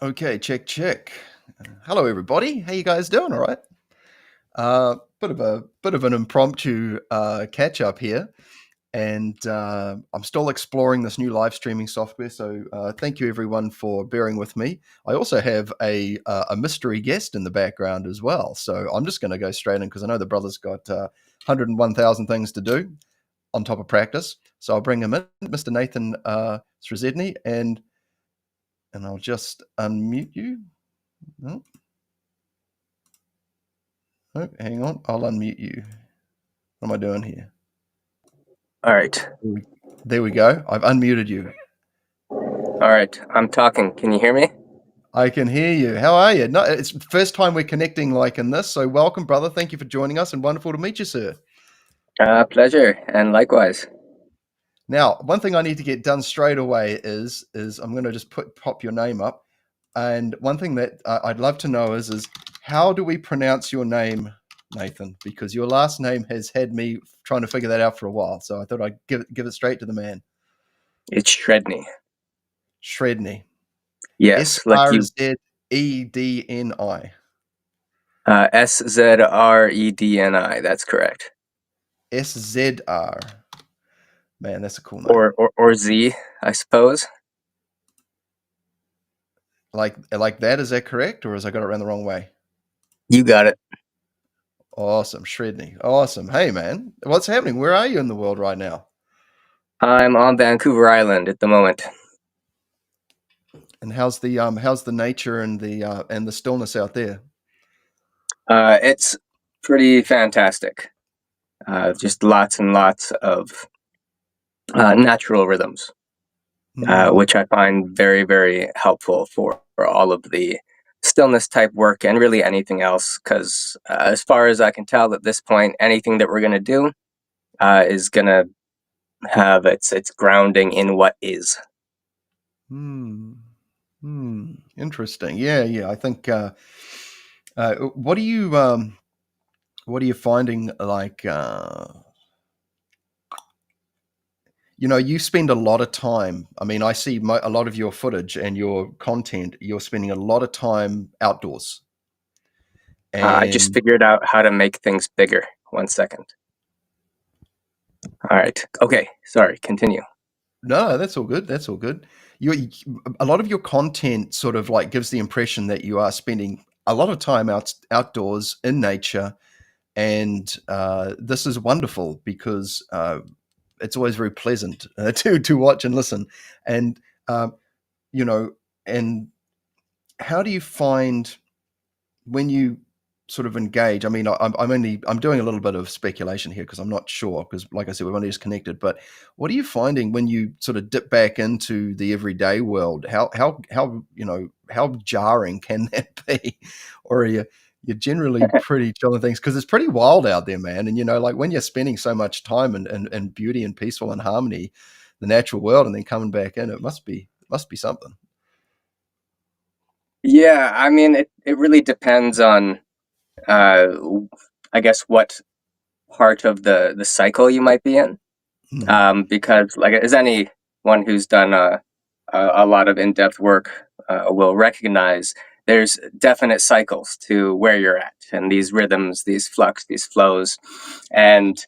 Okay, check. Hello, everybody. How you guys doing? All right. Bit of an impromptu catch up here, and I'm still exploring this new live streaming software. So thank you everyone for bearing with me. I also have a mystery guest in the background as well. So I'm just going to go straight in because I know the brother's got 101,000 things to do on top of practice. So I'll bring him in, Mr. Nathan Szredni, and I'll just unmute you. Oh, oh, hang on. I'll unmute you. What am I doing here? All right. There we go. I've unmuted you. All right. I'm talking. Can you hear me? I can hear you. How are you? No, it's the first time we're connecting like in this. So welcome, brother. Thank you for joining us and wonderful to meet you, sir. Pleasure. And likewise. Now, one thing I need to get done straight away is I'm going to just pop your name up. And one thing that I'd love to know is how do we pronounce your name, Nathan? Because your last name has had me trying to figure that out for a while. So I thought I'd give it straight to the man. It's Szredni. Szredni. Yes, like you. Szredni. Szredni. That's correct. SZR. Man, that's a cool name. Or Z, I suppose. Like that, is that correct? Or has I got it around the wrong way? You got it. Awesome. Szredni. Awesome. Hey, man. What's happening? Where are you in the world right now? I'm on Vancouver Island at the moment. And how's the nature and the stillness out there? It's pretty fantastic. Just lots and lots of natural rhythms, which I find very, very helpful for all of the stillness type work and really anything else. Because as far as I can tell at this point, anything that we're going to do is going to have its grounding in what is. Interesting. Yeah. I think. What are you finding like? You spend a lot of time. I mean, I see a lot of your footage and your content. You're spending a lot of time outdoors. I just figured out how to make things bigger. 1 second. All right. Okay. Sorry. Continue. No, that's all good. That's all good. A lot of your content sort of like gives the impression that you are spending a lot of time outdoors in nature, and this is wonderful because it's always very pleasant to watch and listen. And you know, and how do you find when you sort of engage? I mean, I'm doing a little bit of speculation here because I'm not sure because, like I said, we've only just connected. But what are you finding when you sort of dip back into the everyday world? How jarring can that be, or are you're generally pretty chill and things because it's pretty wild out there, man. And like when you're spending so much time in beauty and peaceful and harmony, the natural world, and then coming back in, it must be something. Yeah. I mean, it really depends on, I guess, what part of the cycle you might be in. Because, like, as anyone who's done a lot of in-depth work will recognize, there's definite cycles to where you're at, and these rhythms, these flux, these flows, and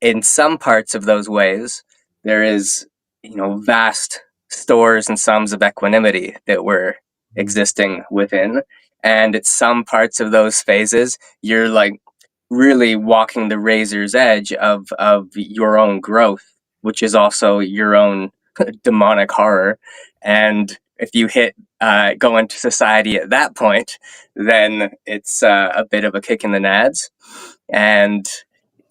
in some parts of those ways, there is vast stores and sums of equanimity that we're existing within, and at some parts of those phases, you're like really walking the razor's edge of your own growth, which is also your own demonic horror. And if you go into society at that point, then it's a bit of a kick in the nads. And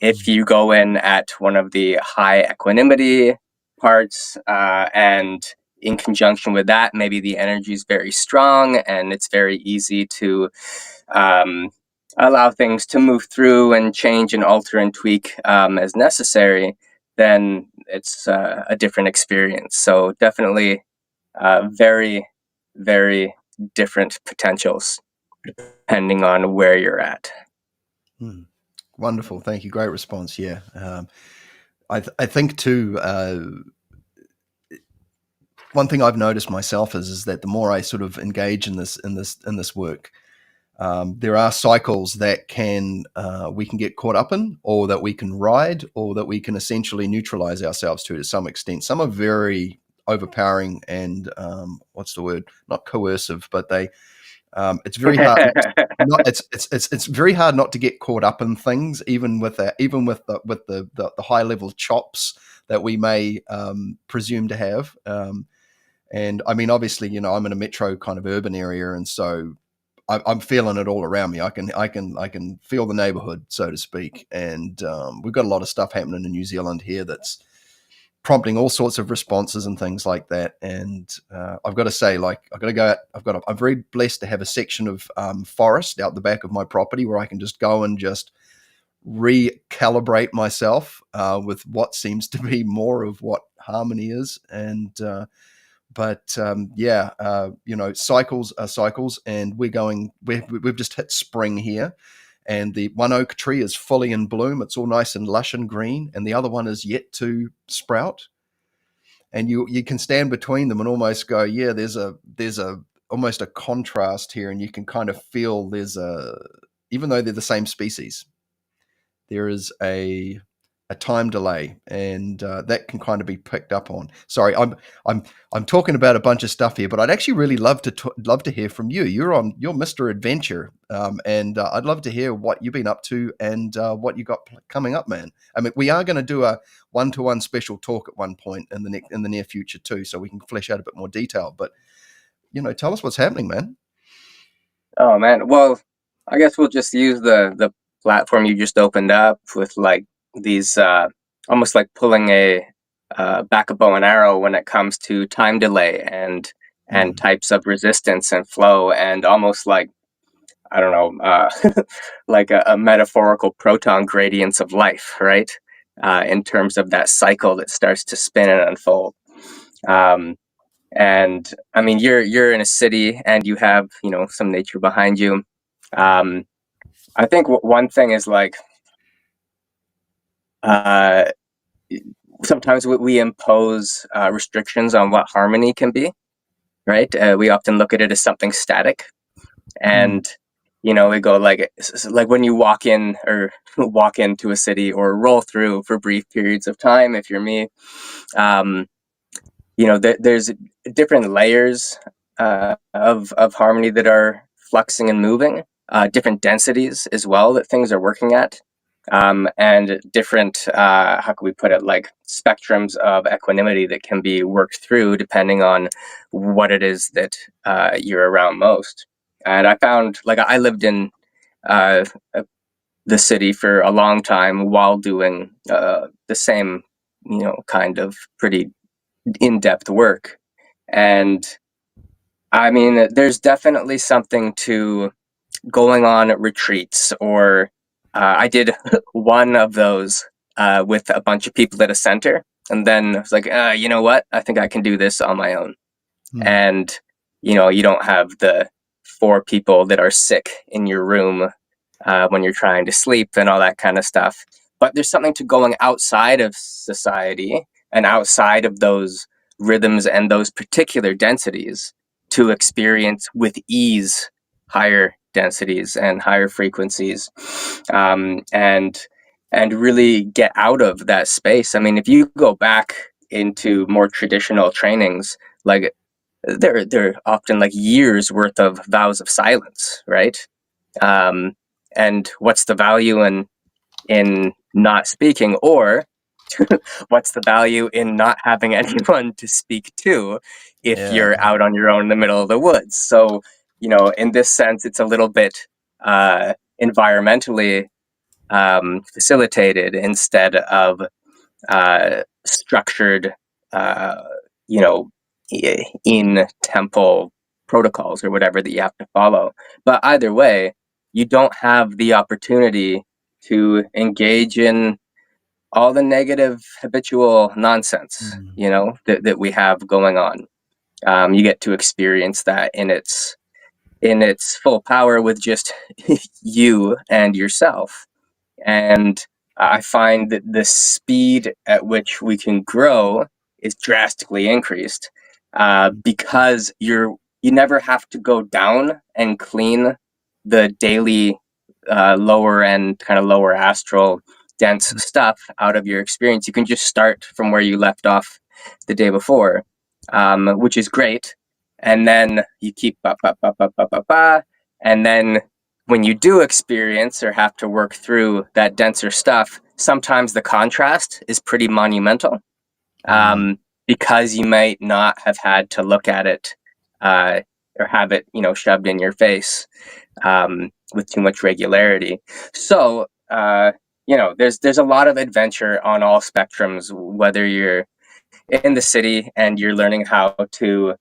if you go in at one of the high equanimity parts, and in conjunction with that, maybe the energy is very strong and it's very easy to allow things to move through and change and alter and tweak as necessary, then it's a different experience. So definitely very, very different potentials depending on where you're at. Wonderful. Thank you. Great response. Yeah. I think too, one thing I've noticed myself is that the more I sort of engage in this work, there are cycles that we can get caught up in, or that we can ride, or that we can essentially neutralize ourselves to some extent. Some are very overpowering and what's the word? Not coercive, but it's very hard. It's very hard not to get caught up in things, even with the high level chops that we may presume to have. And I mean, obviously, I'm in a metro kind of urban area, and so I'm feeling it all around me. I can feel the neighborhood, so to speak. And we've got a lot of stuff happening in New Zealand here that's prompting all sorts of responses and things like that. And I've got to say, like, I've got to go out. I'm very blessed to have a section of forest out the back of my property where I can just go and just recalibrate myself with what seems to be more of what harmony is. And cycles are cycles, and we've just hit spring here, and the one oak tree is fully in bloom. It's all nice and lush and green, and the other one is yet to sprout. And you can stand between them and almost go, yeah, there's almost a contrast here, and you can kind of feel even though they're the same species, there is a time delay, and that can kind of be picked up on. Sorry, I'm talking about a bunch of stuff here, but I'd actually really love to hear from you. You're Mr. Adventure, and I'd love to hear what you've been up to and what you got coming up, man. I mean, we are going to do a one-to-one special talk at one point in the near future too, so we can flesh out a bit more detail. But tell us what's happening, man. Oh man, well, I guess we'll just use the platform you just opened up with like these almost like pulling a back a bow and arrow when it comes to time delay and types of resistance and flow, and almost like, I don't know, like a metaphorical proton gradients of life, right? In terms of that cycle that starts to spin and unfold. And I mean, you're in a city and you have some nature behind you. I think one thing is like, sometimes we impose restrictions on what harmony can be, right? We often look at it as something static, and we go like when you walk in or walk into a city or roll through for brief periods of time. If you're me, there's different layers of harmony that are fluxing and moving, different densities as well that things are working at, and different, how can we put it, like spectrums of equanimity that can be worked through depending on what it is that you're around most. And I found, like, I lived in the city for a long time while doing the same, kind of pretty in-depth work. And I mean, there's definitely something to going on retreats, or I did one of those with a bunch of people at a center, and then I was like, you know what? I think I can do this on my own. And you don't have the 4 people that are sick in your room when you're trying to sleep and all that kind of stuff. But there's something to going outside of society and outside of those rhythms and those particular densities to experience with ease higher densities and higher frequencies, and really get out of that space. I mean, if you go back into more traditional trainings, like they're often like years worth of vows of silence, right? And what's the value in not speaking, or what's the value in not having anyone to speak to if you're out on your own in the middle of the woods? So, in this sense, it's a little bit environmentally facilitated instead of structured, you know, in temple protocols or whatever that you have to follow. But either way, you don't have the opportunity to engage in all the negative habitual nonsense, that we have going on. You get to experience that in its full power with just you and yourself. And I find that the speed at which we can grow is drastically increased. because you never have to go down and clean the daily lower end, kind of lower astral dense stuff out of your experience. You can just start from where you left off the day before, which is great. And then you keep and then when you do experience or have to work through that denser stuff, sometimes the contrast is pretty monumental, because you might not have had to look at it or have it, shoved in your face with too much regularity. So, there's a lot of adventure on all spectrums, whether you're in the city and you're learning how to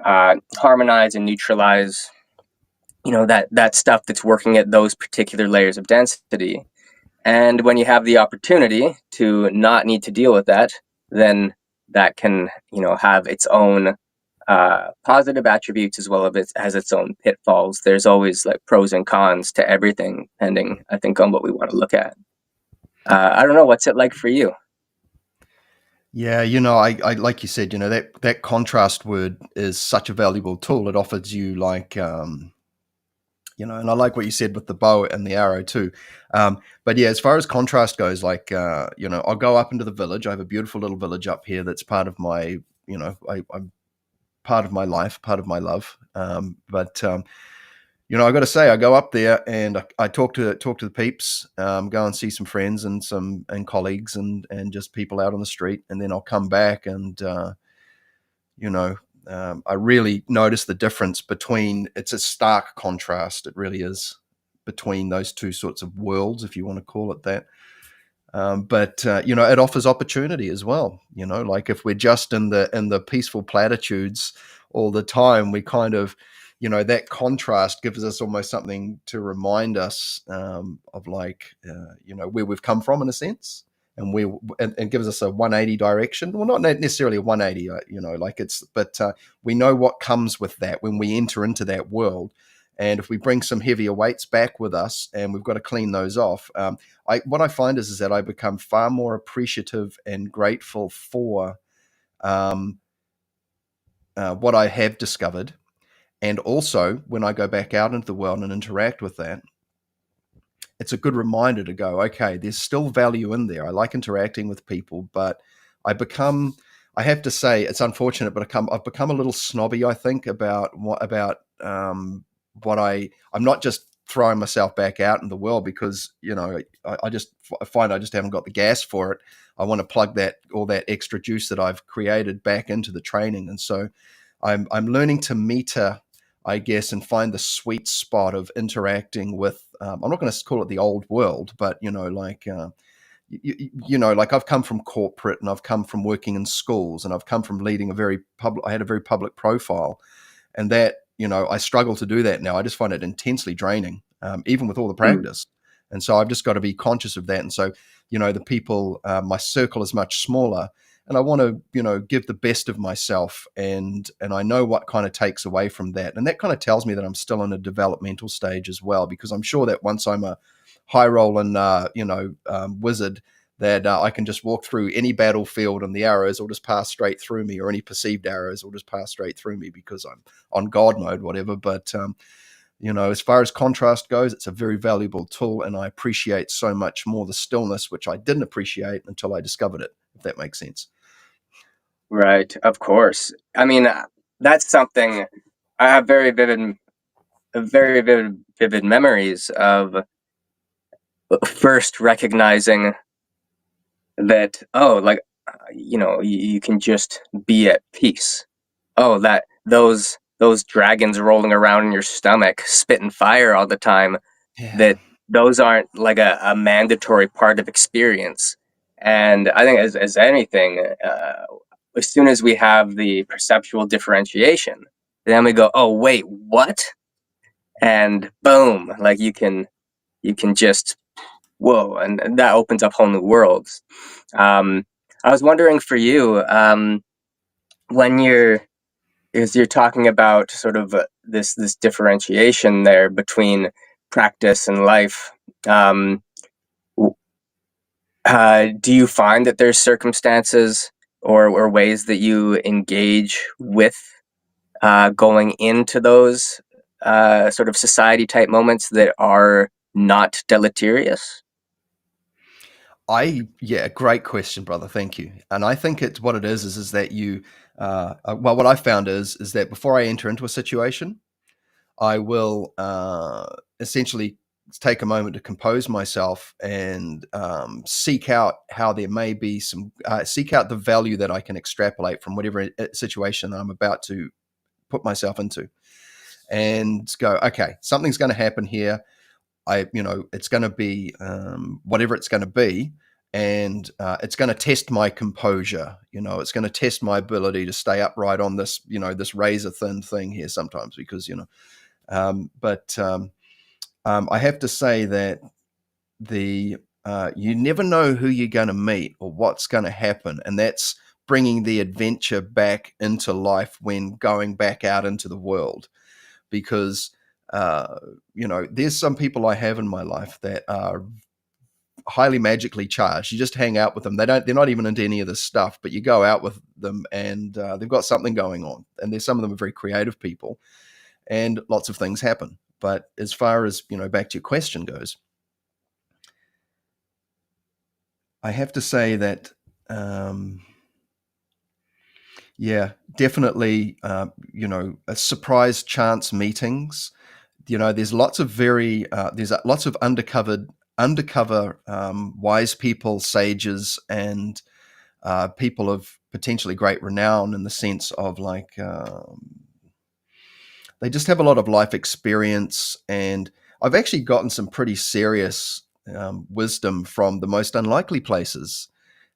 harmonize and neutralize, that stuff that's working at those particular layers of density. And when you have the opportunity to not need to deal with that, then that can, have its own positive attributes as well as it has its own pitfalls. There's always like pros and cons to everything, depending, I think, on what we want to look at. I don't know, what's it like for you? Yeah, I like you said, that contrast word is such a valuable tool. It offers you like, and I like what you said with the bow and the arrow too. But yeah, as far as contrast goes, like, I'll go up into the village. I have a beautiful little village up here that's part of my, I'm part of my life, part of my love. But I got to say, I go up there and I talk to the peeps, go and see some friends and colleagues and just people out on the street, and then I'll come back and I really notice the difference between. It's a stark contrast. It really is between those two sorts of worlds, if you want to call it that. But it offers opportunity as well. Like if we're just in the peaceful platitudes all the time, we kind of, that contrast gives us almost something to remind us of, like, where we've come from in a sense, and and gives us a 180 direction. Well, not necessarily a 180, but we know what comes with that when we enter into that world. And if we bring some heavier weights back with us, and we've got to clean those off, what I find is that I become far more appreciative and grateful for what I have discovered. And also, when I go back out into the world and interact with that, it's a good reminder to go, okay, there's still value in there. I like interacting with people, but I have to say, it's unfortunate, but I've become a little snobby, I think, about what I'm not just throwing myself back out in the world because, I just find I just haven't got the gas for it. I want to plug all that extra juice that I've created back into the training. And so I'm learning to meter, I guess, and find the sweet spot of interacting with, I'm not going to call it the old world, but, like, like I've come from corporate, and I've come from working in schools, and I've come from leading I had a very public profile, and that, I struggle to do that now. I just find it intensely draining, even with all the practice. And so I've just got to be conscious of that. And so, the people, my circle is much smaller, and I want to, give the best of myself. And I know what kind of takes away from that. And that kind of tells me that I'm still in a developmental stage as well, because I'm sure that once I'm a high rolling, wizard, that I can just walk through any battlefield and the arrows will just pass straight through me, or any perceived arrows will just pass straight through me because I'm on God mode, whatever. But, as far as contrast goes, it's a very valuable tool, and I appreciate so much more the stillness, which I didn't appreciate until I discovered it, if that makes sense. Right, of course. I mean, that's something I have very vivid memories of first recognizing that, oh, like, you can just be at peace. Oh, that those dragons rolling around in your stomach, spitting fire all the time, Yeah. that those aren't like a mandatory part of experience. And I think, as anything, as soon as we have the perceptual differentiation, then we go, oh wait, what? And boom, like you can just, whoa, and that opens up whole new worlds. I was wondering for you, when you're talking about sort of this differentiation there between practice and life. Um, do you find that there's circumstances or ways that you engage with going into those sort of society type moments that are not deleterious? Yeah, great question, brother. Thank you. And I think it's what it is that you, well, what I found is that before I enter into a situation, I will essentially take a moment to compose myself and seek out how there may be seek out the value that I can extrapolate from whatever situation I'm about to put myself into, and go, okay, something's going to happen here. It's going to be whatever it's going to be, and it's going to test my composure. It's going to test my ability to stay upright on this, this razor thin thing here sometimes, because but I have to say that you never know who you're going to meet or what's going to happen, and that's bringing the adventure back into life when going back out into the world, because there's some people I have in my life that are highly magically charged. You just hang out with them. They're not even into any of this stuff, but you go out with them and they've got something going on. And there's some of them are very creative people, and lots of things happen. But as far as, back to your question goes, I have to say that, yeah, definitely, a surprise chance meetings. There's lots of there's lots of undercover wise people, sages, and people of potentially great renown, in the sense of like they just have a lot of life experience. And I've actually gotten some pretty serious wisdom from the most unlikely places,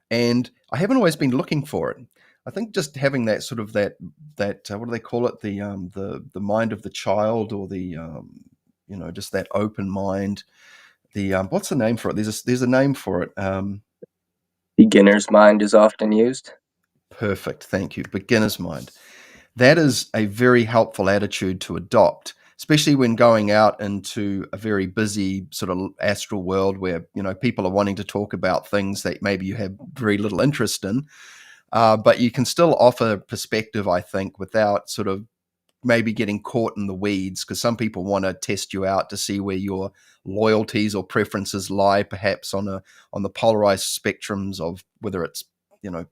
and I haven't always been looking for it. I think just having that sort of that what do they call it, the mind of the child, or the just that open mind. The what's the name for it? There's a name for it. Beginner's mind is often used. Perfect, thank you. Beginner's mind. That is a very helpful attitude to adopt, especially when going out into a very busy sort of astral world where people are wanting to talk about things that maybe you have very little interest in. But you can still offer perspective, I think, without sort of maybe getting caught in the weeds, because some people want to test you out to see where your loyalties or preferences lie, perhaps on the polarized spectrums of whether it's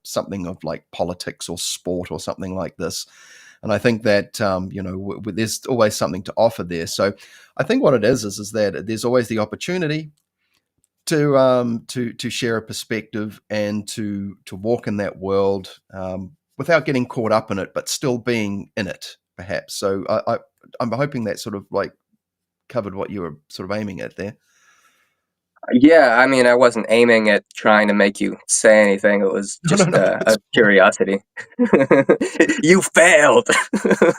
something of like politics or sport or something like this. And I think that there's always something to offer there. So I think what it is that there's always the opportunity to share a perspective and to walk in that world without getting caught up in it, but still being in it, perhaps. So I'm hoping that sort of like covered what you were sort of aiming at there. Yeah, I mean, I wasn't aiming at trying to make you say anything. It was just No, a curiosity. You failed.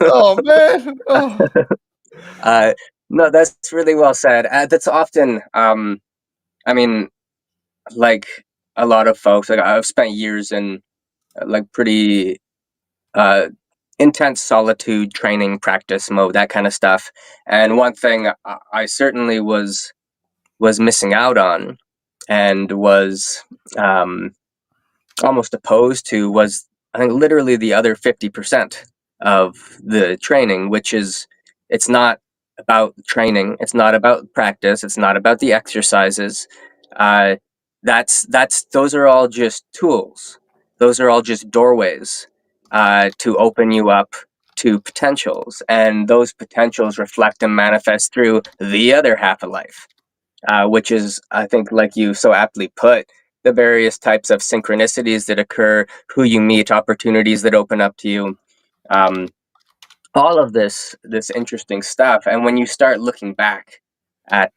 oh man. Oh. uh, no, that's really well said. That's often, I mean, like a lot of folks, like I've spent years in like pretty uh, intense solitude training practice mode, that kind of stuff. And one thing I certainly was missing out on, and was um, almost opposed to, was, I think, literally the other 50% of the training, which is, it's not about training, it's not about practice, it's not about the exercises. Uh, those are all just tools. Those are all just doorways to open you up to potentials, and those potentials reflect and manifest through the other half of life, which is, I think, like you so aptly put, the various types of synchronicities that occur, who you meet, opportunities that open up to you, um, all of this interesting stuff. And when you start looking back at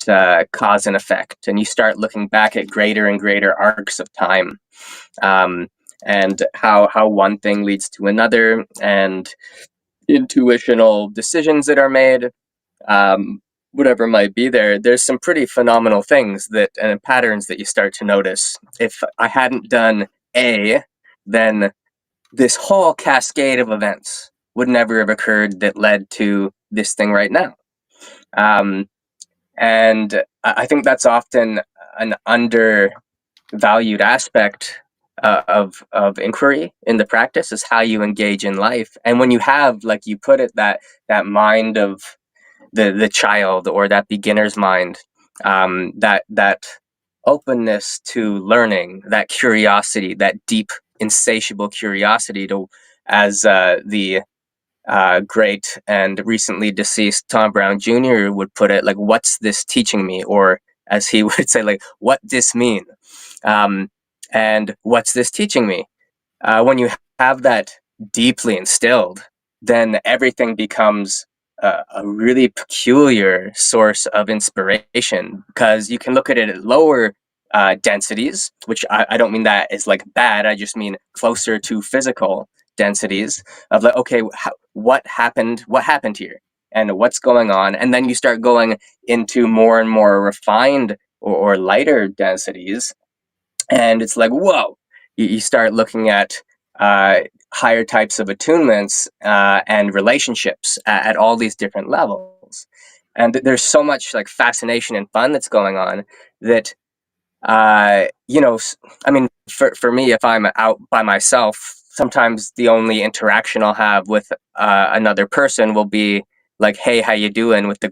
cause and effect, and you start looking back at greater and greater arcs of time, um, and how one thing leads to another, and intuitional decisions that are made, um, whatever might be there's some pretty phenomenal things that, and patterns that you start to notice. If I hadn't done A, then this whole cascade of events would never have occurred that led to this thing right now. And I think that's often an undervalued aspect of inquiry in the practice is how you engage in life. And when you have, like you put it, that mind of the child, or that beginner's mind, that openness to learning, that curiosity, that deep, insatiable curiosity, to, as the great and recently deceased Tom Brown Jr. would put it, like, what's this teaching me? Or as he would say, like, what this mean? Um, and what's this teaching me? When you have that deeply instilled, then everything becomes a really peculiar source of inspiration, because you can look at it at lower densities, which I don't mean that is like bad. I just mean closer to physical densities of, like, okay, what happened? What happened here? And what's going on? And then you start going into more and more refined or lighter densities, and it's like, whoa, you start looking at uh, higher types of attunements and relationships at all these different levels, and there's so much like fascination and fun that's going on that I mean, for me, if I'm out by myself, sometimes the only interaction I'll have with another person will be like, "Hey, how you doing?" with the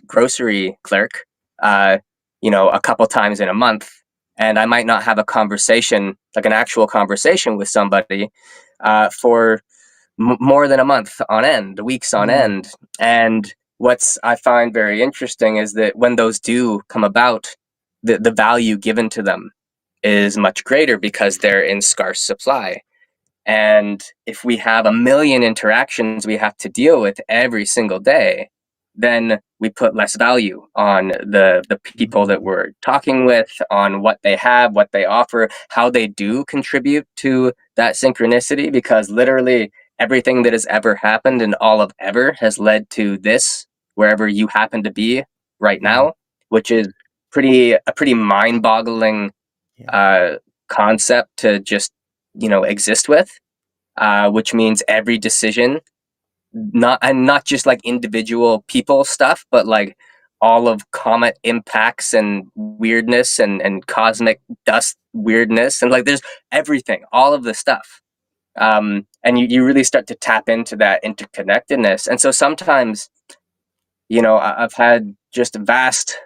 grocery clerk, uh, a couple times in a month, and I might not have a conversation, like an actual conversation with somebody, for more than a month on end, weeks on Mm. end. And what's I find very interesting is that when those do come about, the value given to them is much greater because they're in scarce supply. And if we have a million interactions we have to deal with every single day, then we put less value on the people that Mm. we're talking with, on what they have, what they offer, how they do contribute to that synchronicity, because literally everything that has ever happened and all of ever has led to this, wherever you happen to be right Mm. now, which is pretty mind-boggling Yeah. uh, concept to just exist with, which means every decision, not just like individual people stuff, but like all of comet impacts and weirdness and cosmic dust weirdness, and like there's everything, all of the stuff. And you really start to tap into that interconnectedness. And so sometimes, I've had just vast,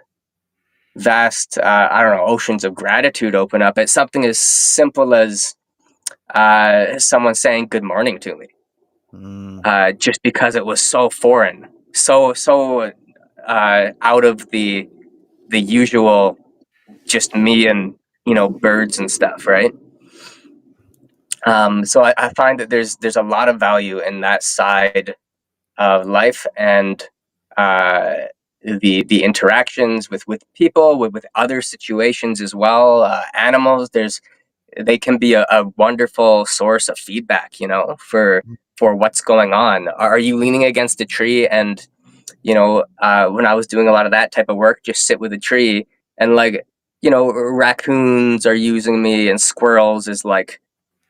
I don't know, oceans of gratitude open up at something as simple as someone saying good morning to me, Mm. just because it was so foreign, so out of the usual, just me and birds and stuff, right? So I find that there's a lot of value in that side of life, and uh, the interactions with people, with other situations as well, animals. They can be a wonderful source of feedback, for what's going on. Are you leaning against a tree and, when I was doing a lot of that type of work, just sit with a tree, and like, raccoons are using me and squirrels as like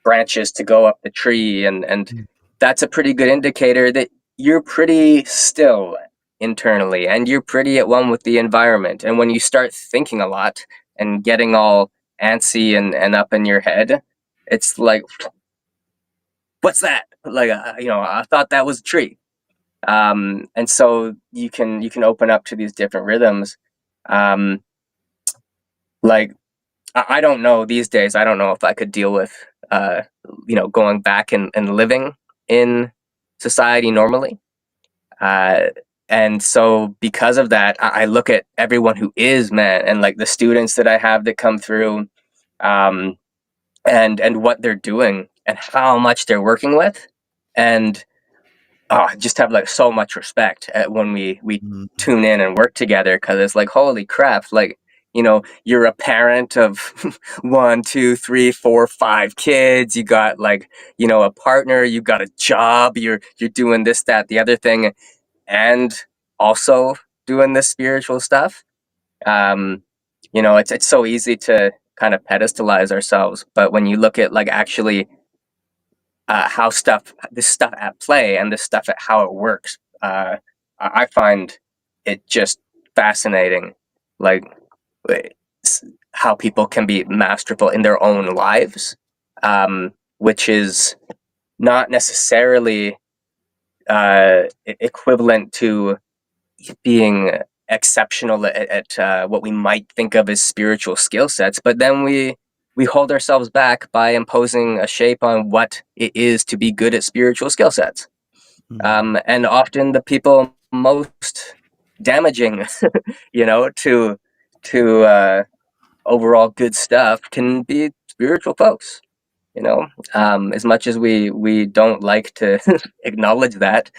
branches to go up the tree, and Mm. that's a pretty good indicator that you're pretty still internally and you're pretty at one with the environment. And when you start thinking a lot and getting all antsy and up in your head, it's like, what's that? Like, I thought that was a tree. And so you can open up to these different rhythms. Um, like, I don't know these days. I don't know if I could deal with, going back and living in society normally. Uh, and so because of that, I look at everyone who is, man, and like the students that I have that come through, um, and what they're doing and how much they're working with, and I just have like so much respect at when we Mm. tune in and work together, because it's like, holy crap, like, you're a parent of one, two, three, four, five kids. You got like, a partner, you got a job, you're doing this, that, the other thing, and also doing this spiritual stuff. It's so easy to kind of pedestalize ourselves, but when you look at like actually how this stuff at play and this stuff at how it works, I find it just fascinating, like how people can be masterful in their own lives, which is not necessarily equivalent to being exceptional at what we might think of as spiritual skill sets. But then we hold ourselves back by imposing a shape on what it is to be good at spiritual skill sets. And often the people most damaging, to overall good stuff can be spiritual folks. As much as we don't like to acknowledge that,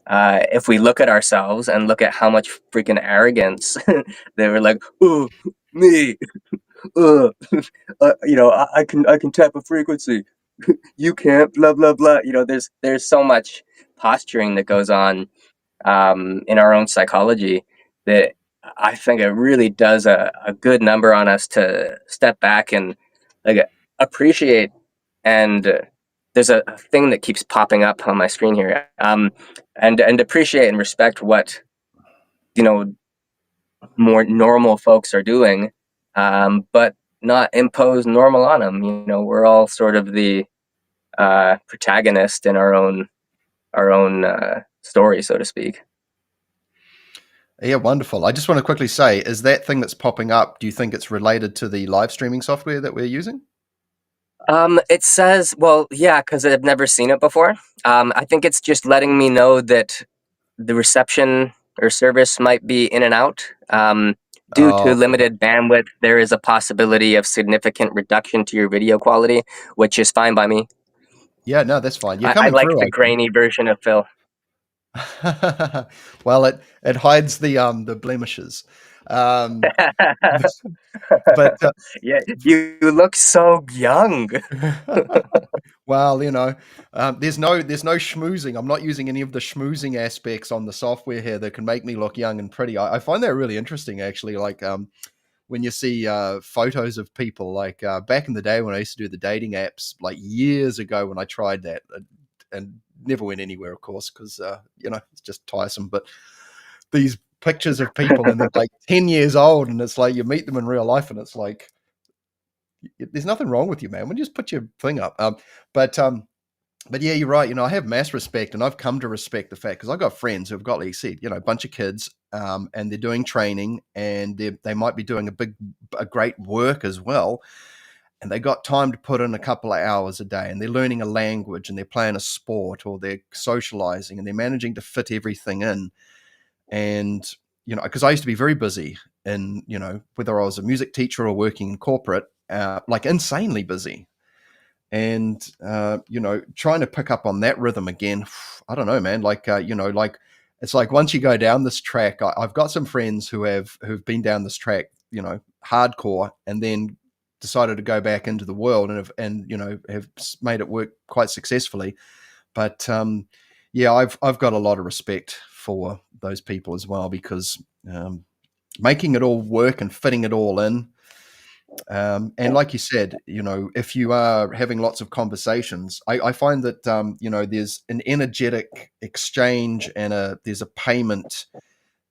if we look at ourselves and look at how much freaking arrogance they were like, oh, me, uh, I can tap a frequency, you can't, blah blah blah. There's so much posturing that goes on in our own psychology that I think it really does a good number on us to step back and like appreciate. And there's a thing that keeps popping up on my screen here, and appreciate and respect what more normal folks are doing, but not impose normal on them. We're all sort of the protagonist in our own story, so to speak. Yeah, wonderful. I just want to quickly say, is that thing that's popping up, do you think it's related to the live streaming software that we're using? It says, well, yeah, because I've never seen it before. I think it's just letting me know that the reception or service might be in and out. Due to Oh, okay. limited bandwidth, there is a possibility of significant reduction to your video quality, which is fine by me. Yeah, no, that's fine. You're I coming like through, the I think. grainy version of Phil. Well, it hides the blemishes. Um, but Yeah, you look so young. well, there's no schmoozing. I'm not using any of the schmoozing aspects on the software here that can make me look young and pretty. I find that really interesting, actually. Like when you see photos of people, like back in the day when I used to do the dating apps, like years ago when I tried that, and never went anywhere, of course, because it's just tiresome. But these pictures of people and they're like 10 years old, and it's like you meet them in real life, and it's like there's nothing wrong with you, man. When you just put your thing up. But but yeah, you're right. I have mass respect, and I've come to respect the fact because I've got friends who've got, like you said, a bunch of kids, and they're doing training, and they might be doing a great work as well, and they got time to put in a couple of hours a day, and they're learning a language, and they're playing a sport, or they're socializing, and they're managing to fit everything in. And because I used to be very busy, and whether I was a music teacher or working in corporate, like insanely busy, and trying to pick up on that rhythm again, I don't know, man. Like like it's like once you go down this track, I've got some friends who've been down this track, hardcore, and then decided to go back into the world and have made it work quite successfully. But yeah, I've got a lot of respect for those people as well, because making it all work and fitting it all in. And like you said, if you are having lots of conversations, I find that there's an energetic exchange and there's a payment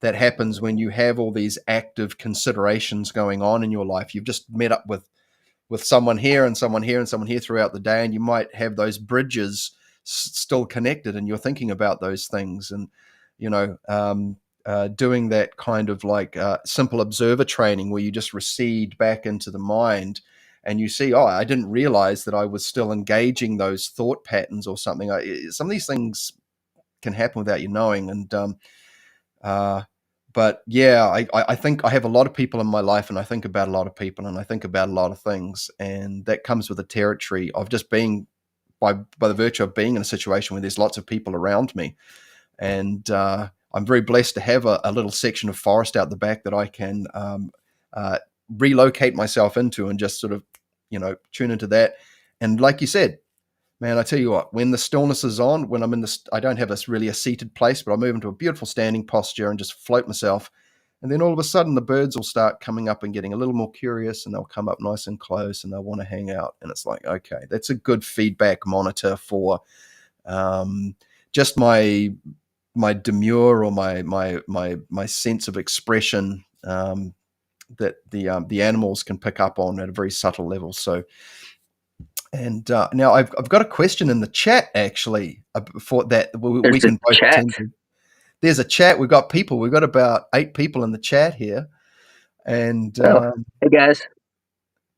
that happens when you have all these active considerations going on in your life. You've just met up with someone here and someone here and someone here throughout the day, and you might have those bridges still connected, and you're thinking about those things, and you know doing that kind of like simple observer training where you just recede back into the mind, and you see, oh, I didn't realize that I was still engaging those thought patterns or something. Some of these things can happen without you knowing. And uh, but yeah, I think I have a lot of people in my life, and I think about a lot of people, and I think about a lot of things, and that comes with the territory of just being, by the virtue of being in a situation where there's lots of people around me. And I'm very blessed to have a little section of forest out the back that I can uh, relocate myself into, and just sort of tune into that. And like you said, man, I tell you what, when the stillness is on, when I'm in this, I don't have this really a seated place, but I move into a beautiful standing posture and just float myself. And then all of a sudden, the birds will start coming up and getting a little more curious, and they'll come up nice and close, and they'll want to hang out. And it's like, okay, that's a good feedback monitor for just my demure, or my sense of expression, that the animals can pick up on at a very subtle level. So And now I've got a question in the chat actually for that we There's a can both chat. attend to. There's a chat. We've got people. We've got about 8 people in the chat here. And Oh, hey guys.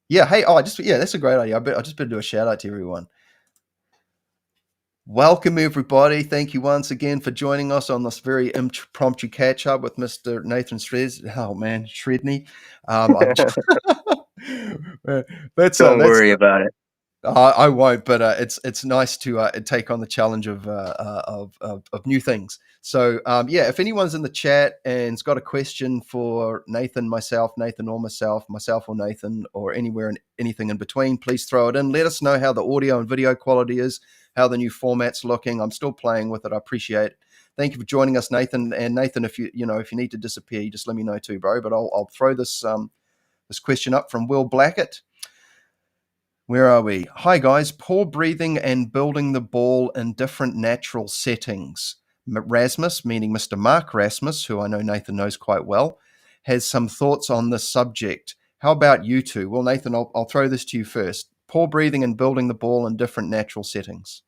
yeah, hey, that's a great idea. I just better do a shout out to everyone. Welcome, everybody. Thank you once again for joining us on this very impromptu catch up with Mr. Nathan Szredni. Don't worry about it. I won't, but it's nice to take on the challenge of new things. So if anyone's in the chat and's got a question for Nathan or myself or Nathan, or anywhere and anything in between, please throw it in. Let us know how the audio and video quality is, how the new format's looking. I'm still playing with it. I appreciate it. Thank you for joining us, Nathan. And Nathan, if you need to disappear, you just let me know too, bro. But I'll throw this question up from Will Blackett. Where are we? Hi, guys. Poor breathing and building the ball in different natural settings. Rasmus, meaning Mr. Mark Rasmus, who I know Nathan knows quite well, has some thoughts on this subject. How about you two? Well, Nathan, I'll throw this to you first. Poor breathing and building the ball in different natural settings.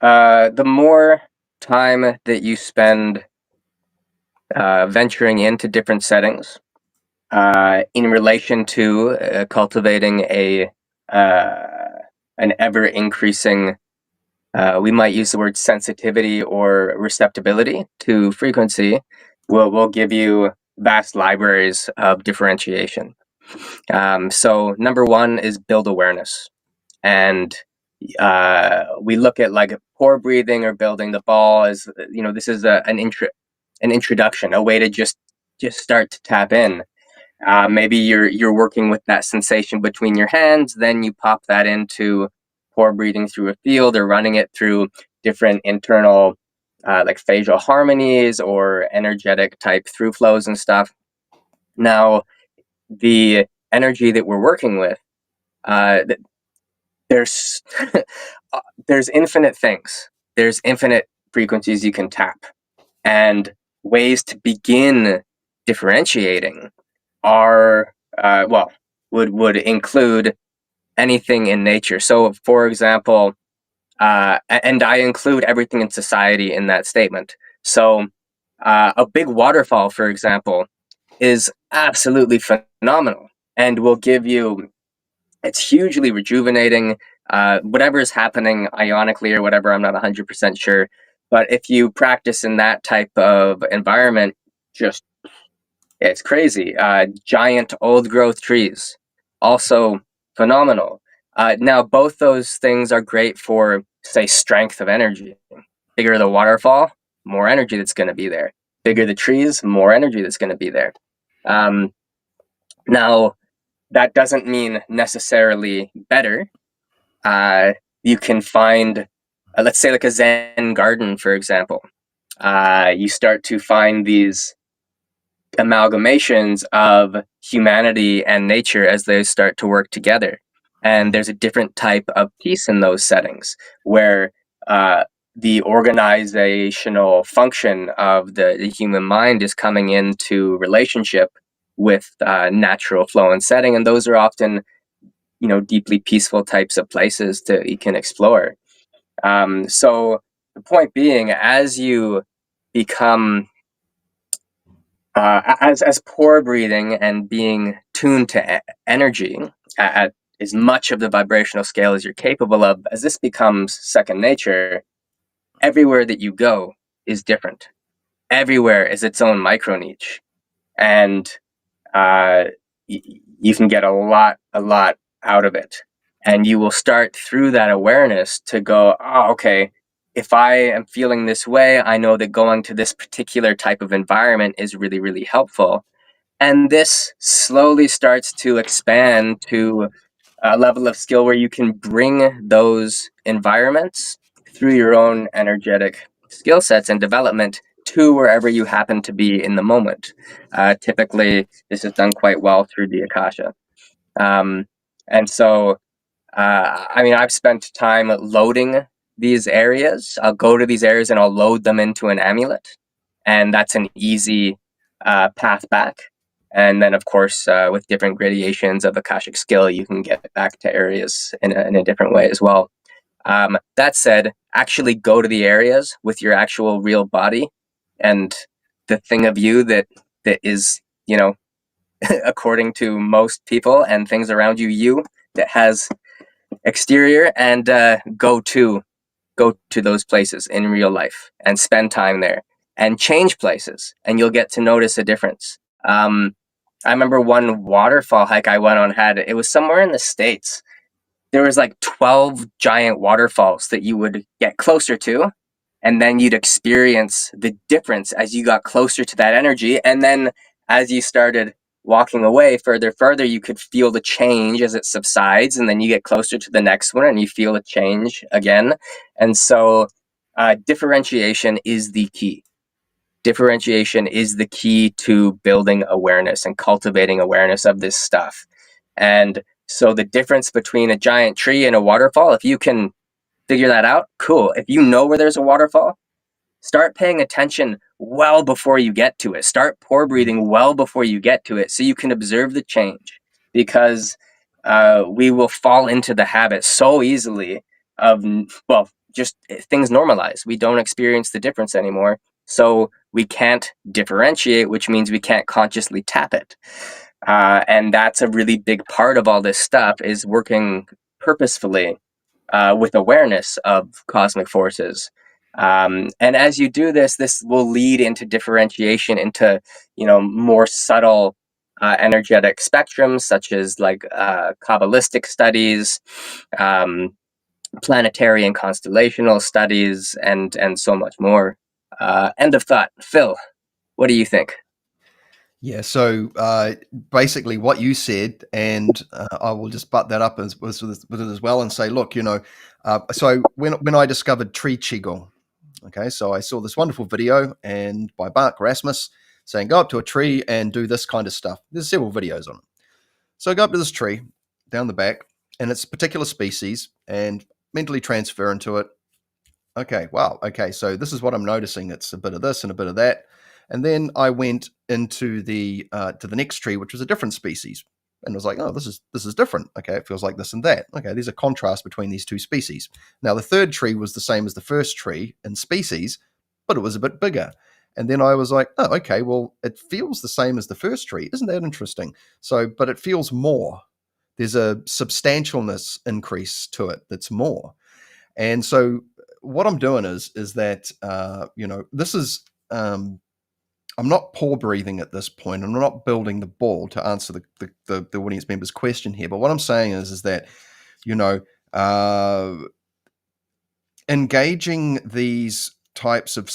The more time that you spend venturing into different settings, in relation to cultivating an ever increasing, we might use the word sensitivity or receptibility to frequency, will give you vast libraries of differentiation. So number one is build awareness, and we look at like poor breathing or building the ball as this is an introduction, a way to just start to tap in. Maybe you're working with that sensation between your hands, then you pop that into poor breathing through a field, or running it through different internal like facial harmonies or energetic type through flows and stuff. Now, the energy that we're working with, there's there's infinite things. There's infinite frequencies you can tap, and ways to begin differentiating are would include anything in nature. So, for example, and I include everything in society in that statement. So, a big waterfall, for example, is absolutely phenomenal and will give you. It's hugely rejuvenating. Whatever is happening ionically or whatever, I'm not 100% sure. But if you practice in that type of environment, it's crazy. Giant old growth trees, also phenomenal. Now, both those things are great for, say, strength of energy. Bigger the waterfall, more energy that's going to be there. Bigger the trees, more energy that's going to be there. Now, that doesn't mean necessarily better. You can find, let's say, like a Zen garden, for example. You start to find these amalgamations of humanity and nature as they start to work together. And there's a different type of peace in those settings where the organizational function of the human mind is coming into relationship with natural flow and setting. And those are often, deeply peaceful types of places you can explore. So the point being, as you become as poor breathing and being tuned to energy at as much of the vibrational scale as you're capable of, as this becomes second nature, everywhere that you go is different. Everywhere is its own micro niche, and you can get a lot out of it. And you will start through that awareness to go, oh, okay, if I am feeling this way, I know that going to this particular type of environment is really, really helpful. And this slowly starts to expand to a level of skill where you can bring those environments through your own energetic skill sets and development to wherever you happen to be in the moment. Typically, this is done quite well through the Akasha. And so, I've spent time loading these areas. I'll go to these areas and I'll load them into an amulet. And that's an easy path back. And then, of course, with different gradations of Akashic skill, you can get back to areas in a different way as well. That said, actually go to the areas with your actual real body and the thing of you that is, according to most people and things around you, that has exterior, and go to those places in real life and spend time there and change places, and you'll get to notice a difference. I remember one waterfall hike I went on it was somewhere in the States. There was like 12 giant waterfalls that you would get closer to, and then you'd experience the difference as you got closer to that energy. And then as you started walking away further, you could feel the change as it subsides, and then you get closer to the next one and you feel the change again. And so differentiation is the key. Differentiation is the key to building awareness and cultivating awareness of this stuff. And so the difference between a giant tree and a waterfall, if you can figure that out, cool. If you know where there's a waterfall, start paying attention well before you get to it. Start pore breathing well before you get to it so you can observe the change, because we will fall into the habit so easily of, well, just things normalize. We don't experience the difference anymore. So we can't differentiate, which means we can't consciously tap it. And that's a really big part of all this stuff, is working purposefully with awareness of cosmic forces. And as you do this, this will lead into differentiation into, more subtle energetic spectrums, such as like Kabbalistic studies, planetary and constellational studies, and so much more. End of thought. Phil, what do you think? Yeah, so basically what you said, and I will just butt that up with it as well and say, look, so when I discovered tree qigong, okay, so I saw this wonderful video and by Mark Rasmus saying go up to a tree and do this kind of stuff. There's several videos on it. So I go up to this tree down the back, and it's a particular species, and mentally transfer into it. Okay, wow. Okay, so this is what I'm noticing. It's a bit of this and a bit of that. And then I went into the to the next tree, which was a different species, and was like, oh, this is different. Okay, it feels like this and that. Okay, there's a contrast between these two species. Now the third tree was the same as the first tree in species, but it was a bit bigger. And then I was like, oh, okay, well, it feels the same as the first tree. Isn't that interesting? So, but it feels more. There's a substantialness increase to it that's more. And so what I'm doing is that this is I'm not paw breathing at this point. I'm not building the ball to answer the audience member's question here. But what I'm saying is that uh, engaging these types of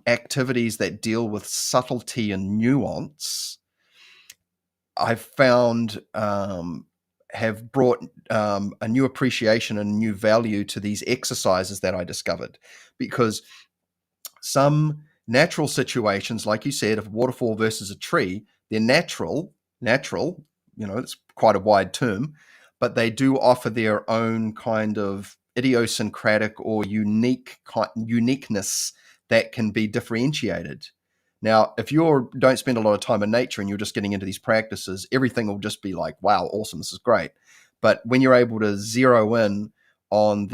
activities that deal with subtlety and nuance, I've found have brought a new appreciation and new value to these exercises that I discovered, because some natural situations, like you said, of waterfall versus a tree, they're natural, it's quite a wide term, but they do offer their own kind of idiosyncratic or uniqueness that can be differentiated. Now, if you don't spend a lot of time in nature and you're just getting into these practices, everything will just be like, wow, awesome, this is great. But when you're able to zero in on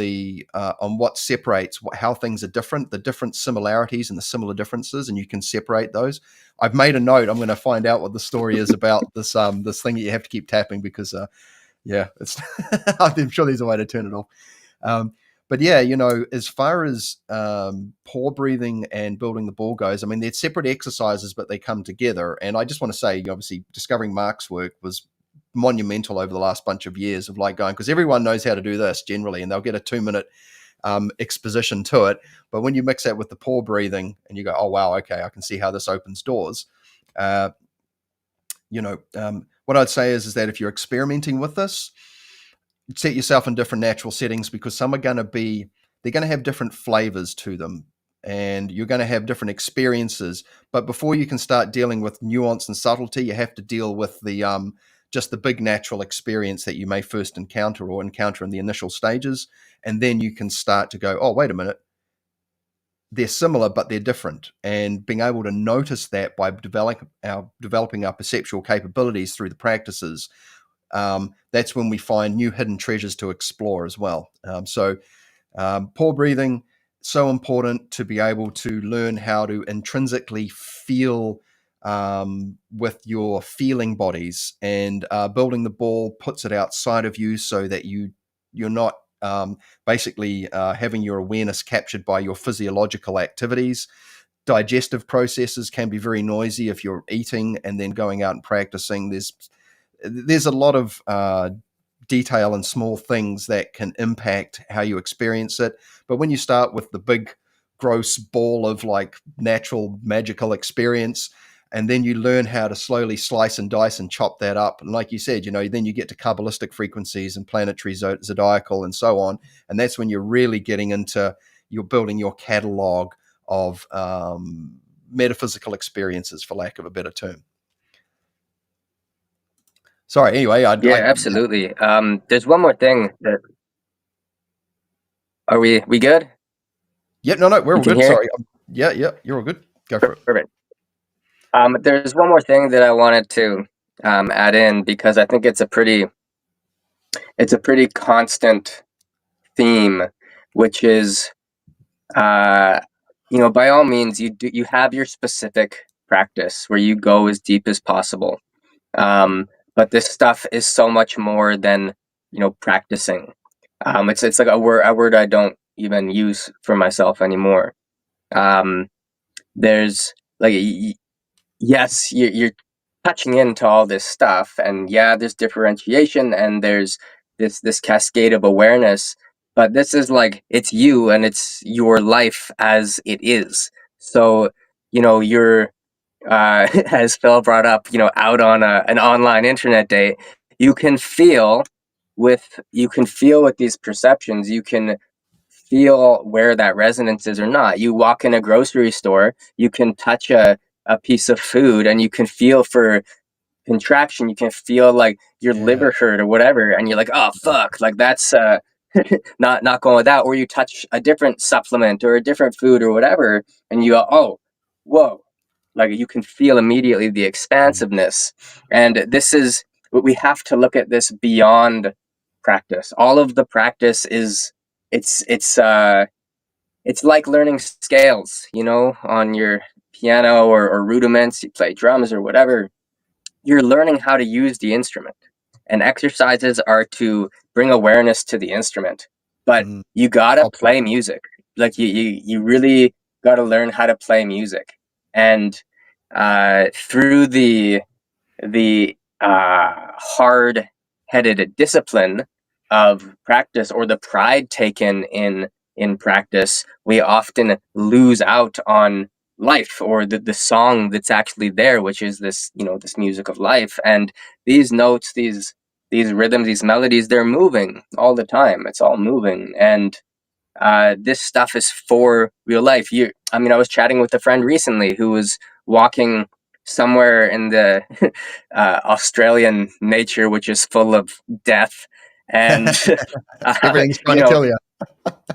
what separates how things are different, the different similarities and the similar differences, and you can separate those. I've made a note. I'm going to find out what the story is about this thing that you have to keep tapping, because it's I'm sure there's a way to turn it off. But yeah, as far as paw breathing and building the ball goes, I mean, they're separate exercises, but they come together. And I just want to say, obviously, discovering Mark's work was monumental over the last bunch of years of like going, because everyone knows how to do this generally, and they'll get a 2-minute exposition to it. But when you mix that with the paw breathing and you go, oh, wow, okay, I can see how this opens doors. What I'd say is that if you're experimenting with this, set yourself in different natural settings, because some are they're going to have different flavors to them, and you're going to have different experiences. But before you can start dealing with nuance and subtlety, you have to deal with just the big natural experience that you may first encounter in the initial stages. And then you can start to go, oh, wait a minute. they're similar, but they're different. And being able to notice that by developing our perceptual capabilities through the practices, that's when we find new hidden treasures to explore as well. Pore breathing, so important to be able to learn how to intrinsically feel with your feeling bodies, and building the ball puts it outside of you so that you're not basically having your awareness captured by your physiological activities. Digestive processes can be very noisy if you're eating and then going out and practicing. There's a lot of detail and small things that can impact how you experience it. But when you start with the big, gross ball of like natural, magical experience, and then you learn how to slowly slice and dice and chop that up, and like you said, then you get to Kabbalistic frequencies and planetary, zodiacal, and so on. And that's when you're really getting into, you're building your catalog of metaphysical experiences, for lack of a better term. Sorry. Anyway, Yeah, absolutely. There's one more thing that. Are we good? Yeah, no, we're all good. Hear? Sorry. Yeah, you're all good. Go for it. Perfect. There's one more thing that I wanted to add in, because I think it's a pretty constant theme, which is, by all means, you have your specific practice where you go as deep as possible. But this stuff is so much more than practicing. It's like a word I don't even use for myself anymore. There's like, yes, you're touching into all this stuff, and yeah, there's differentiation, and there's this cascade of awareness, but this is like, it's you and it's your life as it is. So you're as Phil brought up, out on an online internet date, you can feel with these perceptions. You can feel where that resonance is or not. You walk in a grocery store, you can touch a piece of food and you can feel for contraction. You can feel like your liver hurt or whatever, and you're like, oh fuck, like that's not going with that. Or you touch a different supplement or a different food or whatever, and you go, oh, whoa, like you can feel immediately the expansiveness. And this is what we have to look at, this beyond practice. All of the practice is, it's like learning scales, on your piano, or rudiments. You play drums or whatever. You're learning how to use the instrument, and exercises are to bring awareness to the instrument. But you gotta play music. Like you really gotta learn how to play music, and through the hard-headed discipline of practice, or the pride taken in practice, we often lose out on life, or the song that's actually there, which is this this music of life. And these notes, these rhythms, these melodies, they're moving all the time. It's all moving, and this stuff is for real life. I was chatting with a friend recently who was walking somewhere in the Australian nature, which is full of death, and everything's trying to kill you.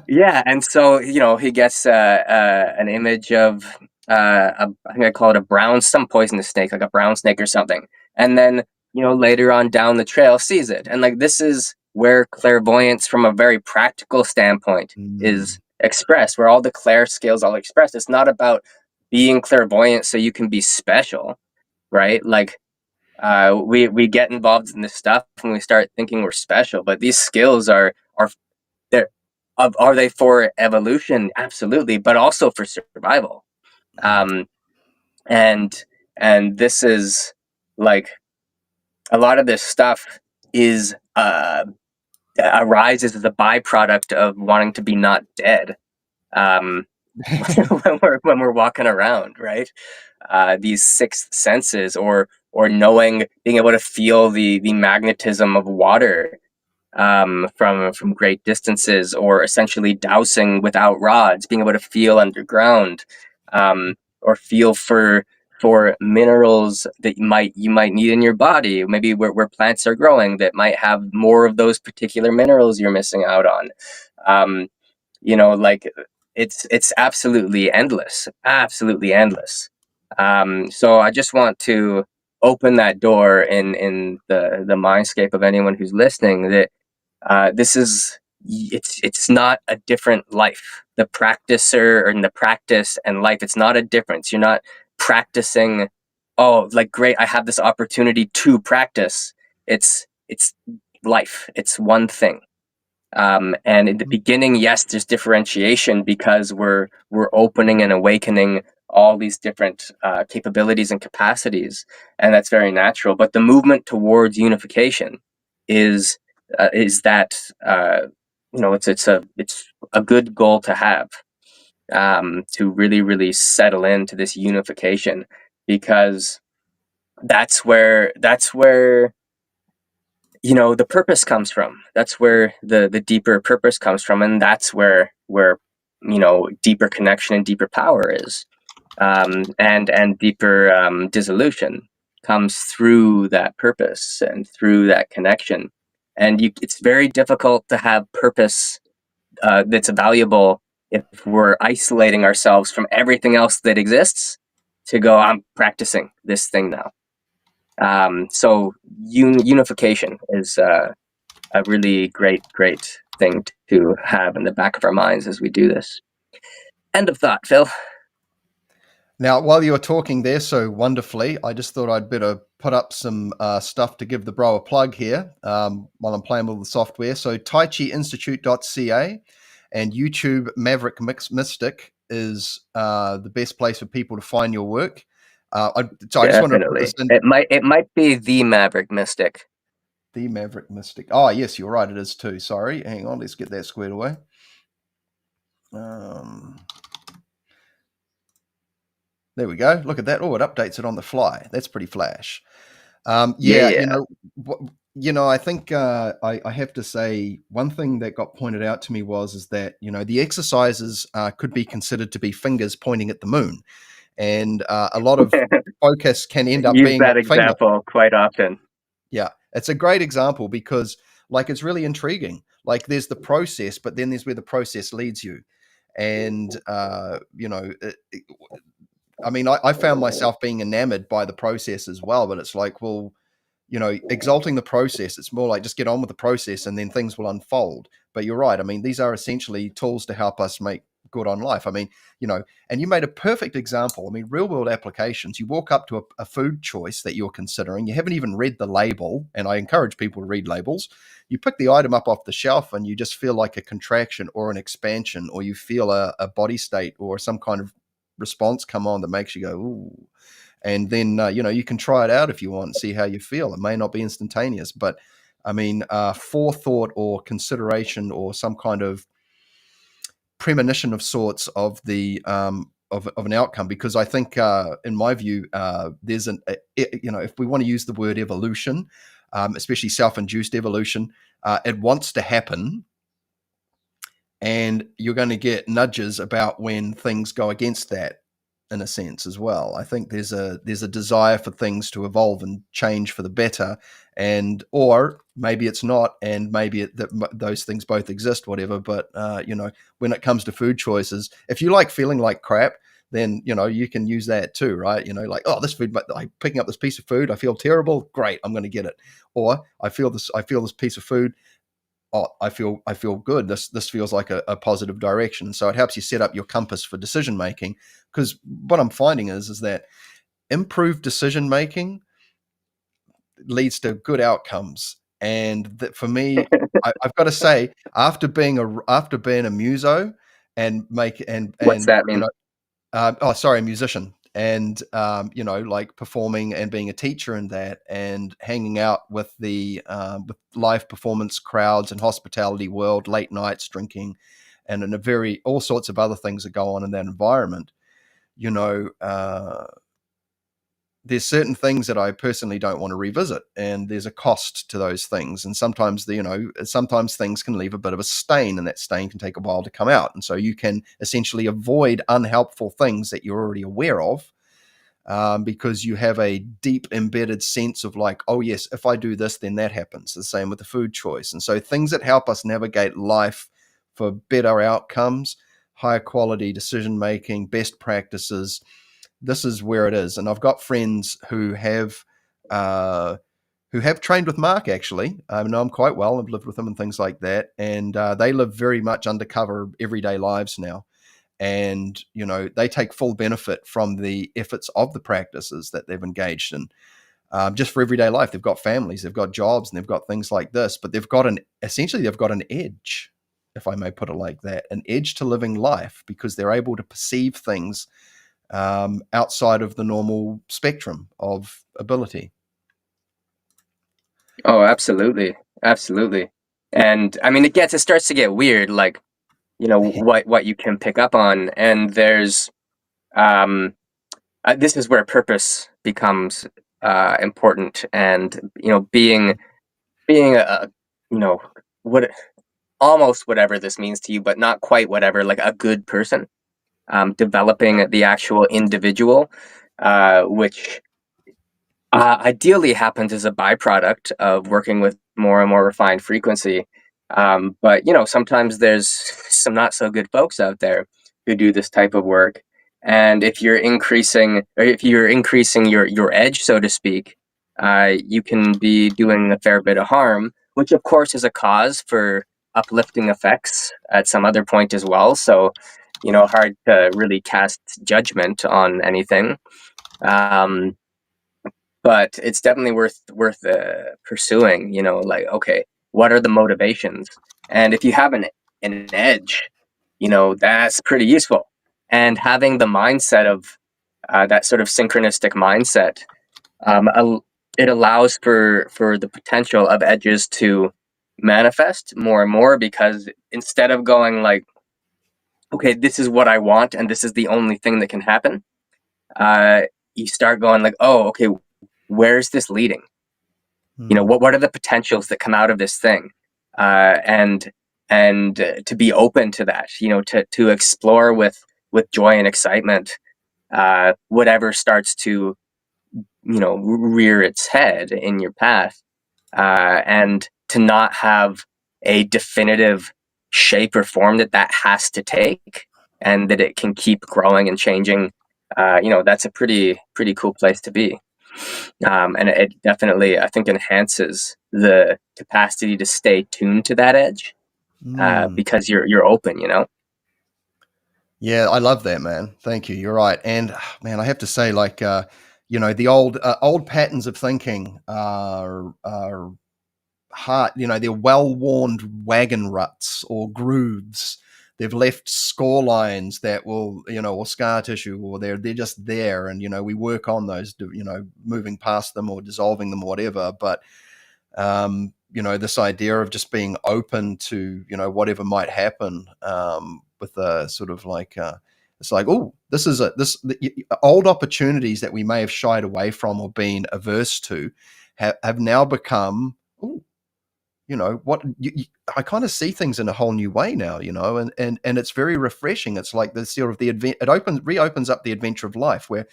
Yeah, and so he gets an image of I think I call it some poisonous snake, like a brown snake or something, and then later on down the trail sees it, and like, this is where clairvoyance, from a very practical standpoint, is expressed, where all the clair skills are expressed. It's not about being clairvoyant so you can be special, right? Like, we get involved in this stuff when we start thinking we're special, but these skills are there. Are they for evolution? Absolutely, but also for survival. And this is like, a lot of this stuff is arises as a byproduct of wanting to be not dead. When we're walking around, right? These sixth senses, or knowing, being able to feel the magnetism of water from great distances, or essentially dowsing without rods, being able to feel underground, or feel for minerals that you might need in your body, maybe where plants are growing that might have more of those particular minerals you're missing out on. Like, it's absolutely endless, absolutely endless. So I just want to open that door in the mindscape of anyone who's listening, that this is, it's not a different life. The practicer and the practice and life, it's not a difference. You're not practicing, oh, like, great, I have this opportunity to practice. It's life. It's one thing. And in the beginning, yes, there's differentiation because we're opening and awakening all these different capabilities and capacities, and that's very natural. But the movement towards unification is that it's a good goal to have, to really settle into this unification, because that's where the purpose comes from. That's where the deeper purpose comes from, and that's where deeper connection and deeper power is, and deeper dissolution comes through that purpose and through that connection. And it's very difficult to have purpose that's valuable if we're isolating ourselves from everything else that exists, to go, I'm practicing this thing now. So unification is a really great thing to have in the back of our minds as we do this. End of thought, Phil. Now, while you were talking there so wonderfully, I just thought I'd better put up some stuff to give the bro a plug here while I'm playing with the software. So taichiinstitute.ca and YouTube Maverick Mystic is the best place for people to find your work. I just wanted to put this in. It might be the Maverick Mystic. The Maverick Mystic. Oh, yes, you're right. It is too. Sorry. Hang on. Let's get that squared away. There we go. Look at that. Oh, it updates it on the fly. That's pretty flash. Yeah. I think I have to say one thing that got pointed out to me is that the exercises could be considered to be fingers pointing at the moon, and a lot of focus can end up Use being that a finger. example quite often. Yeah, it's a great example because, like, it's really intriguing. Like, there's the process, but then there's where the process leads you, and I found myself being enamored by the process as well. But it's like, well, exalting the process, it's more like just get on with the process and then things will unfold. But you're right. I mean, these are essentially tools to help us make good on life. I mean, and you made a perfect example. I mean, real world applications, you walk up to a food choice that you're considering, you haven't even read the label. And I encourage people to read labels. You pick the item up off the shelf and you just feel like a contraction or an expansion, or you feel a body state or some kind of response come on that makes you go, ooh. And then, you can try it out if you want and see how you feel. It may not be instantaneous, but I mean, forethought or consideration or some kind of premonition of sorts of the of an outcome. Because I think, in my view, there's if we want to use the word evolution, especially self-induced evolution, it wants to happen. And you're going to get nudges about when things go against that, in a sense, as well. I think there's a desire for things to evolve and change for the better, or maybe it's not, and maybe those things both exist, whatever. But when it comes to food choices, if you like feeling like crap, then you can use that too, right? Like, oh, this food, but I'm picking up this piece of food, I feel terrible. Great, I'm going to get it. Or I feel this piece of food. Oh, I feel good. This feels like a positive direction. So it helps you set up your compass for decision making. Because what I'm finding is that improved decision making leads to good outcomes. And that, for me, I've got to say, after being a muso and What's that mean? a musician, and like performing and being a teacher in that, and hanging out with the with live performance crowds and hospitality world, late nights drinking, and in all sorts of other things that go on in that environment. There's certain things that I personally don't want to revisit, and there's a cost to those things. And sometimes sometimes things can leave a bit of a stain, and that stain can take a while to come out. And so you can essentially avoid unhelpful things that you're already aware of, because you have a deep embedded sense of like, oh yes, if I do this, then that happens. The same with the food choice. And so things that help us navigate life for better outcomes, higher quality decision making, best practices, this is where it is. And I've got friends who have trained with Mark, actually. I know him quite well. I've lived with him and things like that. And they live very much undercover everyday lives now. And, they take full benefit from the efforts of the practices that they've engaged in. Just for everyday life, they've got families, they've got jobs, and they've got things like this, but they've got an edge, if I may put it like that, an edge to living life, because they're able to perceive things outside of the normal spectrum of ability. Oh, absolutely. Absolutely. And I mean, it starts to get weird, like, what you can pick up on. And there's, this is where purpose becomes important. And, being what, almost whatever this means to you, but not quite whatever, like a good person, developing the actual individual, which ideally happens as a byproduct of working with more and more refined frequency. But sometimes there's some not so good folks out there who do this type of work. And if you're increasing your edge, so to speak, you can be doing a fair bit of harm, which of course is a cause for uplifting effects at some other point as well. So, hard to really cast judgment on anything. But it's definitely worth pursuing. Like, okay, what are the motivations? And if you have an edge, that's pretty useful. And having the mindset of that sort of synchronistic mindset, it allows for the potential of edges to manifest more and more, because instead of going like, okay, this is what I want and this is the only thing that can happen, you start going like, oh, okay, where's this leading? What are the potentials that come out of this thing? And to be open to that, to explore with joy and excitement, whatever starts to, rear its head in your path, and to not have a definitive shape or form that has to take, and that it can keep growing and changing. That's a pretty cool place to be. And it definitely, I think, enhances the capacity to stay tuned to that edge, because you're open, Yeah, I love that, man. Thank you. You're right. And man, I have to say, like, the old patterns of thinking are hard. They're well-worn wagon ruts or grooves. They've left score lines that will, or scar tissue, or they're just there, and we work on those, moving past them or dissolving them or whatever. But this idea of just being open to, whatever might happen, with a sort of like, it's like, oh, the old opportunities that we may have shied away from or been averse to have now become, oh, I kind of see things in a whole new way now, and it's very refreshing. It's like the sort of reopens up the adventure of life, where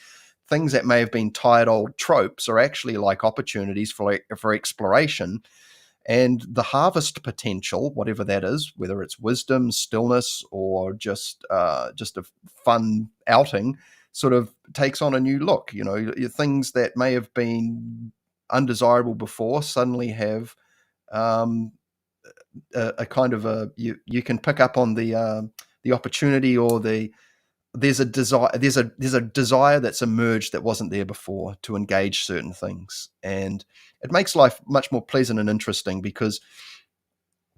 things that may have been tired old tropes are actually like opportunities for exploration, and the harvest potential, whatever that is, whether it's wisdom, stillness, or just a fun outing, sort of takes on a new look. Things that may have been undesirable before suddenly have a kind of you can pick up on the opportunity, or there's a desire that's emerged that wasn't there before to engage certain things, and it makes life much more pleasant and interesting. Because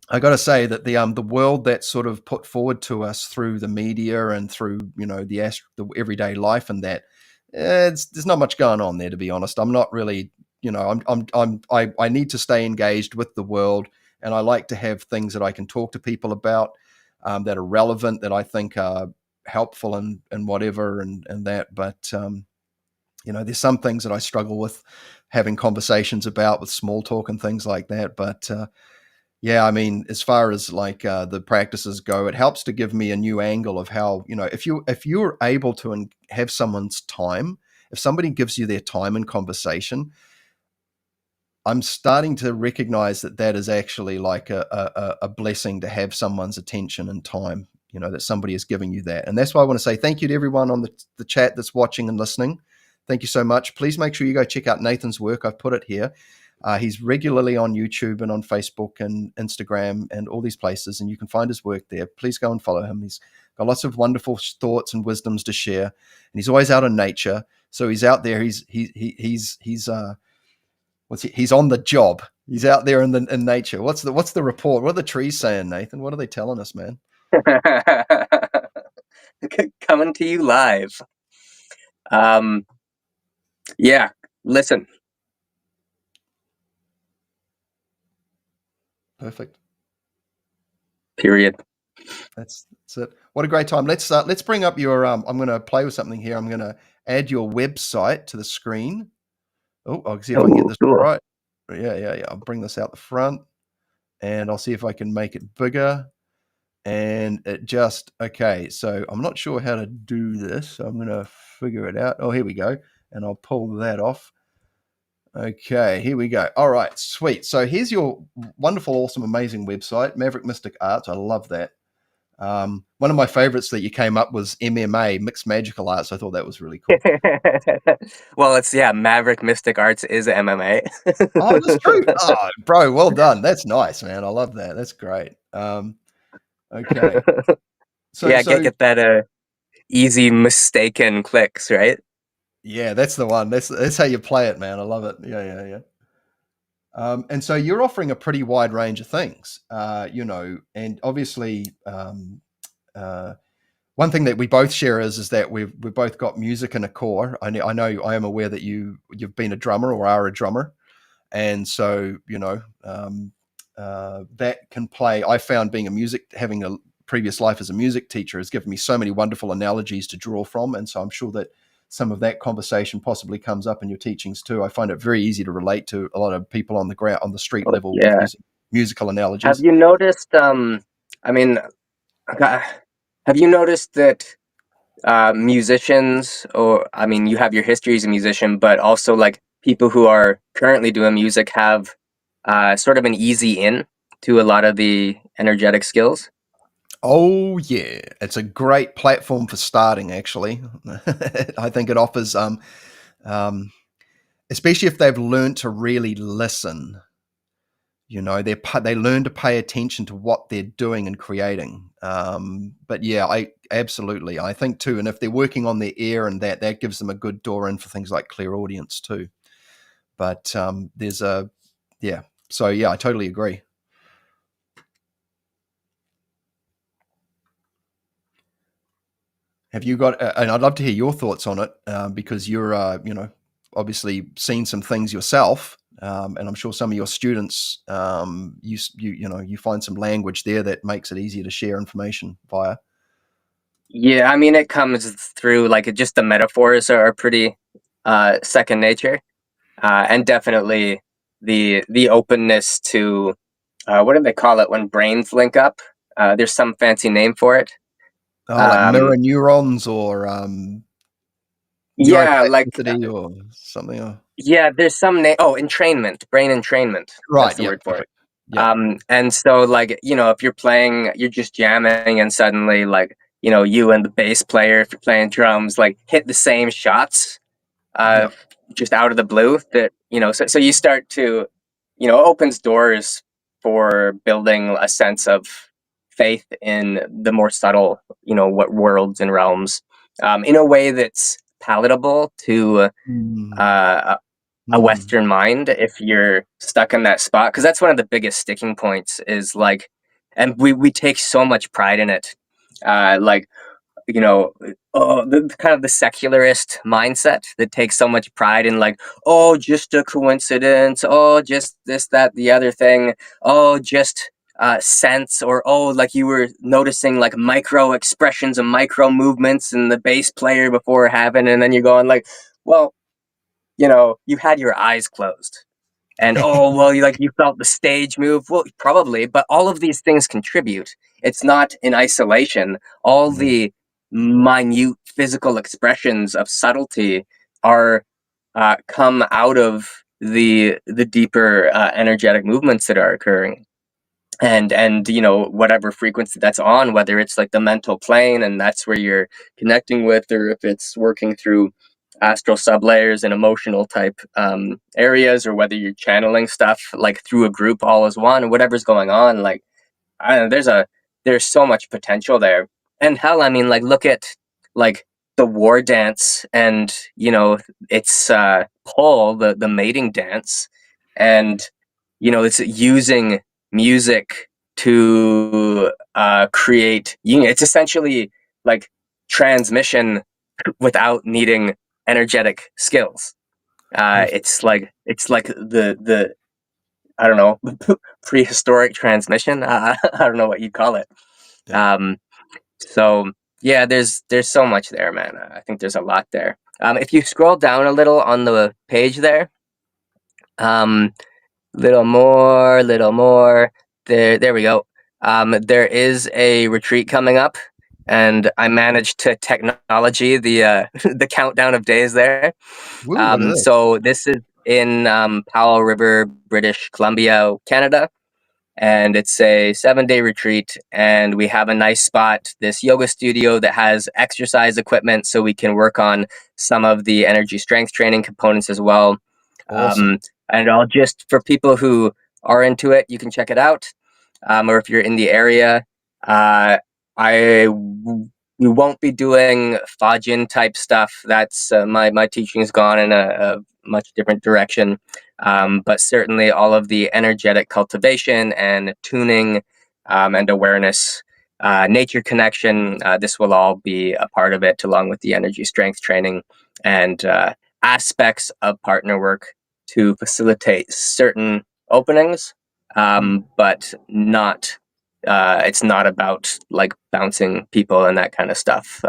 I got to say that the world that's sort of put forward to us through the media and through the everyday life, and that there's not much going on there, to be honest. I'm not really, I need to stay engaged with the world, and I like to have things that I can talk to people about, that are relevant, that I think are helpful and whatever, and that. But there's some things that I struggle with having conversations about, with small talk and things like that. But yeah, I mean, as far as like the practices go, it helps to give me a new angle of how, if you're able to have someone's time, if somebody gives you their time in conversation, I'm starting to recognize that is actually like a blessing, to have someone's attention and time, that somebody is giving you that. And that's why I want to say thank you to everyone on the chat that's watching and listening. Thank you so much. Please make sure you go check out Nathan's work. I've put it here. He's regularly on YouTube and on Facebook and Instagram and all these places, and you can find his work there. Please go and follow him. He's got lots of wonderful thoughts and wisdoms to share, and he's always out in nature. So he's out there. He's on the job. He's out there in nature. What's the report? What are the trees saying, Nathan? What are they telling us, man? Coming to you live. Yeah, listen. Perfect. Period. That's it. What a great time. Let's bring up your I'm going to play with something here. I'm going to add your website to the screen. Oh, I'll see if I can get this cool. right. Yeah. I'll bring this out the front, and I'll see if I can make it bigger. And it just, okay, so I'm not sure how to do this, so I'm going to figure it out. Oh, here we go. And I'll pull that off. Okay, here we go. All right, sweet. So here's your wonderful, awesome, amazing website, Maverick Mystic Arts. I love that. One of my favorites that you came up was MMA, Mixed Magical Arts. I thought that was really cool. Well, Maverick Mystic Arts is MMA. Oh, that's true. Oh, bro, well done. That's nice, man. I love that. That's great. Okay. So get that easy mistaken clicks, right? Yeah, that's the one. That's how you play it, man. I love it. Yeah. And so you're offering a pretty wide range of things, and obviously, one thing that we both share is that we've both got music in a core. I am aware that you've been a drummer or are a drummer, and so that can play. I found having a previous life as a music teacher has given me so many wonderful analogies to draw from, and so I'm sure that some of that conversation possibly comes up in your teachings too. I find it very easy to relate to a lot of people on the street level with using musical analogies. Have you noticed? Have you noticed that musicians, you have your history as a musician, but also like people who are currently doing music have sort of an easy in to a lot of the energetic skills? Oh yeah, it's a great platform for starting. Actually, I think it offers, especially if they've learned to really listen. They learn to pay attention to what they're doing and creating. But yeah, I think too, and if they're working on their ear and that gives them a good door in for things like clairaudience too. But so yeah, I totally agree. Have you got? And I'd love to hear your thoughts on it because you're, obviously seen some things yourself, and I'm sure some of your students, you find some language there that makes it easier to share information via. Yeah, I mean, it comes through just the metaphors are pretty second nature, and definitely the openness to what do they call it when brains link up? There's some fancy name for it. Like mirror neurons or neuroplasticity or something. Yeah, there's some name. Oh, entrainment, brain entrainment. Right. That's the word for perfect. it. Yeah. And so if you're playing, you're just jamming, and suddenly you and the bass player, if you're playing drums, hit the same shots, just out of the blue. That so you start to, opens doors for building a sense of faith in the more subtle, what worlds and realms, in a way that's palatable to a Western mind if you're stuck in that spot. Because that's one of the biggest sticking points is and we take so much pride in it. The kind of the secularist mindset that takes so much pride in just a coincidence, just this, that, the other thing, just sense, or you were noticing micro expressions and micro movements in the bass player before it happened, and then you're going well, you had your eyes closed, and you felt the stage move. Well, probably, but all of these things contribute. It's not in isolation. All the minute physical expressions of subtlety are come out of the deeper energetic movements that are occurring. and you know, whatever frequency that's on, whether it's like the mental plane and that's where you're connecting with, or if it's working through astral sublayers and emotional type areas, or whether you're channeling stuff like through a group all as one, or whatever's going on. Like, I don't know, there's so much potential there. And hell, I mean, like, look at like the war dance, and you know, it's pole, the mating dance, and you know, it's using music to create union. It's essentially like transmission without needing energetic skills. It's like the I don't know, prehistoric transmission. I don't know what you call it. Yeah. Um, so yeah, there's so much there, man. I think there's a lot there. If you scroll down a little on the page there, um, little more. There we go. There is a retreat coming up, and I managed to technology the the countdown of days there. Woo, what is this? So this is in Powell River, British Columbia, Canada, and it's a 7-day retreat. And we have a nice spot, this yoga studio that has exercise equipment, so we can work on some of the energy strength training components as well. Awesome. And I'll just, for people who are into it, you can check it out. Or if you're in the area, we won't be doing Fajin type stuff. That's my teaching has gone in a much different direction. But certainly all of the energetic cultivation and tuning and awareness, nature connection, this will all be a part of it, along with the energy strength training and aspects of partner work to facilitate certain openings, but not. It's not about like bouncing people and that kind of stuff.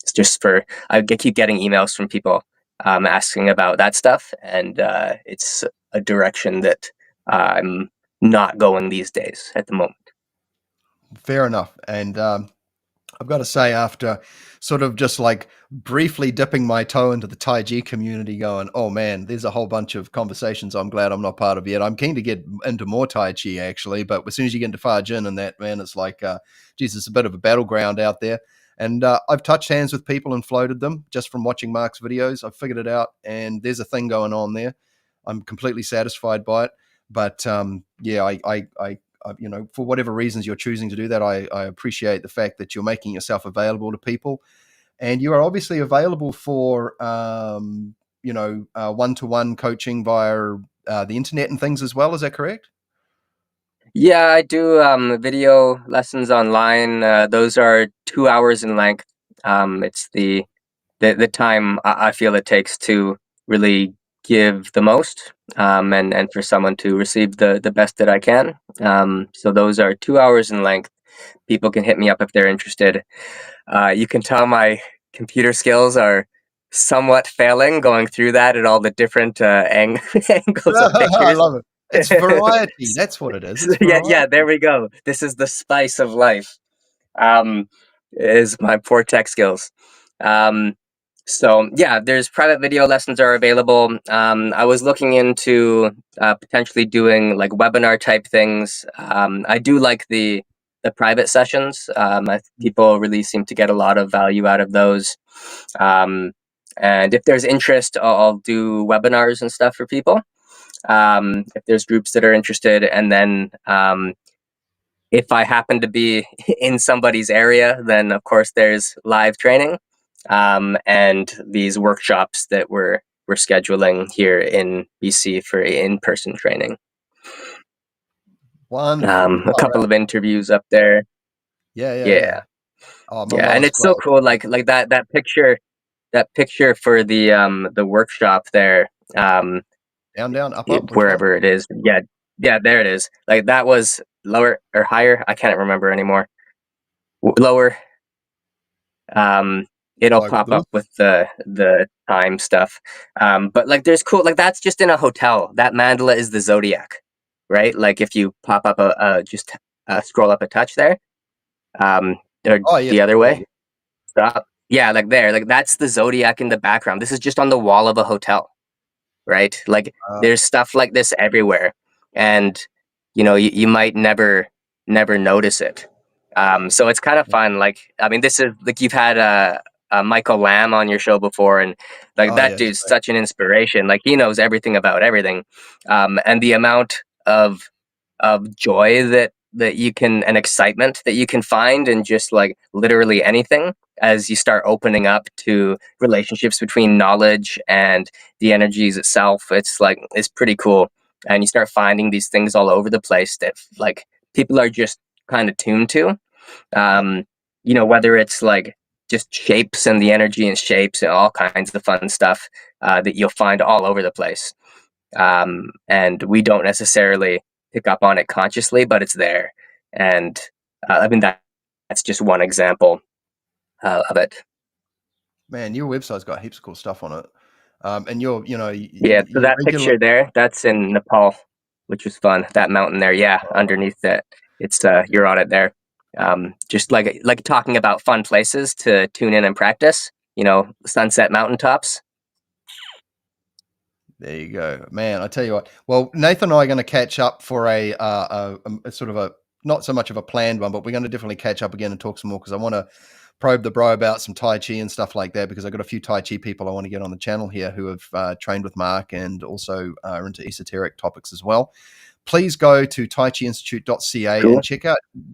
It's just for I keep getting emails from people asking about that stuff, and it's a direction that I'm not going these days at the moment. Fair enough. And I've got to say, after sort of just like briefly dipping my toe into the Tai Chi community, going, oh man, there's a whole bunch of conversations I'm glad I'm not part of yet. I'm keen to get into more Tai Chi actually, but as soon as you get into Far Jin and that, man, it's like, geez, it's a bit of a battleground out there. And I've touched hands with people and floated them just from watching Mark's videos. I've figured it out, and there's a thing going on there. I'm completely satisfied by it. But yeah, you know, for whatever reasons you're choosing to do that, I appreciate the fact that you're making yourself available to people, and you are obviously available for you know, one-to-one coaching via the internet and things as well. Is that correct? Yeah, I do video lessons online. Those are 2 hours in length. It's the time I feel it takes to really give the most, and for someone to receive the best that I can. So those are 2 hours in length. People can hit me up if they're interested. You can tell my computer skills are somewhat failing going through that and all the different angles of I pictures. love it. It's variety. That's what it is. It's Yeah, there variety. we go. This is the spice of life. Um, is my poor tech skills. Um, so yeah, there's private video lessons are available. I was looking into potentially doing like webinar type things. I do like the private sessions. People really seem to get a lot of value out of those. And if there's interest, I'll do webinars and stuff for people. If there's groups that are interested, and then if I happen to be in somebody's area, then of course there's live training, and these workshops that we're scheduling here in BC for in-person training. Wonderful. A All couple right. of interviews up there. Yeah, yeah, yeah. Yeah, Oh, my yeah, and mother's it's so close. cool. Like that picture for the workshop there. Down, down, up, up. Which one? Wherever it is. Yeah, yeah, there it is. Like that was lower or higher. I can't remember anymore. Lower. Um, it'll Like pop both? up with the time stuff. But like, there's cool. Like that's just in a hotel. That mandala is the zodiac, right? Like if you pop up just scroll up a touch there, or Oh yeah, the other yeah, way. yeah. Stop. Yeah, like there. Like that's the zodiac in the background. This is just on the wall of a hotel, right? Like Uh, there's stuff like this everywhere, and you know you might never. never notice it. So it's kind of fun. Like, I mean, this is like, you've had Michael Lamb on your show before, and like, that Yeah, dude's such an inspiration. Like, he knows everything about everything, and the amount of joy that you can, and excitement that you can find in just like literally anything, as you start opening up to relationships between knowledge and the energies itself. It's pretty cool, and you start finding these things all over the place that like people are just kind of tuned to. um Whether it's like just shapes and the energy and shapes and all kinds of fun stuff that you'll find all over the place. And we don't necessarily pick up on it consciously, but it's there. And I mean, that's just one example of it. Man, your website's got heaps of cool stuff on it. And you're, Yeah, so you're that regular. picture there, that's in Nepal, which was fun. That mountain there, yeah, underneath it, it's you're on it there. Just like talking about fun places to tune in and practice. Sunset mountaintops. There you go, man. I tell you what. Well, Nathan and I are going to catch up for a sort of a, not so much of a planned one, but we're going to definitely catch up again and talk some more, because I want to probe the bro about some Tai Chi and stuff like that, because I've got a few Tai Chi people I want to get on the channel here who have trained with Mark and also are into esoteric topics as well. Please go to taichiinstitute.ca Cool. and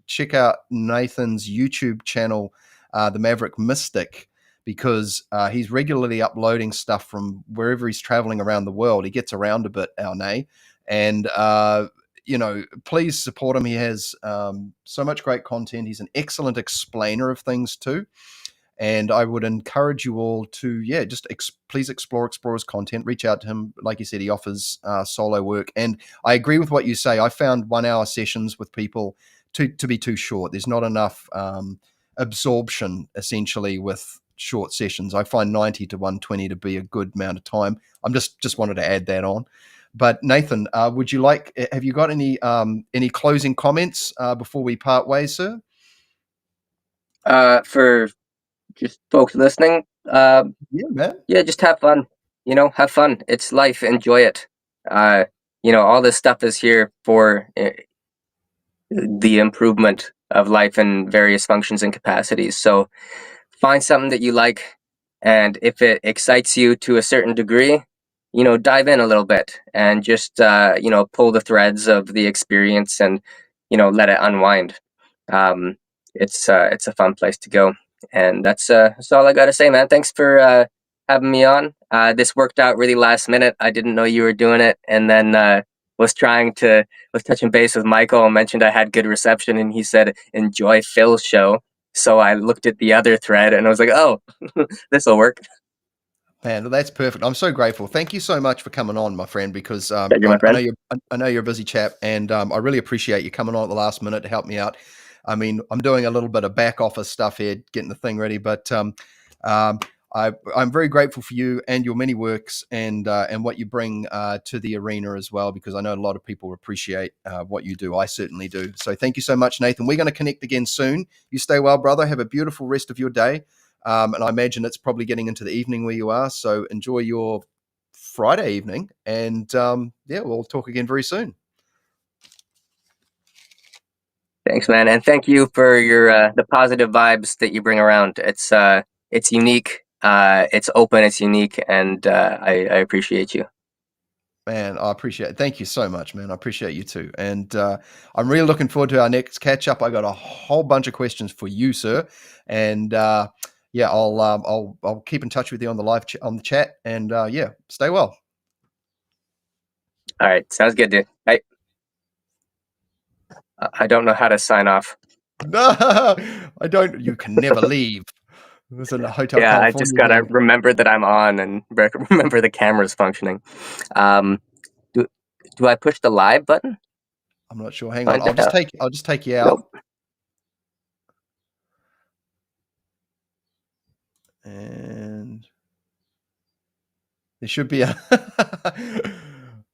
check out Nathan's YouTube channel, The Maverick Mystic, because he's regularly uploading stuff from wherever he's traveling around the world. He gets around a bit, our Nay, and please support him. He has so much great content. He's an excellent explainer of things too. And I would encourage you all to, just please explore his content. Reach out to him. Like you said, he offers solo work. And I agree with what you say. I found 1 hour sessions with people to be too short. There's not enough absorption, essentially, with short sessions. I find 90 to 120 to be a good amount of time. I'm just wanted to add that on. But Nathan, have you got any closing comments before we part ways, sir? For just folks listening, Yeah, man. yeah, just have fun. Have fun. It's life. Enjoy it. All this stuff is here for the improvement of life in various functions and capacities. So find something that you like, and if it excites you to a certain degree, dive in a little bit and just pull the threads of the experience, and let it unwind. It's a fun place to go, and that's all I gotta say, man. Thanks for having me on. This worked out really last minute. I didn't know you were doing it, and then was touching base with Michael and mentioned I had good reception, and he said enjoy Phil's show. So I looked at the other thread and I was like, oh, this will work. Man, that's perfect. I'm so grateful. Thank you so much for coming on, my friend, because Thank you, my I know friend. you're a busy chap, and I really appreciate you coming on at the last minute to help me out. I mean, I'm doing a little bit of back office stuff here, getting the thing ready, but I'm very grateful for you and your many works, and what you bring to the arena as well, because I know a lot of people appreciate what you do. I certainly do. So thank you so much, Nathan. We're going to connect again soon. You stay well, brother. Have a beautiful rest of your day. And I imagine it's probably getting into the evening where you are. So enjoy your Friday evening. And we'll talk again very soon. Thanks, man, and thank you for your the positive vibes that you bring around. It's unique, it's open, it's unique, and I appreciate you. Man, I appreciate it. Thank you so much, man. I appreciate you too. And I'm really looking forward to our next catch up. I got a whole bunch of questions for you, sir. And I'll keep in touch with you on the on the chat. And stay well. All right, sounds good, dude. I don't know how to sign off. No, I don't. You can never leave. It was in a Hotel Yeah, I California just gotta thing. remember that I'm on and remember the camera's functioning. Do do I push the live button? I'm not sure. Hang on. Find out. I'll just take you out. Nope. And there should be a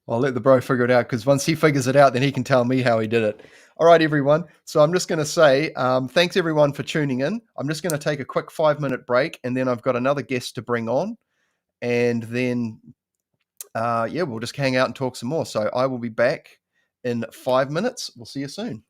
I'll let the bro figure it out, because once he figures it out, then he can tell me how he did it. All right, everyone. So I'm just going to say thanks, everyone, for tuning in. I'm just going to take a quick 5-minute break, and then I've got another guest to bring on. And then, we'll just hang out and talk some more. So I will be back in 5 minutes. We'll see you soon.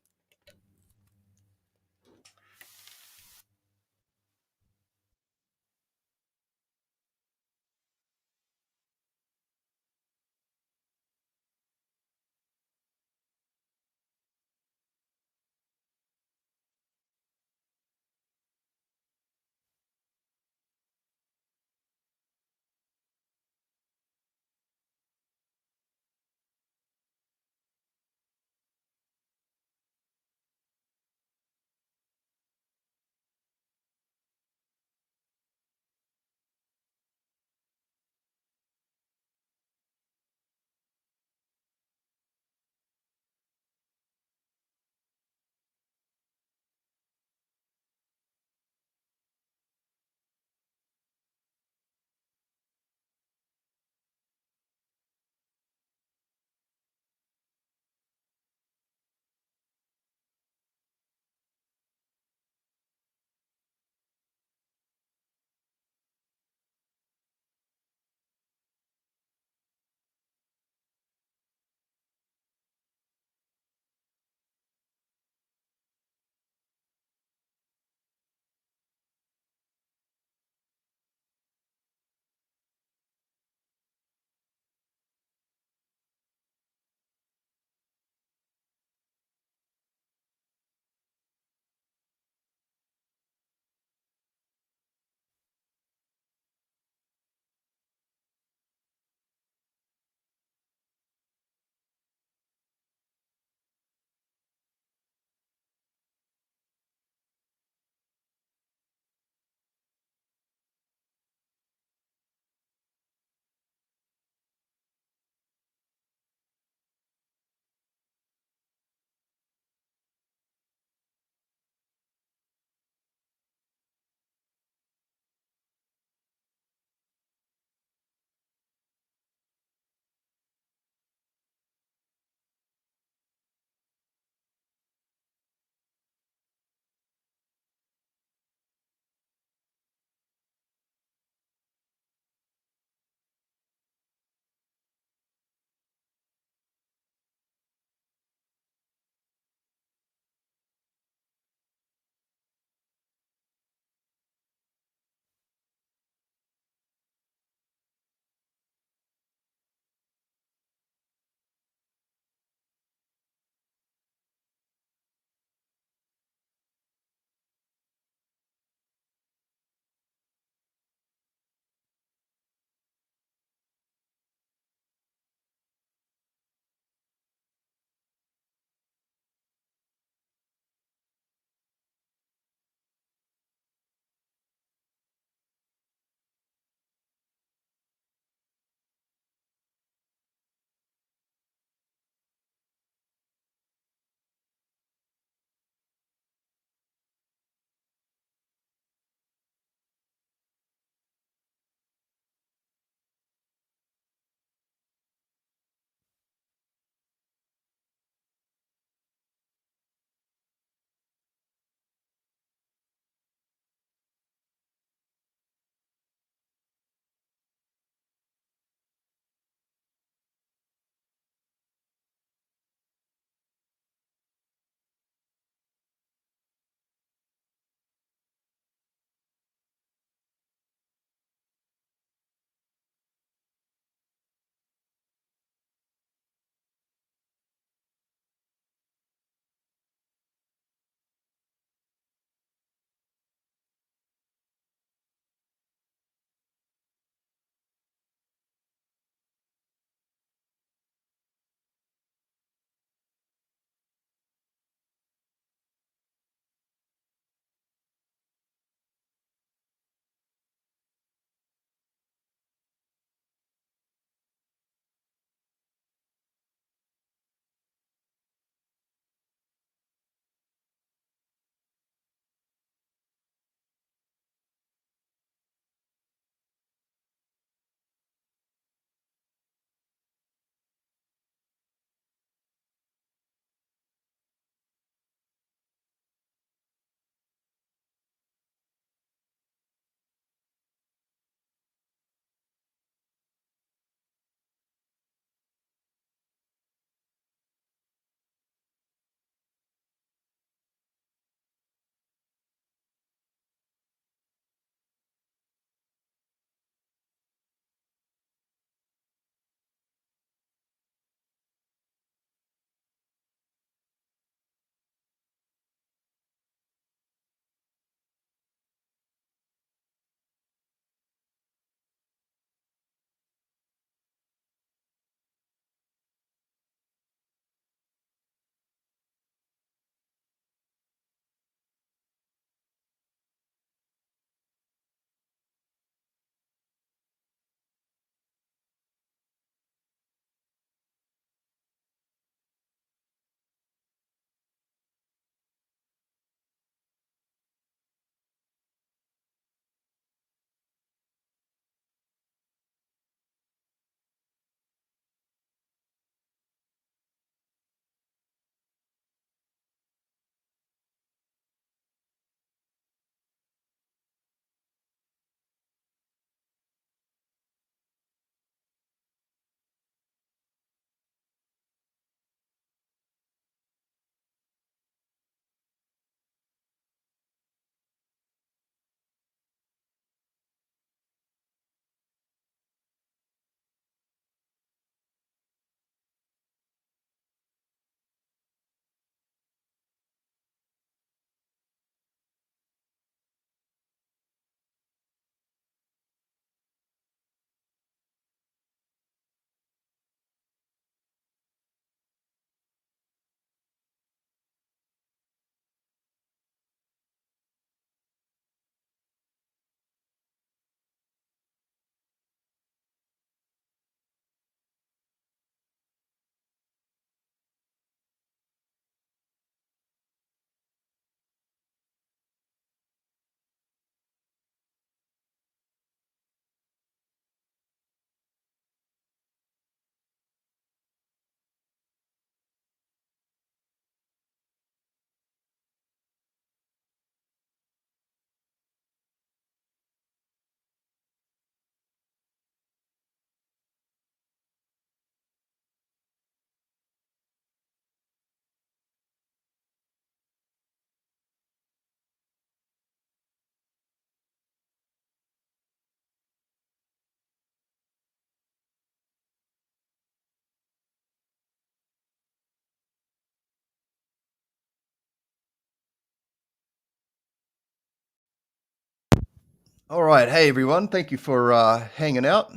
All right, hey everyone, thank you for hanging out.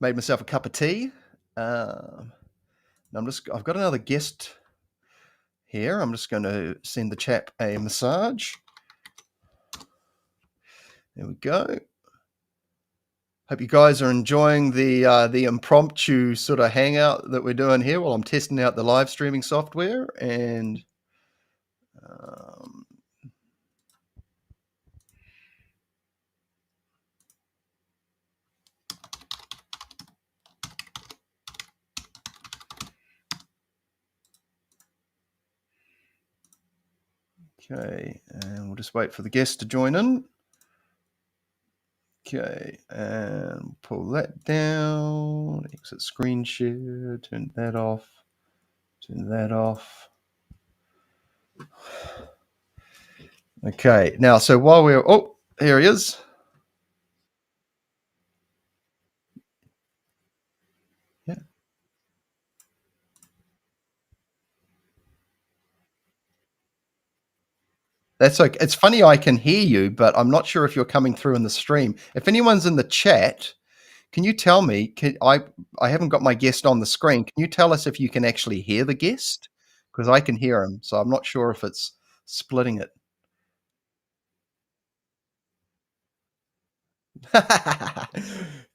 Made myself a cup of tea. Um, I've got another guest here. I'm just going to send the chap a massage. There we go. Hope you guys are enjoying the impromptu sort of hangout that we're doing here while I'm testing out the live streaming software. And um, okay, and we'll just wait for the guest to join in. Okay, and pull that down. Exit screen share. Turn that off. Turn that off. Okay, now, so while we're... Oh, here he is. Yeah, that's okay. It's funny I can hear you, but I'm not sure if you're coming through in the stream. If anyone's in the chat, can you tell me? I haven't got my guest on the screen. Can you tell us if you can actually hear the guest? Because I can hear him, so I'm not sure if it's splitting it.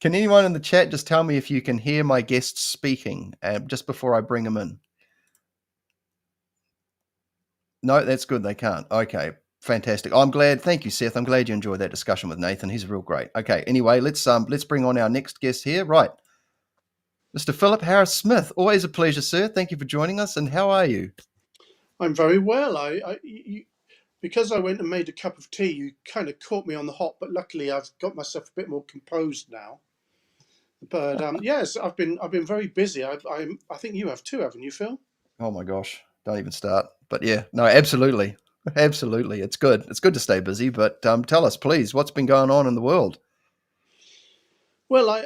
Can anyone in the chat just tell me if you can hear my guest speaking just before I bring him in? No, that's good. They can't. Okay, fantastic. I'm glad. Thank you, Seth. I'm glad you enjoyed that discussion with Nathan. He's real great. Okay. Anyway, let's bring on our next guest here. Right, Mr. Philip Harris-Smith. Always a pleasure, sir. Thank you for joining us. And how are you? I'm very well. Because I went and made a cup of tea, you kind of caught me on the hop, but luckily I've got myself a bit more composed now. But yes, I've been very busy. I think you have too, haven't you, Phil? Oh my gosh, don't even start. But yeah, no, absolutely, absolutely. It's good. It's good to stay busy. But tell us, please, what's been going on in the world? Well,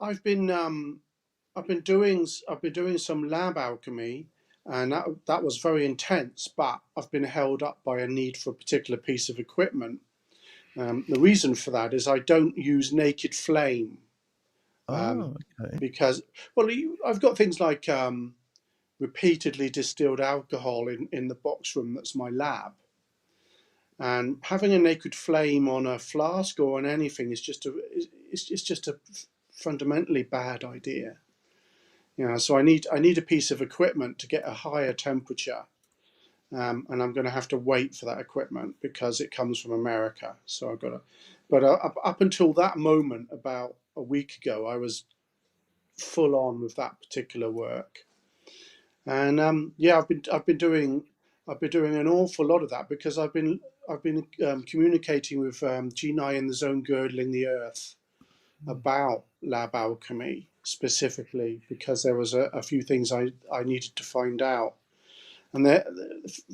I've been doing some lab alchemy, and that was very intense. But I've been held up by a need for a particular piece of equipment. The reason for that is I don't use naked flame, Oh, okay. because I've got things like repeatedly distilled alcohol in the box room that's my lab, and having a naked flame on a flask or on anything is just a fundamentally bad idea. So I need a piece of equipment to get a higher temperature, and I'm going to have to wait for that equipment because it comes from America. So I've got to. But up until that moment, about a week ago, I was full on with that particular work. And yeah, I've been doing an awful lot of that because I've been communicating with Genii in the zone girdling the earth about lab alchemy specifically because there was a few things I needed to find out. And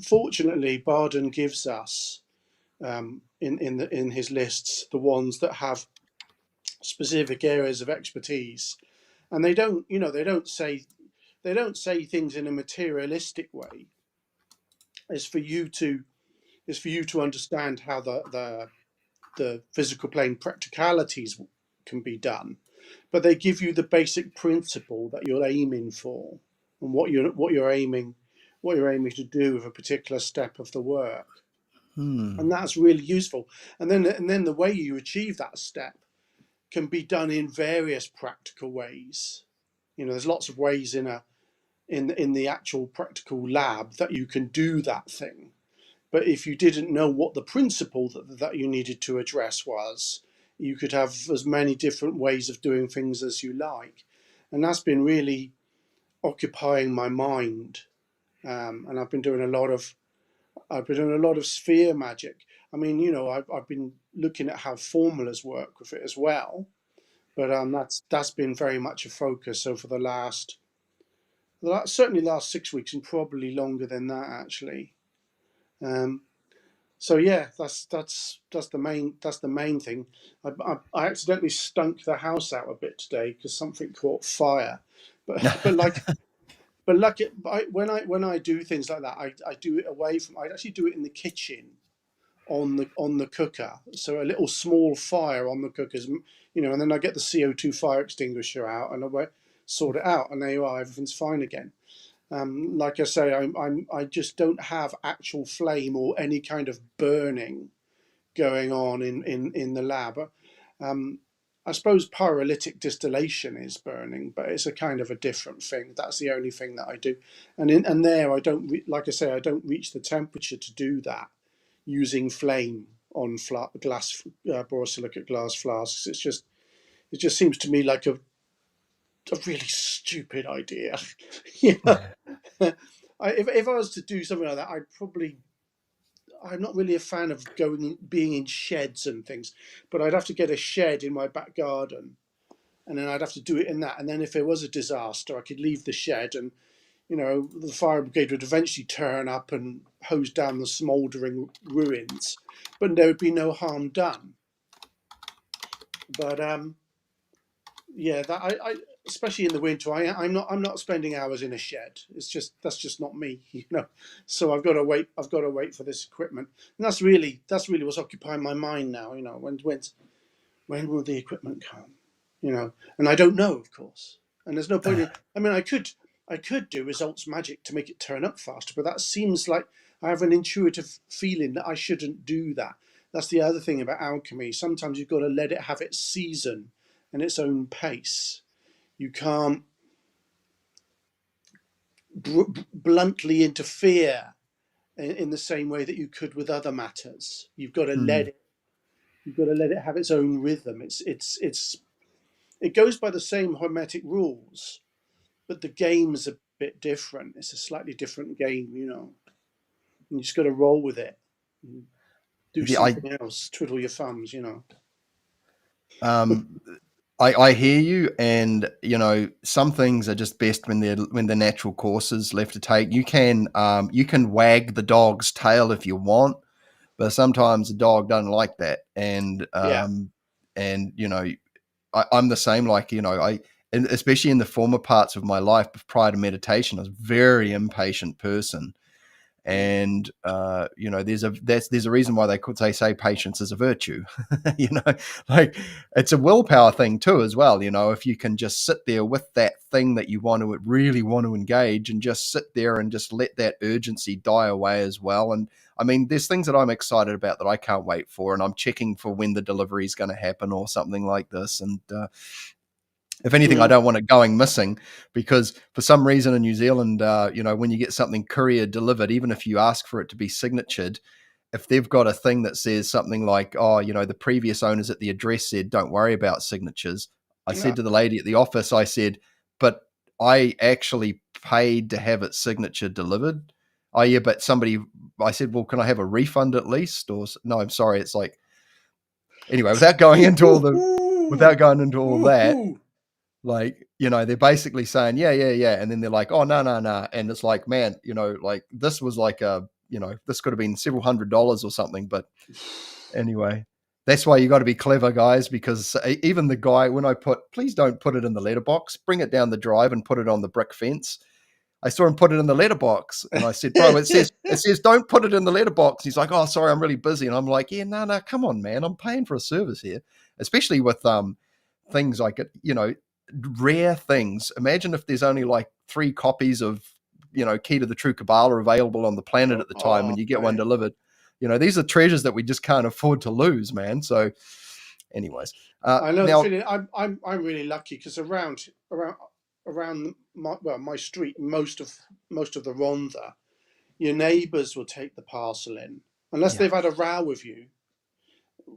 fortunately, Barden gives us in his lists the ones that have specific areas of expertise, and they don't say things in a materialistic way. It's for you to understand how the physical plane practicalities can be done, but they give you the basic principle that you're aiming for and what you're aiming to do with a particular step of the work, Hmm. and that's really useful. And then the way you achieve that step can be done in various practical ways. There's lots of ways in the actual practical lab that you can do that thing. But if you didn't know what the principle that you needed to address was, you could have as many different ways of doing things as you like. And that's been really occupying my mind. And I've been doing a lot of sphere magic. I mean, I've been looking at how formulas work with it as well. But that's been very much a focus over certainly last 6 weeks, and probably longer than that actually. Um, so yeah, that's the main thing. I accidentally stunk the house out a bit today because something caught fire, but when I do things like that, I do it away from. I actually do it in the kitchen, on the cooker, so a little small fire on the cookers, and then I get the CO2 fire extinguisher out and I sort it out, and there you are, everything's fine again. Like I say, I just don't have actual flame or any kind of burning going on in the lab. I suppose pyrolytic distillation is burning, but it's a kind of a different thing. That's the only thing that I do, and there I don't like I say, I don't reach the temperature to do that using flame on glass borosilicate glass flasks. It just seems to me like a really stupid idea. If I was to do something like that, I'm not really a fan of being in sheds and things, but I'd have to get a shed in my back garden, and then I'd have to do it in that. And then if there was a disaster, I could leave the shed, and the fire brigade would eventually turn up and hose down the smouldering ruins, but there would be no harm done. But yeah, that I especially in the winter, I'm not spending hours in a shed. That's just not me, So I've got to wait. I've got to wait for this equipment, and that's really what's occupying my mind now. When will the equipment come? And I don't know, of course. And there's no point in. I mean, I could do results magic to make it turn up faster, but that seems like I have an intuitive feeling that I shouldn't do that. That's the other thing about alchemy. Sometimes you've got to let it have its season and its own pace. You can't bluntly interfere in the same way that you could with other matters. You've got to let it have its own rhythm. It goes by the same hermetic rules, but the game's a bit different. It's a slightly different game, And you just got to roll with it. Do something else. Twiddle your thumbs, I hear you, and some things are just best when they're natural courses left to take. You can wag the dog's tail if you want, but sometimes the dog doesn't like that, and I'm the same. Like and especially in the former parts of my life prior to meditation, I was a very impatient person. And there's a reason why they say patience is a virtue. Like it's a willpower thing too as well. If you can just sit there with that thing that you really want to engage, and just sit there and just let that urgency die away as well. And I mean, there's things that I'm excited about that I can't wait for, and I'm checking for when the delivery is going to happen or something like this. And if anything, I don't want it going missing, because for some reason in New Zealand, when you get something courier delivered, even if you ask for it to be signatured, if they've got a thing that says something like, the previous owners at the address said, don't worry about signatures. I said to the lady at the office, I said, but I actually paid to have it signature delivered. Oh yeah, but I said, well, can I have a refund at least? Or no, I'm sorry. It's like, anyway, without going into all that, like, they're basically saying, yeah. And then they're like, oh, no. And it's like, man, like this was like this could have been several $100s or something. But anyway, that's why you got to be clever, guys, because even the guy, when I please don't put it in the letterbox, bring it down the drive and put it on the brick fence. I saw him put it in the letterbox, and I said, bro, it says, don't put it in the letterbox. He's like, oh, sorry, I'm really busy. And I'm like, yeah, no, come on, man. I'm paying for a service here, especially with things like rare things. Imagine if there's only like 3 copies of Key to the True Kabbalah available on the planet at the time when you get one delivered. These are treasures that we just can't afford to lose, man. So anyways, I know the feeling. I'm really lucky because around my street, most of the Rhondda, your neighbours will take the parcel in unless they've had a row with you,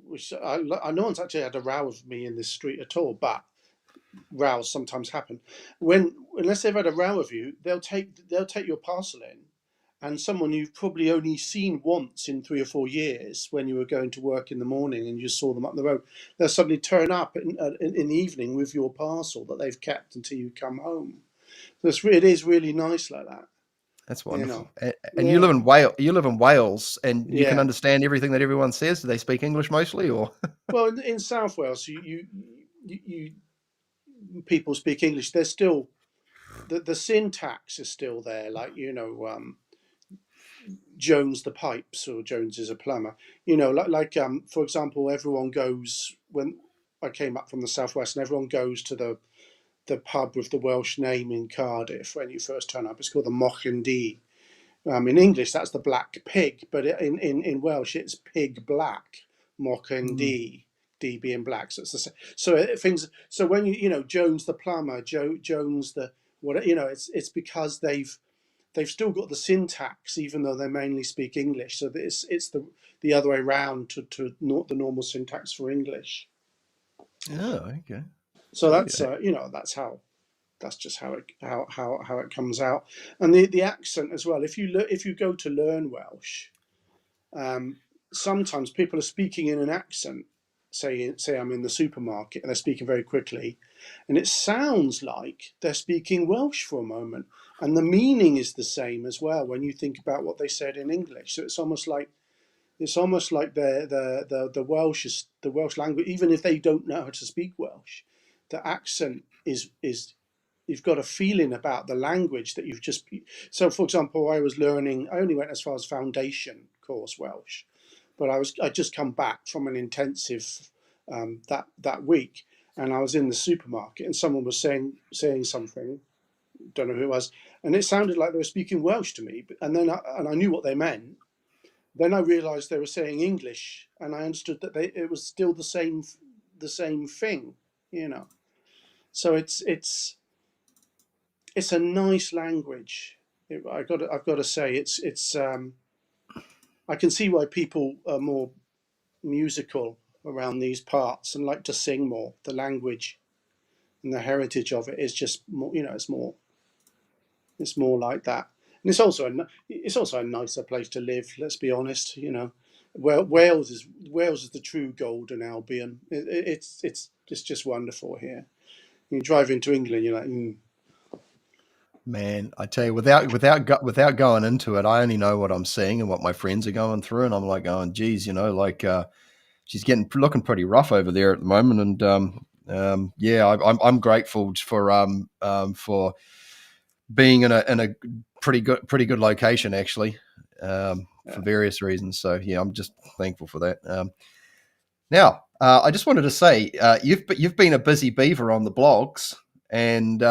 which no one's actually had a row with me in this street at all, but rows sometimes happen. Unless they've had a row with you, they'll take your parcel in, and someone you've probably only seen once in 3 or 4 years when you were going to work in the morning and you saw them up the road, they'll suddenly turn up in the evening with your parcel that they've kept until you come home. So it is really nice like that. That's wonderful. And you live in Wales. You live in Wales, and you can understand everything that everyone says. Do they speak English mostly, or? Well, in South Wales, you people speak English. There's still the syntax is still there. Like Jones the pipes, or Jones is a plumber. For example, everyone goes, when I came up from the southwest, and everyone goes to the pub with the Welsh name in Cardiff when you first turn up. It's called the Moch and D. In English, that's the black pig, but in Welsh, it's pig black, Moch and D. D being black, so it's things. So when Jones the plumber, Jones the what, it's because they've still got the syntax, even though they mainly speak English. So it's the other way around to not the normal syntax for English. Oh, okay. So that's that's just how it comes out, and the accent as well. If you go to learn Welsh, sometimes people are speaking in an accent. Say I'm in the supermarket and they're speaking very quickly, and it sounds like they're speaking Welsh for a moment, and the meaning is the same as well when you think about what they said in English. So it's almost like the Welsh language, even if they don't know how to speak Welsh, the accent is you've got a feeling about the language that you've just. So, for example, I only went as far as foundation course Welsh, but I'd just come back from an intensive that week, and I was in the supermarket, and someone was saying something, don't know who it was, and it sounded like they were speaking Welsh to me, and then I knew what they meant. Then I realised they were saying English, and I understood that it was still the same thing, So it's a nice language. I've got to say, it's. I can see why people are more musical around these parts and like to sing more. The language and the heritage of it is just more. It's more like that, and it's also a nicer place to live. Let's be honest. Well, Wales is the true golden Albion. It's just wonderful here. You drive into England, you're like. Man, I tell you, without going into it, I only know what I'm seeing and what my friends are going through, and I'm like going, geez, she's looking pretty rough over there at the moment, and I'm grateful for being in a pretty good location actually, for various reasons. So yeah, I'm just thankful for that. Now, I just wanted to say, you've been a busy beaver on the blogs, and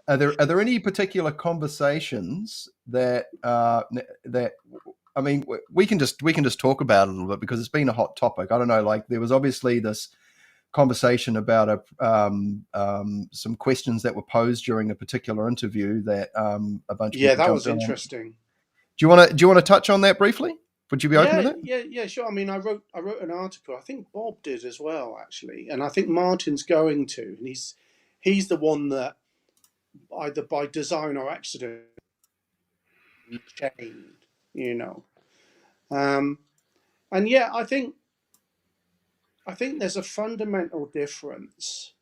Are there any particular conversations that I mean, we can just talk about it a little bit because it's been a hot topic. I don't know, like there was obviously this conversation about some questions that were posed during a particular interview that a bunch of people. Yeah, that was interesting. Do you want to touch on that briefly? Would you be open to that? Yeah, sure. I mean, I wrote an article. I think Bob did as well, actually, and I think Martin's going to, and he's the one that either by design or accident changed, and yeah, I think there's a fundamental difference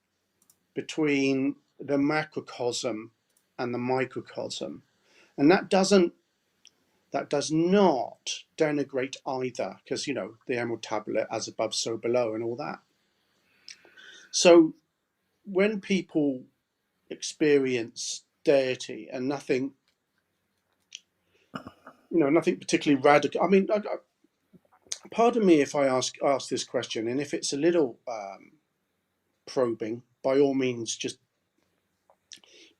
between the macrocosm and the microcosm, and that does not denigrate either, because the Emerald Tablet, as above, so below, and all that. So when people experience deity and nothing particularly radical. I mean, pardon me if I ask this question, and if it's a little probing, by all means, just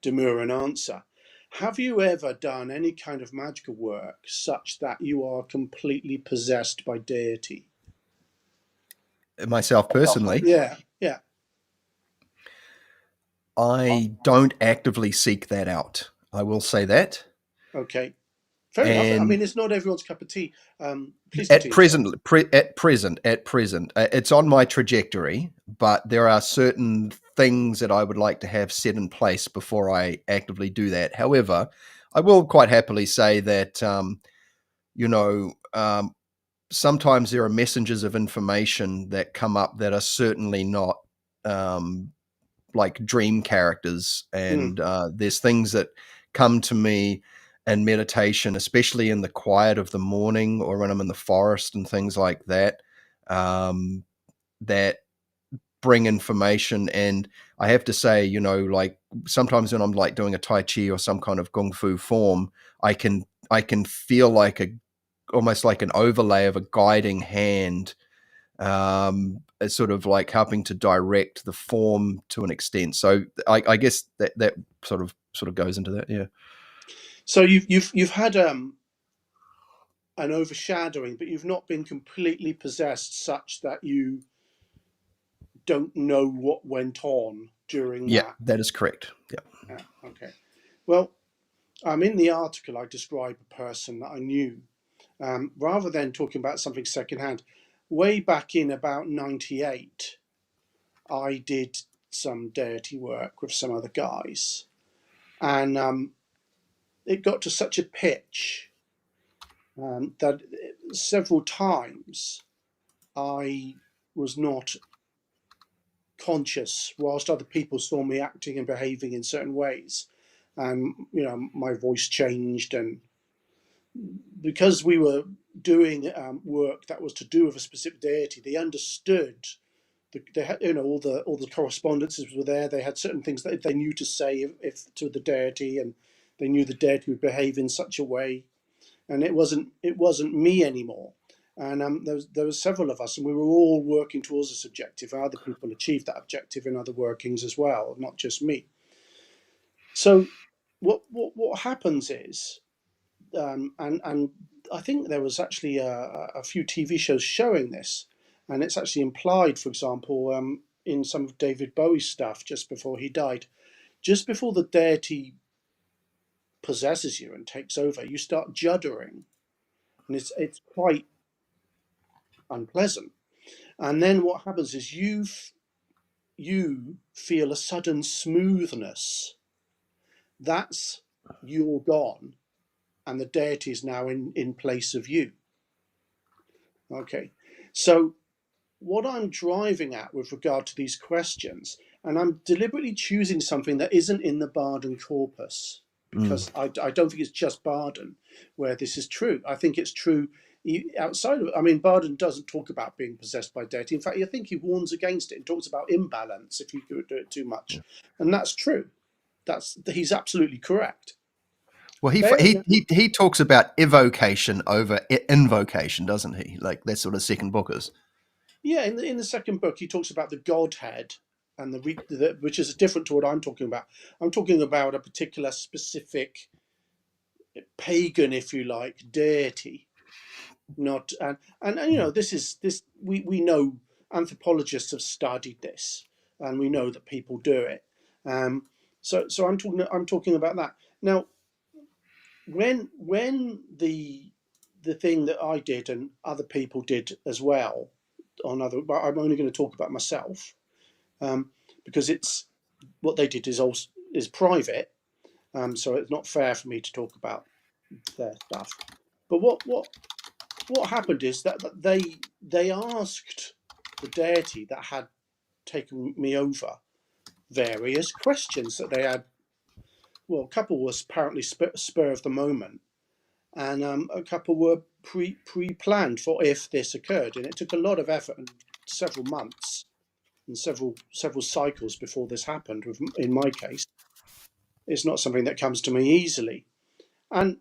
demur an answer. Have you ever done any kind of magical work such that you are completely possessed by deity? Myself personally, yeah. I don't actively seek that out. I will say that. Okay. Fair enough. I mean, it's not everyone's cup of tea. At present, it's on my trajectory, but there are certain things that I would like to have set in place before I actively do that. However, I will quite happily say that, sometimes there are messengers of information that come up that are certainly not like dream characters, and there's things that come to me and meditation, especially in the quiet of the morning or when I'm in the forest and things like that, that bring information. And I have to say, like sometimes when I'm like doing a Tai Chi or some kind of Kung Fu form, I can I can feel like almost like an overlay of a guiding hand, it's sort of like helping to direct the form to an extent. So I guess that sort of goes into that. Yeah. So you've had an overshadowing, but you've not been completely possessed such that you don't know what went on during Yeah, that. that is correct. Yeah. Yeah. Okay. Well, in the article I describe a person that I knew. Rather than talking about something secondhand, way back in about '98, I did some deity work with some other guys, and it got to such a pitch that several times I was not conscious whilst other people saw me acting and behaving in certain ways, and my voice changed, and because we were doing work that was to do with a specific deity, they understood. They had, all the correspondences were there. They had certain things that they knew to say if to the deity, and they knew the deity would behave in such a way, and it wasn't me anymore. And there was several of us, and we were all working towards this objective. Other people achieved that objective in other workings as well, not just me. So what happens is, and I think there was actually a few TV shows showing this, and it's actually implied, for example, in some of David Bowie's stuff just before he died. Just before the deity possesses you and takes over, you start juddering, and it's quite unpleasant. And then what happens is you feel a sudden smoothness. That's you're gone, and the deity is now in place of you. Okay, so what I'm driving at with regard to these questions, and I'm deliberately choosing something that isn't in the Barden corpus, because I don't think it's just Barden where this is true. I think it's true outside of it. Barden doesn't talk about being possessed by deity. In fact, I think he warns against it and talks about imbalance if you do it too much. And that's true. He's absolutely correct. Well, he talks about evocation over invocation, doesn't he? Like that sort of second book is. Yeah, in the second book, he talks about the Godhead, and which is different to what I'm talking about. I'm talking about a particular specific pagan, if you like, deity. Not and this we know anthropologists have studied this, and we know that people do it. So I'm talking about that now. When the thing that I did and other people did as well but I'm only going to talk about myself, because it's what they did is private, so it's not fair for me to talk about their stuff. But what happened is that they asked the deity that had taken me over various questions that they had. Well, a couple was apparently spur of the moment, and a couple were pre-planned for if this occurred, and it took a lot of effort and several months and several cycles before this happened. In my case, it's not something that comes to me easily, and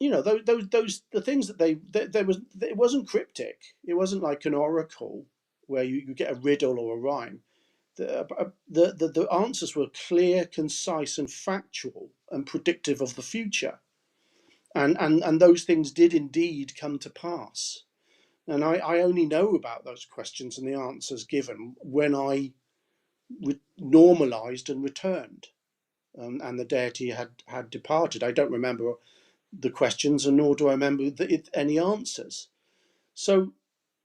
those the things that there was, it wasn't cryptic. It wasn't like an oracle where you get a riddle or a rhyme. The answers were clear, concise, and factual, and predictive of the future. And those things did indeed come to pass. And I only know about those questions and the answers given when I normalized and returned, and the deity had departed. I don't remember the questions, and nor do I remember any answers. So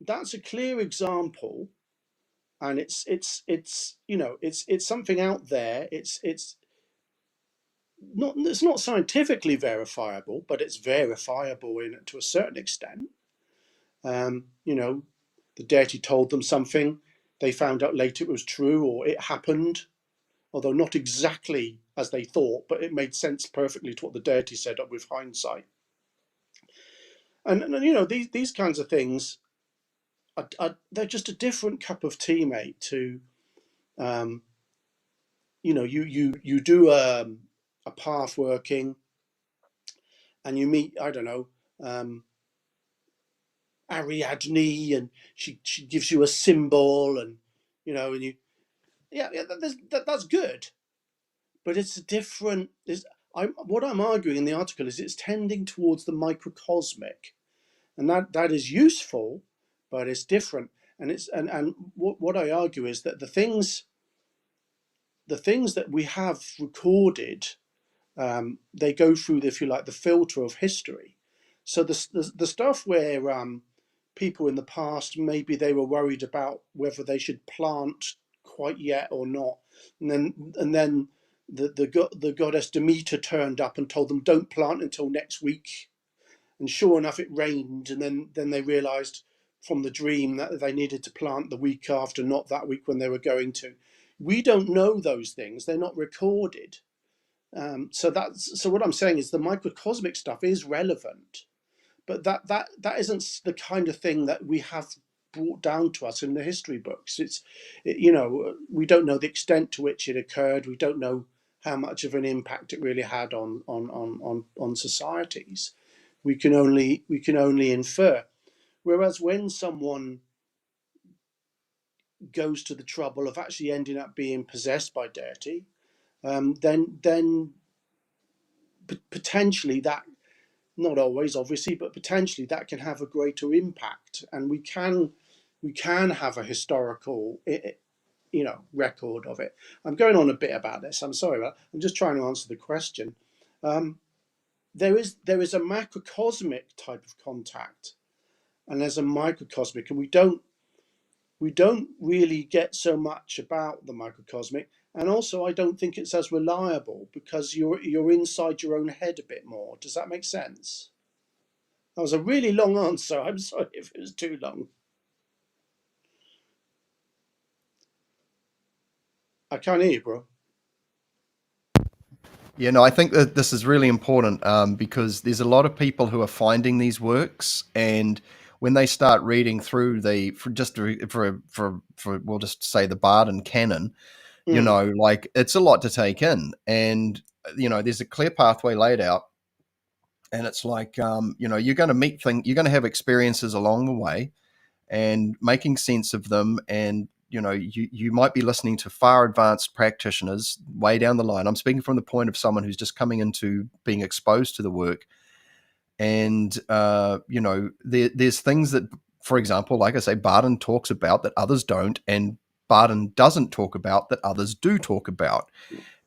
that's a clear example, and it's something out there. It's not scientifically verifiable, but it's verifiable to a certain extent. The deity told them something. They found out later it was true, or it happened, although not exactly as they thought, but it made sense perfectly to what the deity said with hindsight. And these kinds of things they're just a different cup of tea, mate. To you do a path working, and you meet, I don't know, Ariadne, and she gives you a symbol, and and you, that's good, but it's a different. What I'm arguing in the article is it's tending towards the microcosmic, and that is useful, but it's different. And what I argue is that the things that we have recorded, they go through, if you like, the filter of history. So the stuff where people in the past, maybe they were worried about whether they should plant quite yet or not, and then the goddess Demeter turned up and told them don't plant until next week, and sure enough it rained, and then they realized from the dream that they needed to plant the week after, not that week when they were going to. We don't know those things, they're not recorded. So what I'm saying is the microcosmic stuff is relevant, but that isn't the kind of thing that we have brought down to us in the history books. We don't know the extent to which it occurred. We don't know how much of an impact it really had on societies. We can only infer. Whereas when someone goes to the trouble of actually ending up being possessed by deity, then potentially that, not always obviously, but potentially that can have a greater impact, and we can have a historical record of it. I'm going on a bit about this, I'm sorry about that. I'm just trying to answer the question. There is a macrocosmic type of contact, and there's a microcosmic, and we don't really get so much about the microcosmic. And also, I don't think it's as reliable because you're inside your own head a bit more. Does that make sense? That was a really long answer. I'm sorry if it was too long. I can't hear you, bro. Yeah, no, I think that this is really important because there's a lot of people who are finding these works, and when they start reading through we'll just say the Barden canon, like it's a lot to take in, and there's a clear pathway laid out, and it's like you're going to you're going to have experiences along the way, and making sense of them, and you might be listening to far advanced practitioners way down the line. I'm speaking from the point of someone who's just coming into being exposed to the work, and there's things that, for example, like I say, Barden talks about that others don't, and Barden doesn't talk about that others do talk about.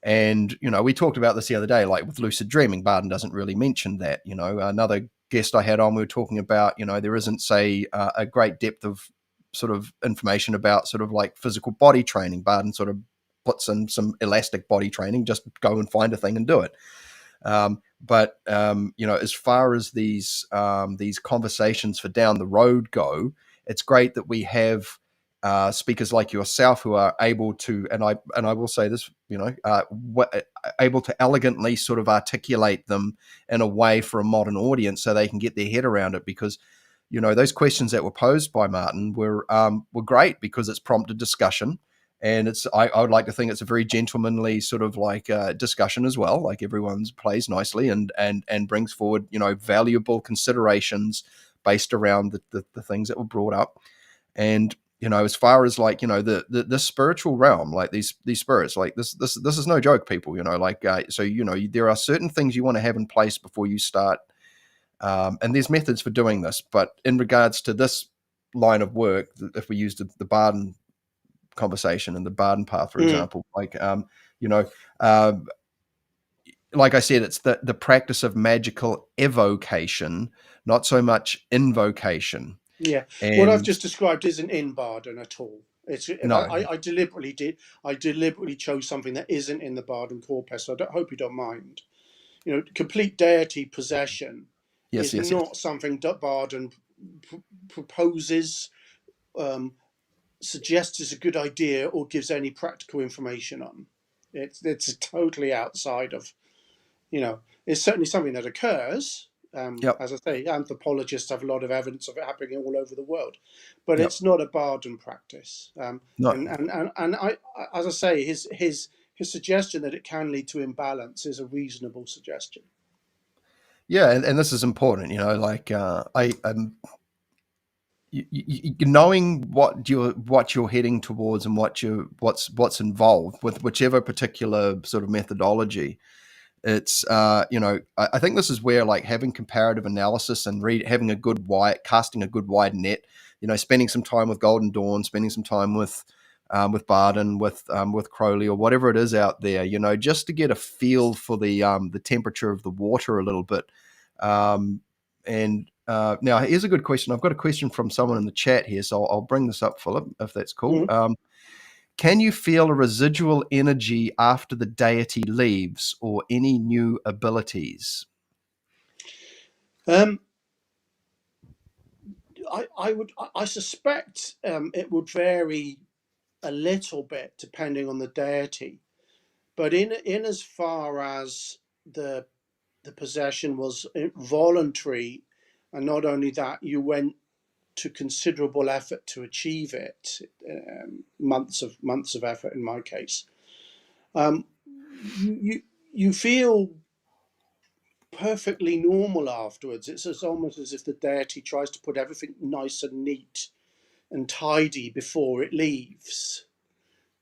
And we talked about this the other day, like with lucid dreaming. Barden doesn't really mention that. Another guest I had on, we were talking about, there isn't, say, a great depth of sort of information about sort of like physical body training. Barden sort of puts in some elastic body training, just go and find a thing and do it. But as far as these conversations for down the road go, it's great that we have speakers like yourself who are able to, and I will say this, able to elegantly sort of articulate them in a way for a modern audience so they can get their head around it. Because those questions that were posed by Martin were great because it's prompted discussion. And I would like to think it's a very gentlemanly sort of like discussion as well. Like everyone's plays nicely and brings forward, valuable considerations based around the things that were brought up. And, as far as like, the spiritual realm, like these spirits, like this is no joke, people, there are certain things you want to have in place before you start. And there's methods for doing this. But in regards to this line of work, if we use the Barden conversation and the Barden path, for example, like like I said, it's the practice of magical evocation, not so much invocation. Yeah, And what I've just described isn't in Barden at all. no, I deliberately chose something that isn't in the Barden corpus. So I hope you don't mind. Complete deity possession yes, is not something that Barden proposes, suggests is a good idea, or gives any practical information on. It's totally outside of, it's certainly something that occurs. Yep. As I say, anthropologists have a lot of evidence of it happening all over the world, but Yep. it's not a Barden practice. No. And I, as I say, his suggestion that it can lead to imbalance is a reasonable suggestion. Yeah, and this is important, like knowing what you're heading towards and what's involved with whichever particular sort of methodology. It's I think this is where like having comparative analysis and having a good casting a good wide net, spending some time with Golden Dawn, spending some time with Barden, with Crowley, or whatever it is out there, just to get a feel for the temperature of the water a little bit. And now here's a good question. I've got a question from someone in the chat here, so I'll bring this up, Philip, if that's cool. Mm. Can you feel a residual energy after the deity leaves, or any new abilities? I suspect it would vary a little bit depending on the deity, but in as far as the possession was voluntary, and not only that, you went to considerable effort to achieve it, months of effort in my case. You feel perfectly normal afterwards. It's almost as if the deity tries to put everything nice and neat and tidy before it leaves,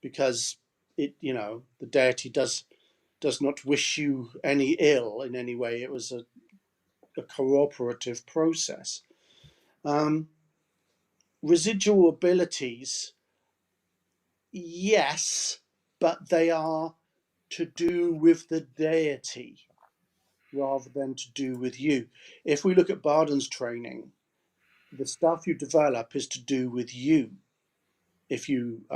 because the deity does not wish you any ill in any way. It was a cooperative process. Residual abilities, yes, but they are to do with the deity rather than to do with you. If we look at Barden's training, the stuff you develop is to do with you. If you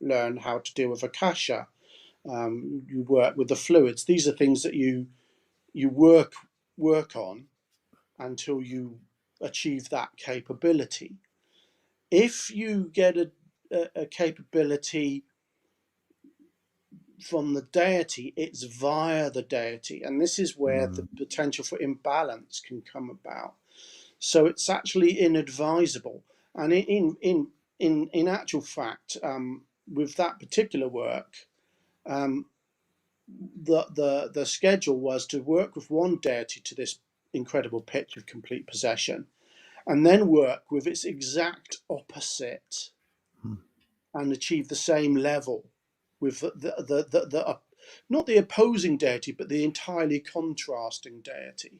learn how to deal with Akasha, you work with the fluids. These are things that you work on until you achieve that capability. If you get a capability from the deity, it's via the deity, and this is where the potential for imbalance can come about. So it's actually inadvisable, and in actual fact, with that particular work, the schedule was to work with one deity to this incredible pitch of complete possession, and then work with its exact opposite and achieve the same level with the not the opposing deity, but the entirely contrasting deity.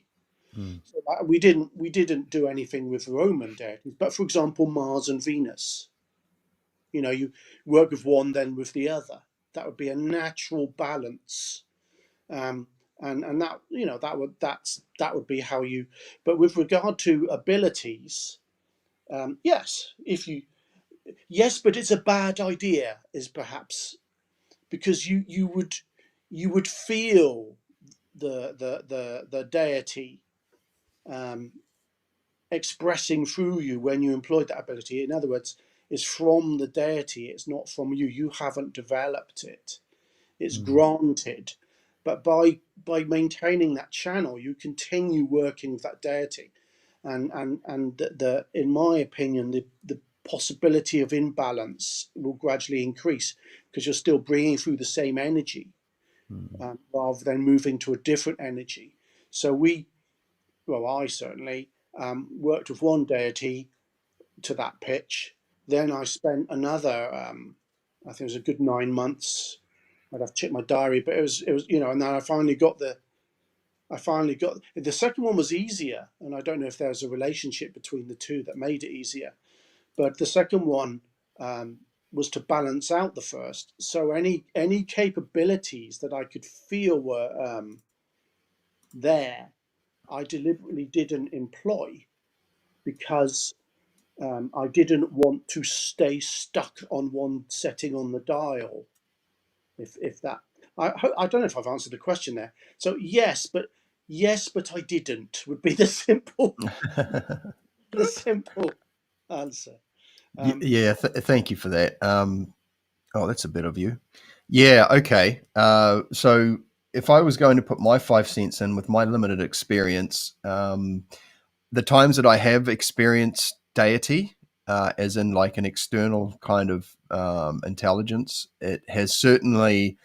So we didn't do anything with Roman deities, but for example, Mars and Venus. You work with one, then with the other. That would be a natural balance, and that would be how you. But with regard to abilities, yes, yes, but it's a bad idea, is perhaps because you would feel the deity expressing through you when you employed that ability. In other words, it's from the deity, it's not from you. You haven't developed it. It's granted. But by maintaining that channel, you continue working with that deity. And the in my opinion, the possibility of imbalance will gradually increase, because you're still bringing through the same energy, rather than moving to a different energy. So I certainly worked with one deity to that pitch. Then I spent another, I think it was a good 9 months. I'd have to check my diary, but it was, and then I finally got the second one was easier, and I don't know if there's a relationship between the two that made it easier, but the second one was to balance out the first. So any capabilities that I could feel were there, I deliberately didn't employ, because I didn't want to stay stuck on one setting on the dial. If that, I don't know if I've answered the question there. So yes, but I didn't would be the simple answer. Yeah, thank you for that. Oh, that's a better view. Yeah, okay. So if I was going to put my 5 cents in with my limited experience, the times that I have experienced deity, as in like an external kind of intelligence, it has certainly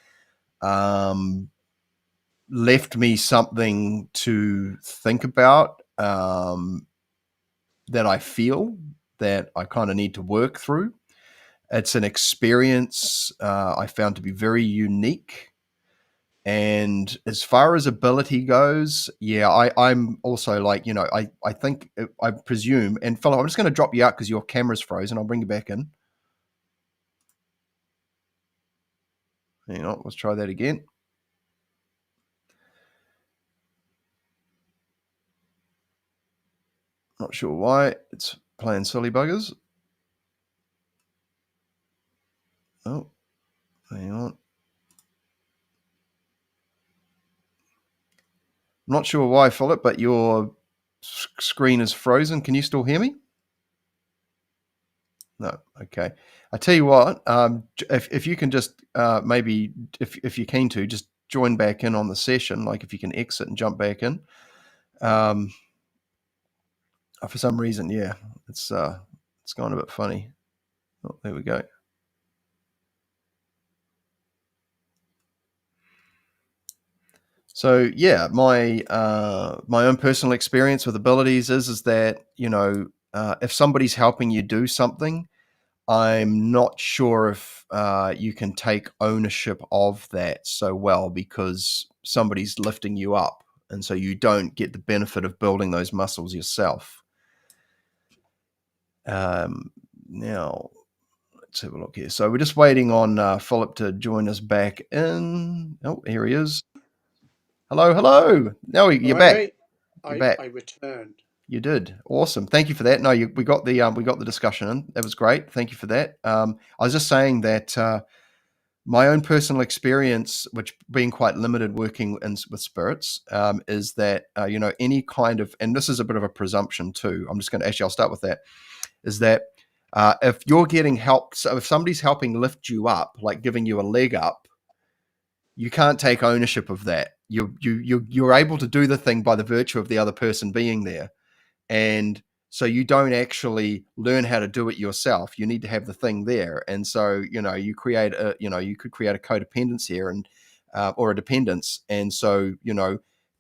left me something to think about, that I feel that I kind of need to work through. It's an experience I found to be very unique. And as far as ability goes, yeah, I'm also like, I think, I presume, and Philip, I'm just going to drop you out because your camera's frozen. I'll bring you back in. Hang on, let's try that again. Not sure why it's playing silly buggers. Oh, hang on. Not sure why, Philip, but your screen is frozen. Can you still hear me? No. Okay. I tell you what, if you can just maybe, if you're keen to, just join back in on the session, like if you can exit and jump back in. For some reason, yeah, it's gone a bit funny. Oh, there we go. So yeah, my own personal experience with abilities is that if somebody's helping you do something, I'm not sure if you can take ownership of that so well because somebody's lifting you up, and so you don't get the benefit of building those muscles yourself. Now, let's have a look here. So we're just waiting on Philip to join us back in. Oh, here he is. Hello, hello. No, you're back. Mate, You're back. I returned. You did. Awesome. Thank you for that. No, we got the discussion in. That was great. Thank you for that. I was just saying that my own personal experience, which being quite limited working with spirits, is that any kind of, and this is a bit of a presumption too. I'm just going to I'll start with that. Is that if you're getting help, so if somebody's helping lift you up, like giving you a leg up, you can't take ownership of that. You're able to do the thing by the virtue of the other person being there. And so you don't actually learn how to do it yourself. You need to have the thing there. And so, you create you could create a codependence here and, or a dependence. And so,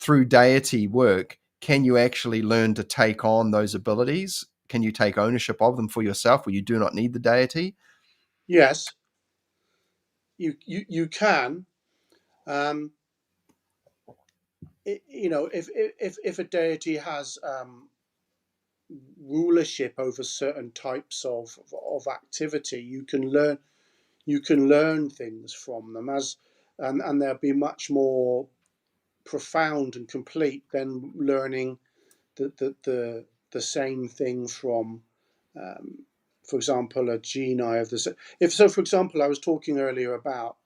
through deity work, can you actually learn to take on those abilities? Can you take ownership of them for yourself where you do not need the deity? Yes, you can. If a deity has rulership over certain types of activity, you can learn things from them and they'll be much more profound and complete than learning the same thing from, for example, a genii of the. If so, for example, I was talking earlier about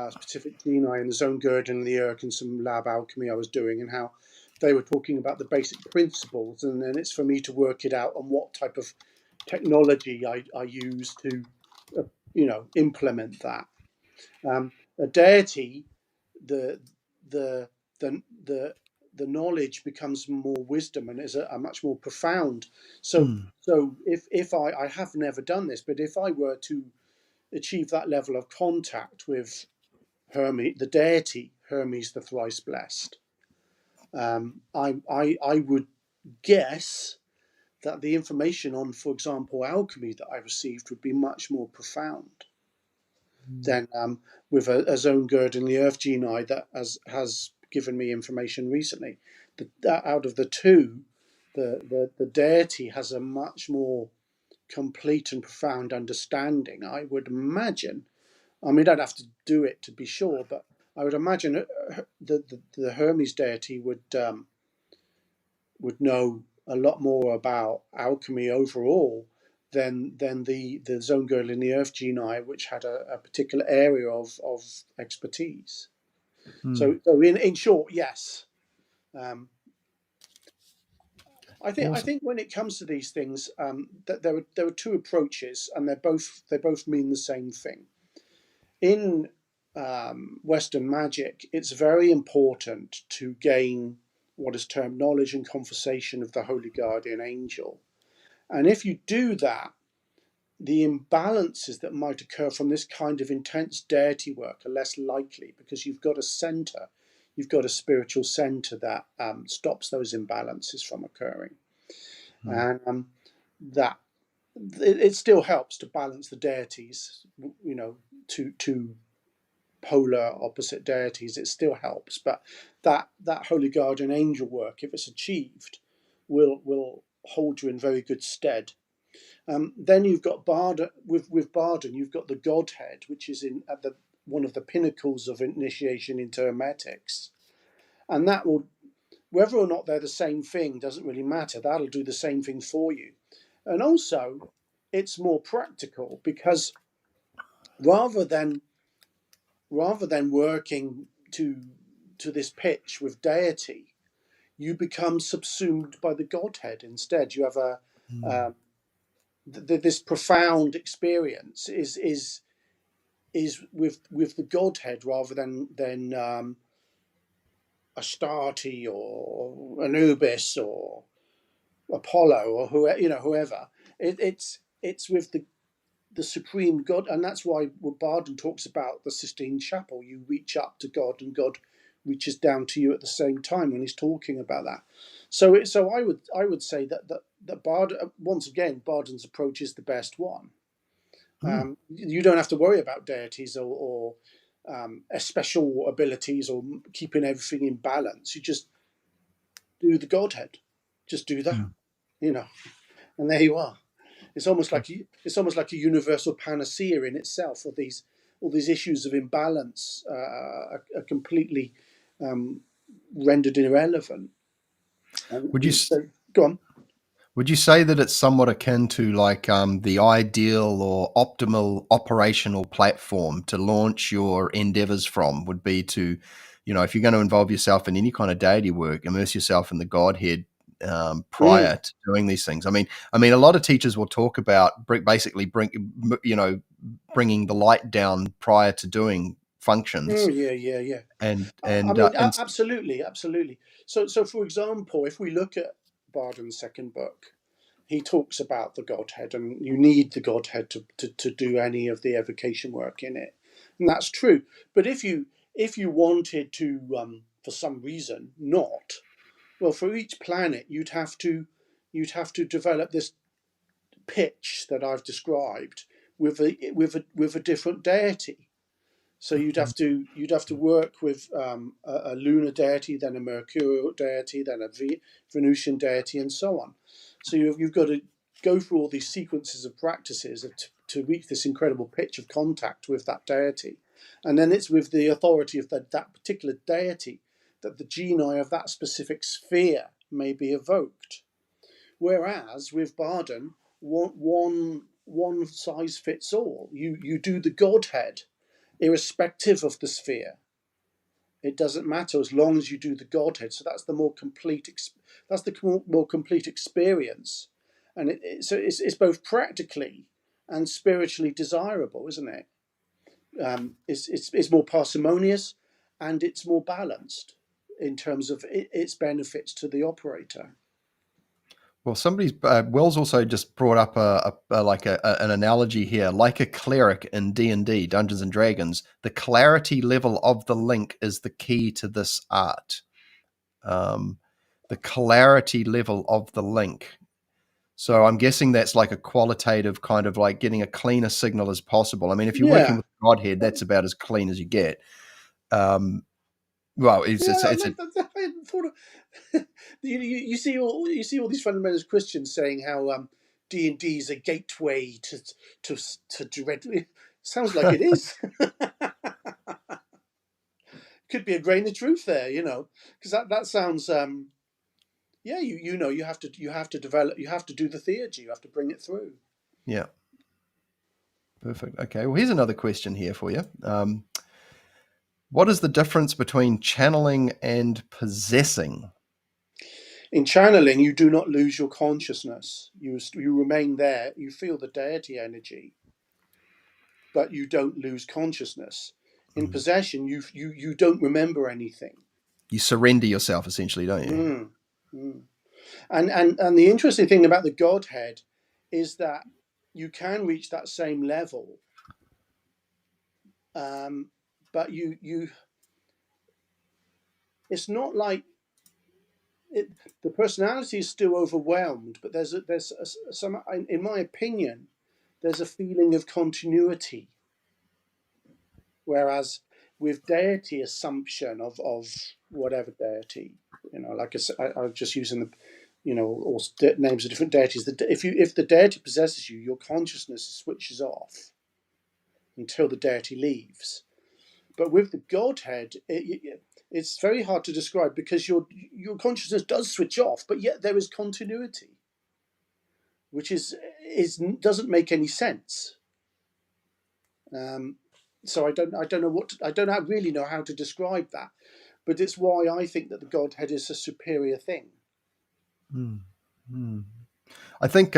specific genii in the zone girdle and the Urk and some lab alchemy I was doing, and how they were talking about the basic principles, and then it's for me to work it out on what type of technology I use to, implement that. A deity, the the the the knowledge becomes more wisdom and is a much more profound. So Mm. so if I have never done this, but if I were to achieve that level of contact with Hermes, the deity Hermes the thrice blessed, I would guess that the information on, for example, alchemy that I received would be much more profound than with a zone gird in the earth genii that has given me information recently. Out of the two, the deity has a much more complete and profound understanding, I would imagine. I mean, I'd have to do it to be sure, but I would imagine the Hermes deity would know a lot more about alchemy overall than the zone girl in the earth genii, which had a particular area of expertise. Mm. So in short, yes. I Awesome. think when it comes to these things, that there are two approaches, and they both mean the same thing. In Western magic, it's very important to gain what is termed knowledge and conversation of the holy guardian angel. And if you do that, the imbalances that might occur from this kind of intense deity work are less likely because you've got a center, you've got a spiritual center that stops those imbalances from occurring. And that it still helps to balance the deities, two polar opposite deities. It still helps, but that holy guardian angel work, if it's achieved, will hold you in very good stead. Then you've got Barden. With Barden, you've got the Godhead, which is at one of the pinnacles of initiation into Hermetics, and that will, whether or not they're the same thing doesn't really matter. That'll do the same thing for you, and also it's more practical because rather than working to this pitch with deity, you become subsumed by the Godhead instead. You have this profound experience is with the Godhead rather than Astarte or Anubis or Apollo or whoever. It's with the supreme God, and that's why Barden talks about the Sistine Chapel. You reach up to God, and God reaches down to you at the same time when he's talking about that. So I would say that Barden, once again, Barden's approach is the best one. You don't have to worry about deities or special abilities or keeping everything in balance. You just do the Godhead, just do that, and there you are. It's almost like a universal panacea in itself. All these issues of imbalance are completely rendered irrelevant. Go on. Would you say that it's somewhat akin to like the ideal or optimal operational platform to launch your endeavors from would be to, if you're going to involve yourself in any kind of deity work, immerse yourself in the Godhead prior to doing these things. I mean, a lot of teachers will talk about basically bringing the light down prior to doing functions. Oh, yeah. And absolutely. So for example, if we look at Barden's second book, he talks about the Godhead, and you need the Godhead to do any of the evocation work in it, and that's true. But if you wanted to, for some reason, not, well, for each planet, you'd have to develop this pitch that I've described with a different deity. So you'd have to work with a lunar deity, then a mercurial deity, then a Venusian deity, and so on. So you've got to go through all these sequences of practices to reach this incredible pitch of contact with that deity, and then it's with the authority of that particular deity that the genii of that specific sphere may be evoked. Whereas with Barden, one size fits all. You do the Godhead, irrespective of the sphere. It doesn't matter as long as you do the Godhead. So that's the more complete. That's the more complete experience, and it's both practically and spiritually desirable, isn't it? It's more parsimonious, and it's more balanced in terms of its benefits to the operator. Well, Wells also just brought up an analogy here, like a cleric in D&D, Dungeons and Dragons. The clarity level of the link is the key to this art. The clarity level of the link. So I'm guessing that's like a qualitative kind of like getting a cleaner signal as possible. I mean, if you're working with Godhead, that's about as clean as you get. Well, I hadn't thought of. You see all these fundamentalist Christians saying how D&D is a gateway to red. Sounds like it is. Could be a grain of truth there, because that sounds. You have to develop. You have to do the theurgy. You have to bring it through. Yeah. Perfect. Okay. Well, here's another question here for you. What is the difference between channeling and possessing? In channeling, you do not lose your consciousness. You remain there. You feel the deity energy, but you don't lose consciousness. In possession, you don't remember anything. You surrender yourself, essentially, don't you? And the interesting thing about the Godhead is that you can reach that same level, but it's not like the personality is still overwhelmed, but there's some, in my opinion, there's a feeling of continuity. Whereas with deity assumption of whatever deity, like I'm just using the, all names of different deities. If the deity possesses you, your consciousness switches off until the deity leaves. But with the Godhead, it's very hard to describe because your consciousness does switch off, but yet there is continuity, which doesn't make any sense. So I don't know I don't really know how to describe that, but it's why I think that the Godhead is a superior thing. I think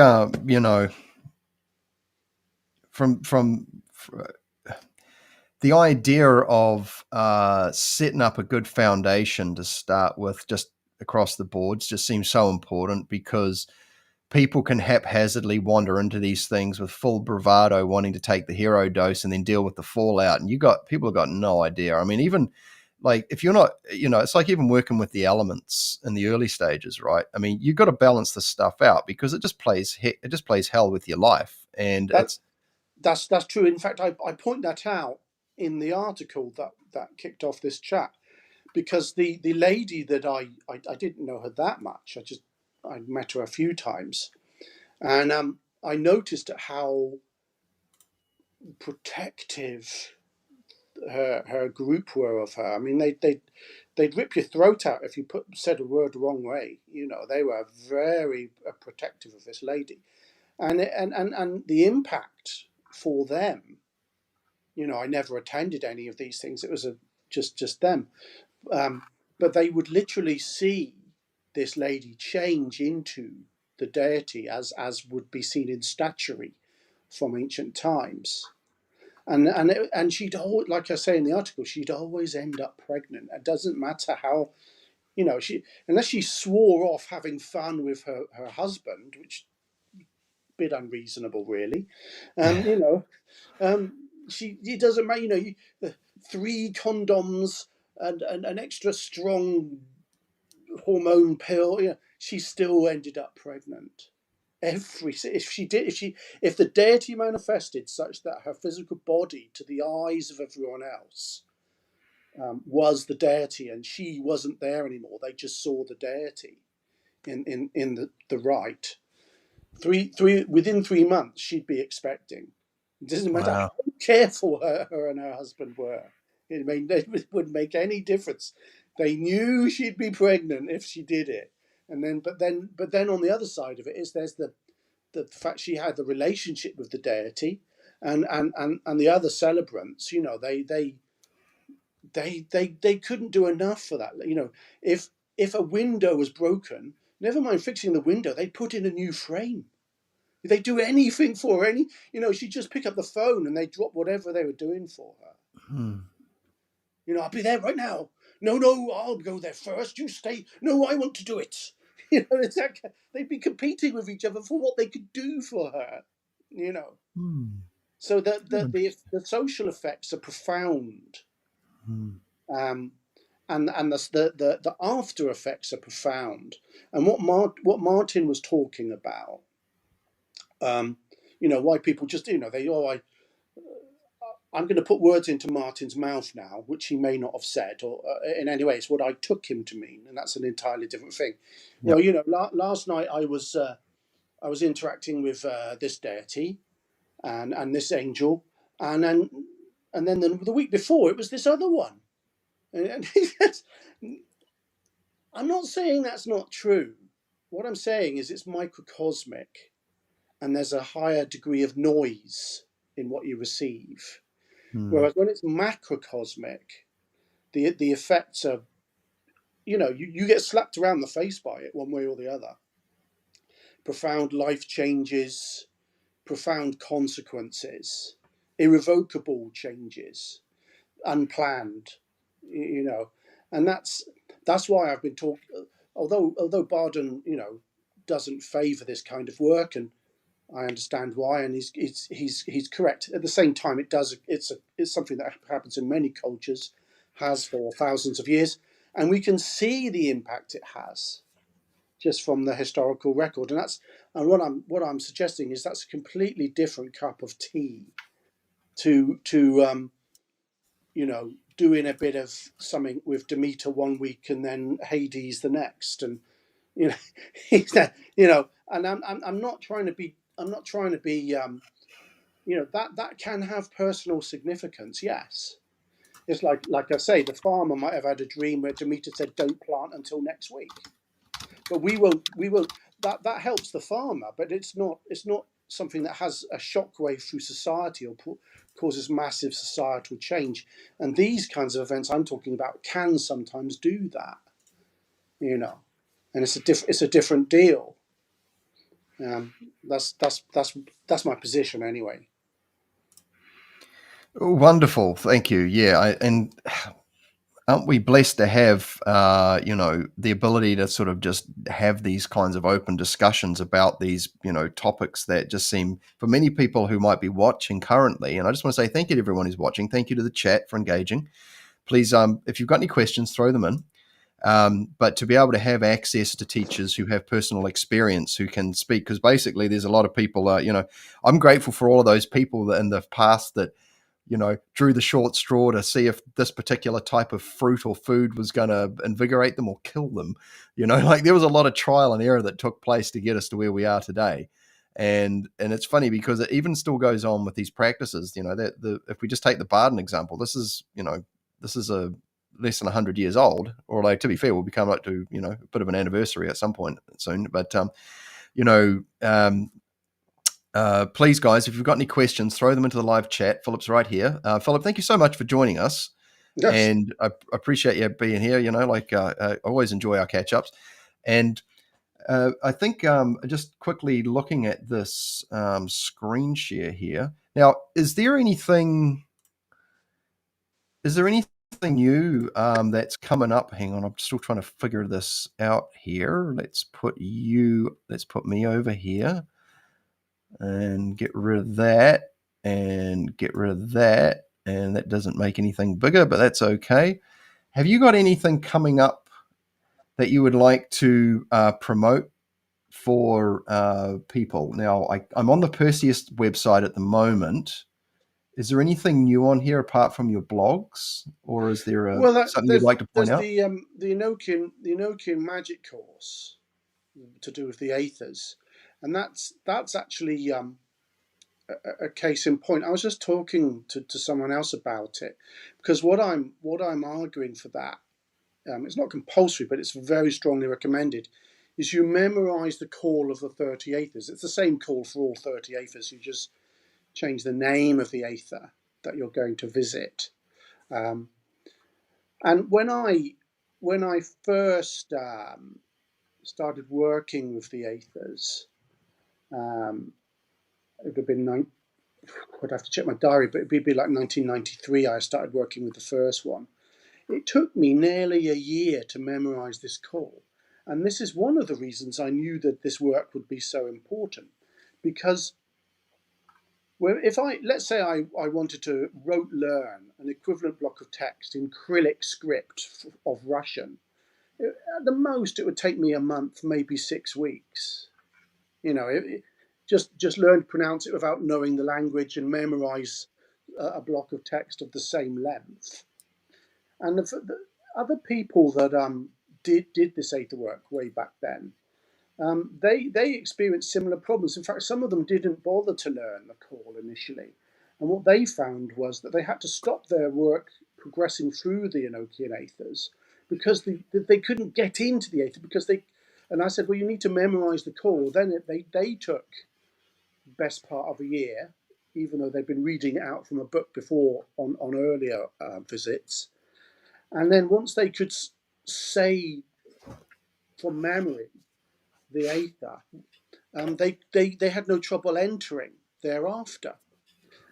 from the idea of setting up a good foundation to start with, just across the boards, just seems so important, because people can haphazardly wander into these things with full bravado, wanting to take the hero dose and then deal with the fallout. And people have got no idea. I mean, even like if you're not, it's like even working with the elements in the early stages, right? I mean, you've got to balance this stuff out, because it just plays hell with your life. And that's true. In fact, I point that out in the article that kicked off this chat, because the lady that I didn't know her that much. I met her a few times, and I noticed how protective her group were of her. I mean, they'd rip your throat out if you said a word the wrong way. They were very protective of this lady, and the impact for them. I never attended any of these things. It was just them, but they would literally see this lady change into the deity as would be seen in statuary from ancient times. And she'd always, like I say in the article, she'd always end up pregnant. It doesn't matter how, unless she swore off having fun with her husband, which is a bit unreasonable, really. It doesn't matter. The 3 condoms and an extra strong hormone pill. She still ended up pregnant. If the deity manifested such that her physical body, to the eyes of everyone else, was the deity, and she wasn't there anymore, they just saw the deity in the rite. Within 3 months, she'd be expecting. It doesn't matter how careful her and her husband were. It wouldn't make any difference. They knew she'd be pregnant if she did it. But then on the other side of it there's the fact she had the relationship with the deity, and the other celebrants. They couldn't do enough for that. If a window was broken, never mind fixing the window, they put in a new frame. They do anything for her. She'd just pick up the phone and they drop whatever they were doing for her. I'll be there right now. No, I'll go there first. You stay. No, I want to do it. They'd be competing with each other for what they could do for her. So the social effects are profound, and the after effects are profound. And what Martin was talking about, why people just I'm going to put words into Martin's mouth now, which he may not have said, or in any way, it's what I took him to mean, and that's an entirely different thing. Yep. Well, last night I was interacting with this deity and this angel, and then the week before it was this other one, and I'm not saying that's not true. What I'm saying is it's microcosmic, and there's a higher degree of noise in what you receive. Whereas when it's macrocosmic, the effects are, you get slapped around the face by it one way or the other. Profound life changes, profound consequences, irrevocable changes, unplanned, and that's why I've been talking. Although Barden, doesn't favour this kind of work, and I understand why, and he's correct. At the same time, it's something that happens in many cultures, has for thousands of years, And we can see the impact it has just from the historical record. And what I'm suggesting is that's a completely different cup of tea to doing a bit of something with Demeter one week and then Hades the next, and and I'm not trying to be that can have personal significance. Yes, it's like I say, the farmer might have had a dream where Demeter said, "Don't plant until next week," but we won't. That helps the farmer, but it's not something that has a shockwave through society or causes massive societal change. And these kinds of events I'm talking about can sometimes do that, and it's a different deal. That's my position anyway. Wonderful, thank you. Yeah, and aren't we blessed to have the ability to sort of just have these kinds of open discussions about these topics that just seem, for many people who might be watching currently, and I just want to say thank you to everyone who's watching. Thank you to the chat for engaging. Please, if you've got any questions, throw them in. But to be able to have access to teachers who have personal experience, who can speak, because basically there's a lot of people, I'm grateful for all of those people that in the past that, drew the short straw to see if this particular type of fruit or food was going to invigorate them or kill them. Like there was a lot of trial and error that took place to get us to where we are today. And it's funny because it even still goes on with these practices, if we just take the Barden example, this is a less than 100 years old, although to be fair, we'll become up to, a bit of an anniversary at some point soon. But, please, guys, if you've got any questions, throw them into the live chat. Philip's right here. Philip, thank you so much for joining us. Yes. And I appreciate you being here. I always enjoy our catch-ups. And I think just quickly looking at this screen share here. Now, is there anything new that's coming up? Hang on, I'm still trying to figure this out here. Let's put me over here and get rid of that and get rid of that. And that doesn't make anything bigger, but that's okay. Have you got anything coming up that you would like to promote for people? Now, I'm on the Perseus website at the moment. Is there anything new on here apart from your blogs, or is there something you'd like to point out? There's the Enochian magic course to do with the aethers, and that's actually a case in point. I was just talking to someone else about it, because what I'm arguing for that, it's not compulsory, but it's very strongly recommended, is you memorize the call of the 30 aethers. It's the same call for all 30 aethers. You just change the name of the aether that you're going to visit. And when I first started working with the aethers, it would have been I'd have to check my diary, but it'd be like 1993. I started working with the first one. It took me nearly a year to memorize this call, and this is one of the reasons I knew that this work would be so important, because let's say I wanted to learn an equivalent block of text in Cyrillic script of Russian, at the most it would take me a month, maybe 6 weeks. Just learn to pronounce it without knowing the language and memorize a block of text of the same length. And the other people that did this aether work way back then, they experienced similar problems. In fact, some of them didn't bother to learn the call initially. And what they found was that they had to stop their work progressing through the Enochian aethers because they couldn't get into the aether and I said, well, you need to memorize the call. Then they took the best part of a year, even though they'd been reading it out from a book before on earlier visits. And then once they could say from memory the aether, they had no trouble entering thereafter.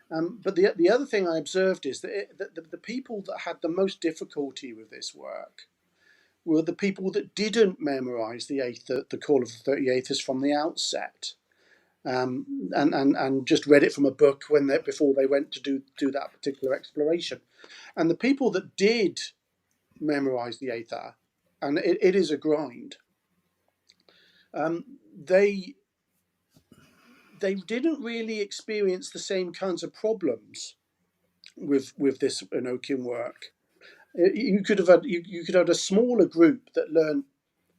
But the other thing I observed is that the people that had the most difficulty with this work were the people that didn't memorize the call of the 30 aethers from the outset, and just read it from a book before they went to do that particular exploration. And the people that did memorize the Aether, and it is a grind. They didn't really experience the same kinds of problems with this Enochian work. You could have had a smaller group that learned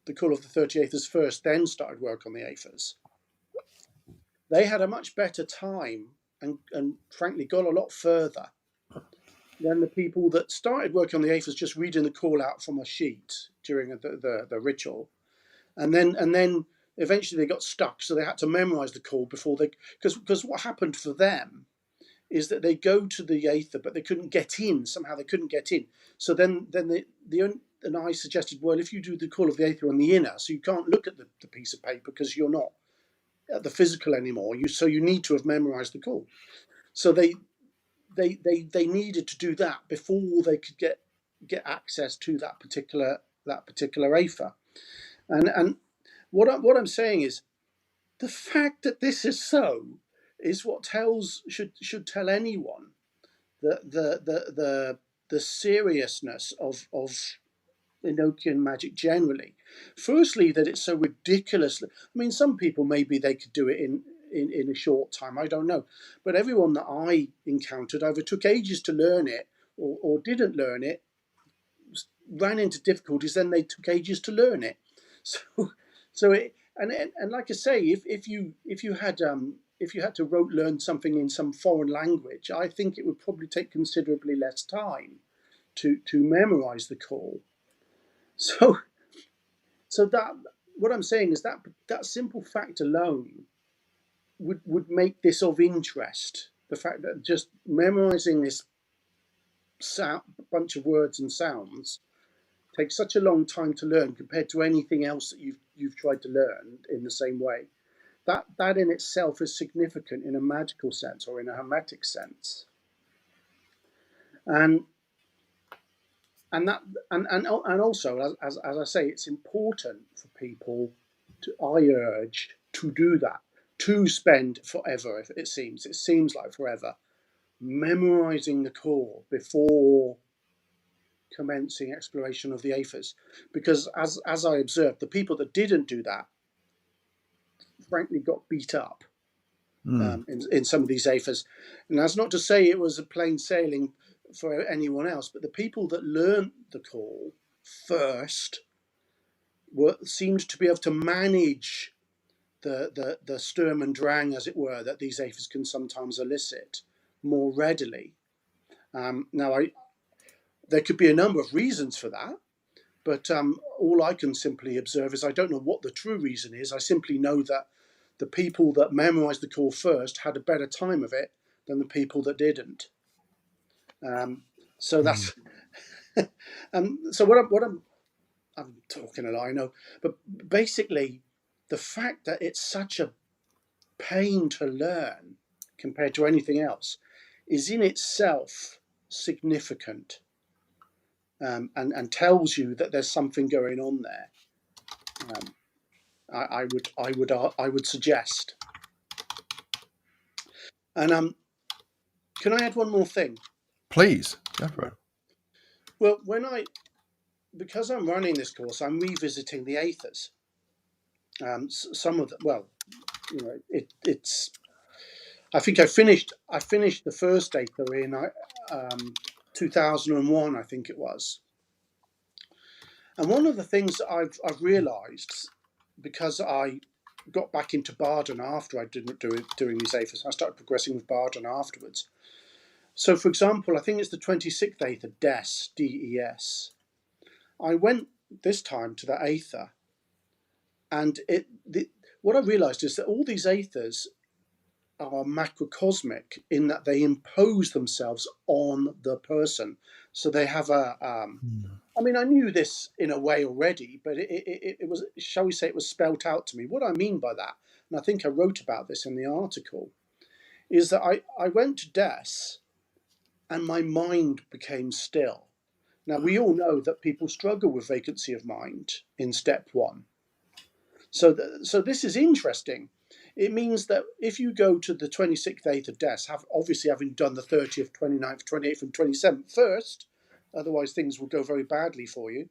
the Call of the 30 Aethers first, then started work on the Aethers. They had a much better time and frankly got a lot further than the people that started working on the Aethers just reading the call out from a sheet during the ritual, and then eventually they got stuck, so they had to memorize the call before they, because what happened for them is that they go to the Aether but they couldn't get in, somehow they couldn't get in. So then and I suggested, well, if you do the call of the Aether on the inner, so you can't look at the piece of paper because you're not at the physical anymore, so you need to have memorized the call. So they needed to do that before they could get access to that particular Aether. And what I'm saying is, the fact that this is so is what should tell anyone the seriousness of Enochian magic generally. Firstly, that it's so ridiculously. I mean, some people maybe they could do it in a short time. I don't know, but everyone that I encountered either took ages to learn it or didn't learn it, ran into difficulties. Then they took ages to learn it. So it and like I say, if you had to learn something in some foreign language, I think it would probably take considerably less time to memorize the call. So that what I'm saying is that simple fact alone would make this of interest. The fact that just memorizing this bunch of words and sounds takes such a long time to learn compared to anything else that you've tried to learn in the same way. That in itself is significant in a magical sense or in a hermetic sense. And also, as I say, it's important for people I urge to do that, to spend forever, if it seems like forever, memorizing the call before commencing exploration of the Aethers. Because as I observed, the people that didn't do that, frankly, got beat up in some of these Aethers. And that's not to say it was a plain sailing for anyone else, but the people that learned the call first seemed to be able to manage the Sturm and Drang, as it were, that these Aethers can sometimes elicit more readily. Now, there could be a number of reasons for that, but all I can simply observe is I don't know what the true reason is. I simply know that the people that memorized the call first had a better time of it than the people that didn't. So that's so what I'm talking a lot, I know, but basically the fact that it's such a pain to learn compared to anything else is in itself significant, and tells you that there's something going on there. I would suggest. And can I add one more thing? Please, go for it. Well, because I'm running this course, I'm revisiting the Aethers. Some of them, well, it's. I think I finished the first Aether in 2001, I think it was. And one of the things that I've realised, because I got back into Barden after I didn't do it doing these Aethers, I started progressing with Barden afterwards. So, for example, I think it's the 26th Aether, Des, D-E-S. I went this time to that Aether, and what I realised is that all these Aethers are macrocosmic in that they impose themselves on the person. So they have I mean, I knew this in a way already, but it was, shall we say, it was spelt out to me. What I mean by that, and I think I wrote about this in the article, is that I went to Des and my mind became still. Now, we all know that people struggle with vacancy of mind in step 1. So this is interesting. It means that if you go to the 26th Aether Des, obviously having done the 30th, 29th, 28th and 27th first, Otherwise, things will go very badly for you.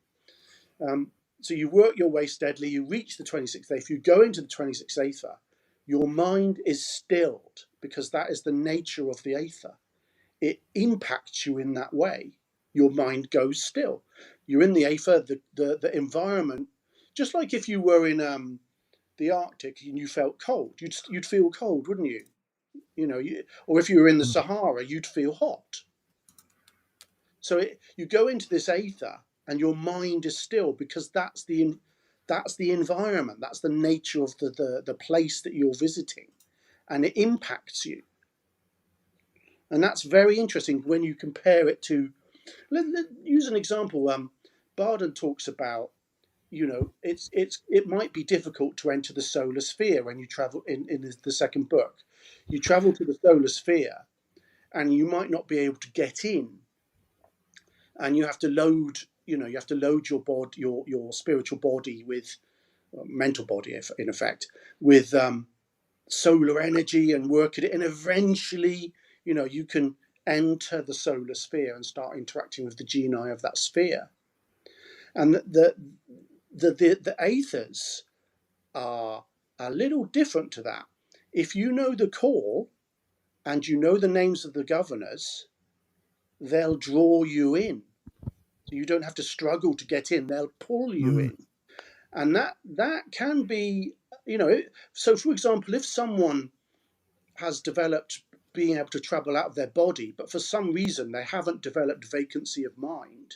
So you work your way steadily. You reach the 26th ether. You go into the 26th ether. Your mind is stilled because that is the nature of the ether. It impacts you in that way. Your mind goes still. You're in the ether, the environment, just like if you were in the Arctic and you felt cold, you'd feel cold, wouldn't you? Or if you were in the Sahara, you'd feel hot. So you go into this ether and your mind is still because that's the environment, that's the nature of the place that you're visiting, and it impacts you. And that's very interesting when you compare it to, let's use an example. Barden talks about, it might be difficult to enter the solar sphere when you travel in the second book. You travel to the solar sphere and you might not be able to get in, and you have to load your spiritual body with mental body, in effect, with solar energy and work at it, and eventually you can enter the solar sphere and start interacting with the genii of that sphere. And the ethers are a little different to that. If you know the call and you know the names of the governors, they'll draw you in. So you don't have to struggle to get in, they'll pull you in. And that can be, so for example, if someone has developed being able to travel out of their body, but for some reason they haven't developed vacancy of mind,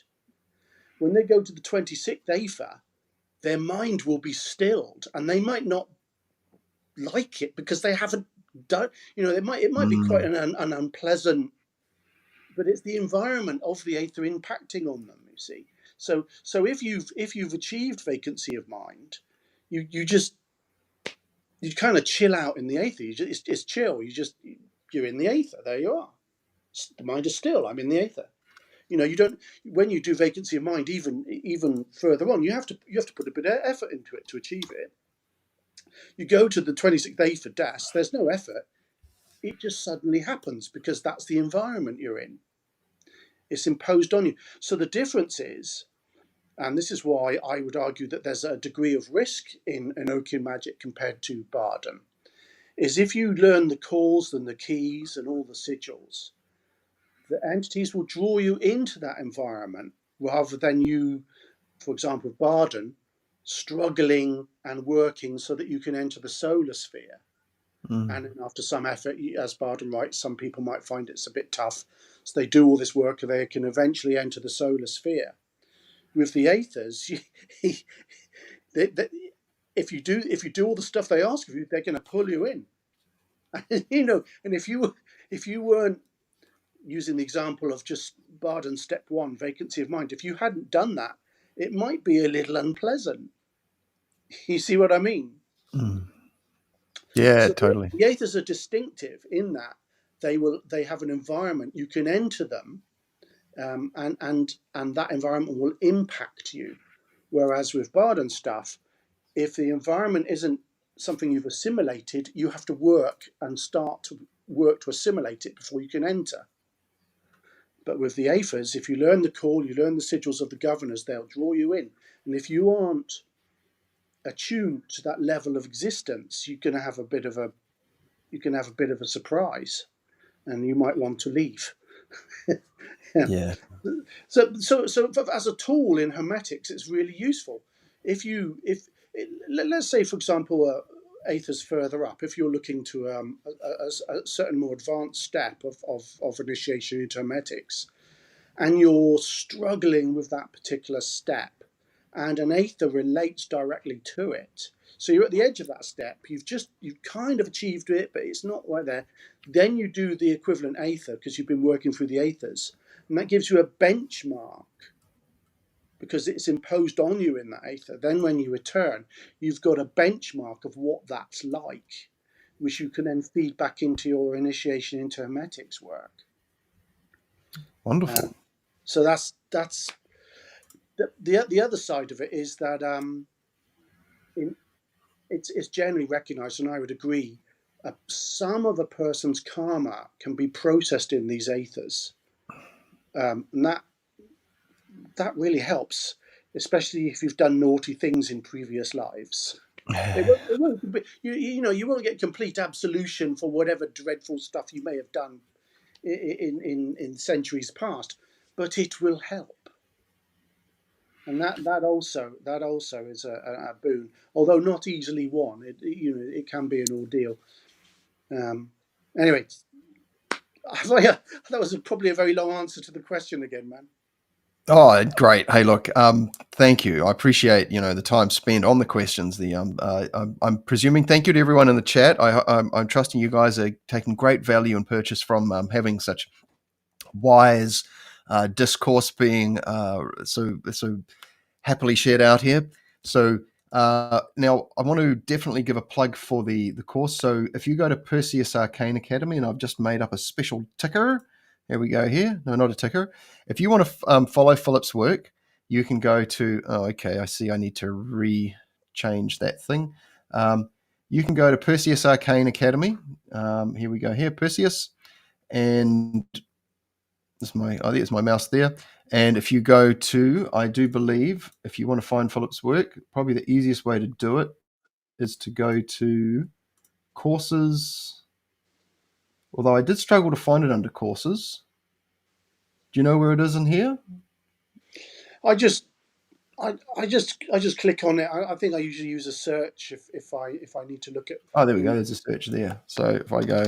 when they go to the 26th ether, their mind will be stilled and they might not like it because they haven't done, it might be quite an unpleasant, but it's the environment of the ether impacting on them, you see. So if you've achieved vacancy of mind, you kind of chill out in the ether. It's chill. You're in the ether. There you are. The mind is still. I'm in the ether. You don't. When you do vacancy of mind, even further on, you have to put a bit of effort into it to achieve it. You go to the 26th ether das. There's no effort. It just suddenly happens because that's the environment you're in. It's imposed on you. So the difference is, and this is why I would argue that there's a degree of risk in Enochian magic compared to Barden, is if you learn the calls and the keys and all the sigils, the entities will draw you into that environment rather than you, for example, Barden, struggling and working so that you can enter the solar sphere. And then after some effort, as Barden writes, some people might find it's a bit tough. So they do all this work and they can eventually enter the solar sphere. With the ethers, if you do all the stuff they ask of you, they're going to pull you in. And if you weren't, using the example of just Barden step 1, vacancy of mind, if you hadn't done that, it might be a little unpleasant. You see what I mean? Yeah, so totally. The ethers are distinctive in that they have an environment you can enter them, and that environment will impact you. Whereas with Barden stuff, if the environment isn't something you've assimilated, you have to work and start to work to assimilate it before you can enter. But with the ethers, if you learn the call, you learn the sigils of the governors, they'll draw you in. And if you aren't attuned to that level of existence, you're going to have a bit of a surprise, and you might want to leave. Yeah. So as a tool in hermetics, it's really useful. Let's say, for example, ethers further up, if you're looking to a certain more advanced step of initiation into hermetics, and you're struggling with that particular step, and an ether relates directly to it, so you're at the edge of that step, you've kind of achieved it, but it's not right there. Then you do the equivalent ether because you've been working through the ethers, and that gives you a benchmark because it's imposed on you in that ether. Then when you return, you've got a benchmark of what that's like, which you can then feed back into your initiation into hermetics work. Wonderful. So that's the other side of it is that it's generally recognized, and I would agree, some of a person's karma can be processed in these ethers, and that really helps, especially if you've done naughty things in previous lives. It won't be, you won't get complete absolution for whatever dreadful stuff you may have done in centuries past, but it will help. And that also is a boon, although not easily won. It can be an ordeal. Anyway, that was probably a very long answer to the question again, man. Oh, great! Hey, look, thank you. I appreciate the time spent on the questions. I'm presuming. Thank you to everyone in the chat. I'm trusting you guys are taking great value and purchase from having such wise discourse being so happily shared out here. So now I want to definitely give a plug for the course. So if you go to Perseus Arcane Academy, and I've just made up a special ticker. Here we go here. No, not a ticker. If you want to follow Philip's work, you can go to, okay, I see I need to re-change that thing. You can go to Perseus Arcane Academy. Here we go here, Perseus. And I think it's my mouse there. And if you go to, I do believe, if you want to find Philip's work, probably the easiest way to do it is to go to courses. Although I did struggle to find it under courses. Do you know where it is in here? I just click on it. I think I usually use a search if I need to look at. Oh, there we go. There's a search there. So if I go,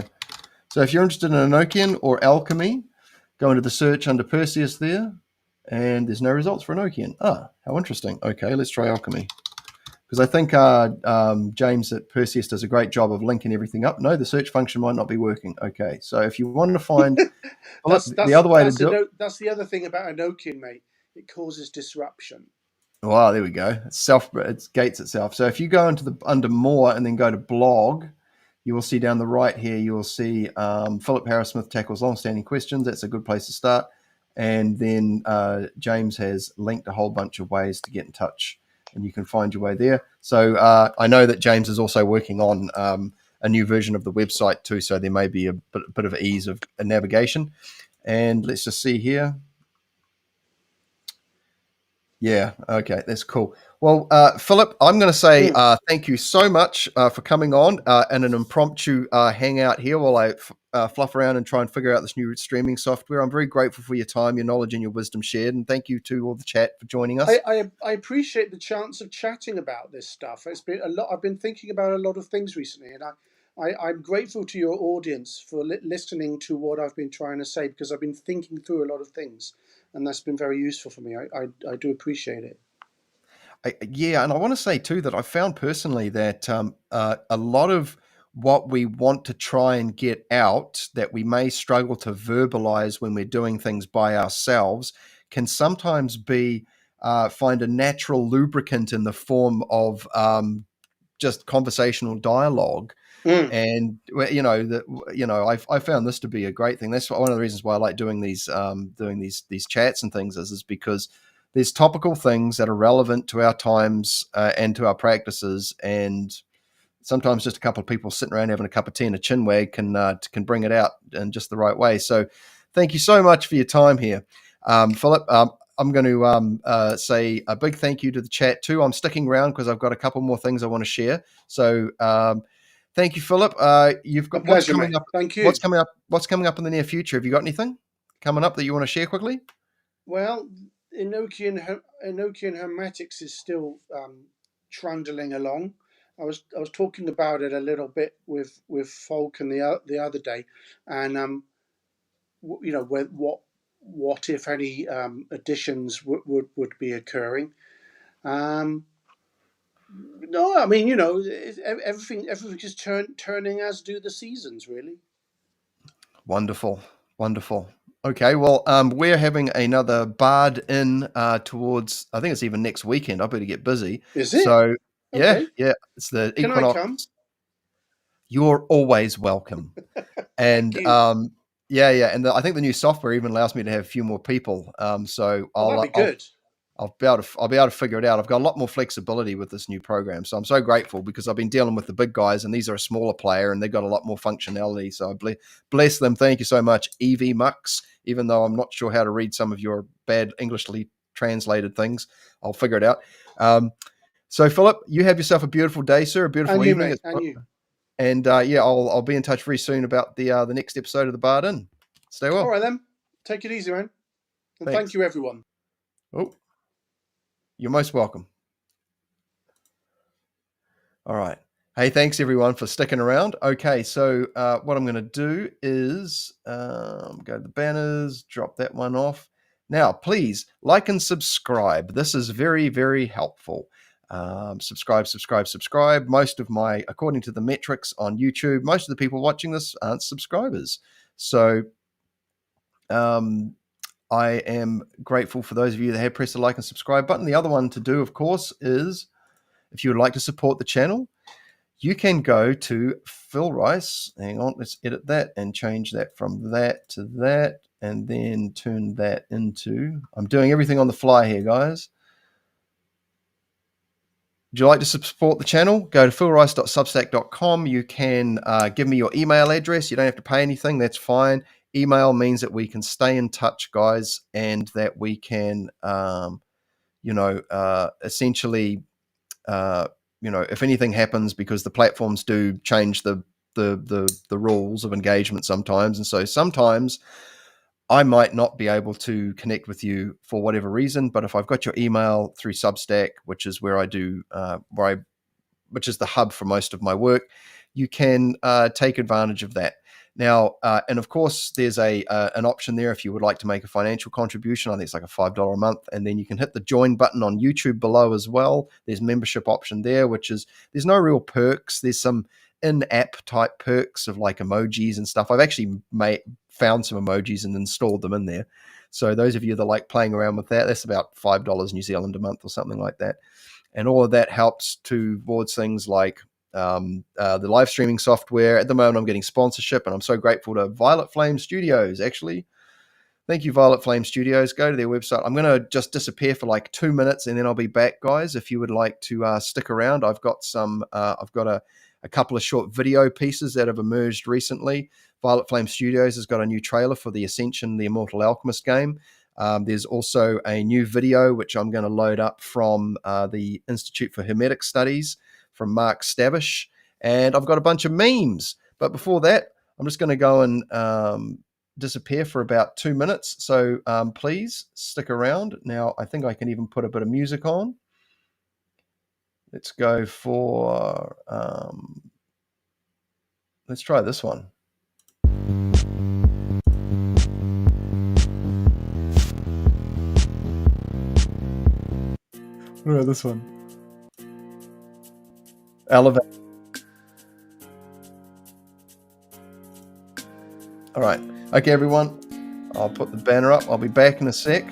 so if you're interested in Enochian or alchemy, go into the search under Perseus there, and there's no results for Enochian. Ah, how interesting. Okay, let's try alchemy. Because I think James at Perseus does a great job of linking everything up. No, the search function might not be working. Okay, so if you want to find the other way to do it. That's the other thing about Enochian, mate. It causes disruption. Wow, there we go. It gates itself. So if you go into under more and then go to blog, you will see down the right here, you will see Philip Harris-Smith tackles long-standing questions. That's a good place to start. And then James has linked a whole bunch of ways to get in touch, and you can find your way there. So I know that James is also working on a new version of the website too, so there may be a bit of ease of navigation. And let's just see here. Yeah, okay, that's cool. Well, Philip, I'm going to say thank you so much for coming on in an impromptu hangout here while I fluff around and try and figure out this new streaming software. I'm very grateful for your time, your knowledge, and your wisdom shared, and thank you to all the chat for joining us. I appreciate the chance of chatting about this stuff. It's been a lot. I've been thinking about a lot of things recently, and I'm grateful to your audience for listening to what I've been trying to say, because I've been thinking through a lot of things, and that's been very useful for me. I do appreciate it. Yeah, and I want to say too that I found personally that a lot of what we want to try and get out that we may struggle to verbalize when we're doing things by ourselves can sometimes be find a natural lubricant in the form of just conversational dialogue. And I found this to be a great thing. That's one of the reasons why I like doing these chats and things is because there's topical things that are relevant to our times and to our practices, and sometimes just a couple of people sitting around having a cup of tea and a chin wag can bring it out in just the right way. So thank you so much for your time here, Philip. I'm going to say a big thank you to the chat too. I'm sticking around because I've got a couple more things I want to share. So thank you, Philip. You've got what's coming up. Thank you. What's coming up in the near future? Have you got anything coming up that you want to share quickly? Well, Enochian Hermetics is still trundling along. I was talking about it a little bit with Falcon the other day, and what if any additions would be occurring. No, I mean everything is turning as do the seasons, really. Wonderful. Okay, well, we're having another Bard in towards, I think it's even next weekend. I better get busy. Is it? So, okay. Yeah, it's the Can Equinox. I come? You're always welcome. And yeah, and I think the new software even allows me to have a few more people. So that'd be good. I'll be able to figure it out. I've got a lot more flexibility with this new program, so I'm so grateful because I've been dealing with the big guys, and these are a smaller player, and they've got a lot more functionality. So I bless them. Thank you so much, EV Mux. Even though I'm not sure how to read some of your bad English translated things. I'll figure it out. So Philip, you have yourself a beautiful day, sir. A beautiful And you, evening. mate, and you. And yeah, I'll be in touch very soon about the next episode of the Barred In. Stay well. All right then. Take it easy, man. And Thanks. thank you, everyone. Oh, you're most welcome. All right. Hey, thanks everyone for sticking around. Okay, so what I'm going to do is go to the banners, drop that one off. Now, please like and subscribe. This is very, very helpful. Subscribe. Most of according to the metrics on YouTube, most of the people watching this aren't subscribers. So I am grateful for those of you that have pressed the like and subscribe button. The other one to do, of course, is if you would like to support the channel, you can go to Phil Rice. Hang on, let's edit that and change that from that to that, and then turn that into, I'm doing everything on the fly here, guys. Would you like to support the channel? Go to philrice.substack.com. You can give me your email address. You don't have to pay anything. That's fine. Email means that we can stay in touch, guys, and that we can, essentially, if anything happens, because the platforms do change the rules of engagement sometimes, and so sometimes I might not be able to connect with you for whatever reason. But if I've got your email through Substack, which is where I do, which is the hub for most of my work, you can take advantage of that. Now, and of course, there's an option there if you would like to make a financial contribution. I think it's like a $5 a month, and then you can hit the join button on YouTube below as well. There's membership option there, which is, there's no real perks. There's some in-app type perks of like emojis and stuff. I've actually found some emojis and installed them in there. So those of you that like playing around with that, that's about $5 New Zealand a month or something like that. And all of that helps towards things like the live streaming software. At the moment, I'm getting sponsorship, and I'm so grateful to Violet Flame Studios, actually. Thank you, Violet Flame Studios. Go to their website. I'm going to just disappear for like 2 minutes, and then I'll be back, guys. If you would like to stick around, I've got a couple of short video pieces that have emerged recently. Violet Flame Studios has got a new trailer for the Ascension, the Immortal Alchemist game. There's also a new video, which I'm going to load up from the Institute for Hermetic Studies, from Mark Stavish. And I've got a bunch of memes. But before that, I'm just going to go and disappear for about 2 minutes. So please stick around. Now, I think I can even put a bit of music on. Let's go for, let's try this one. What about this one? Elevate. All right. Okay, everyone. I'll put the banner up. I'll be back in a sec.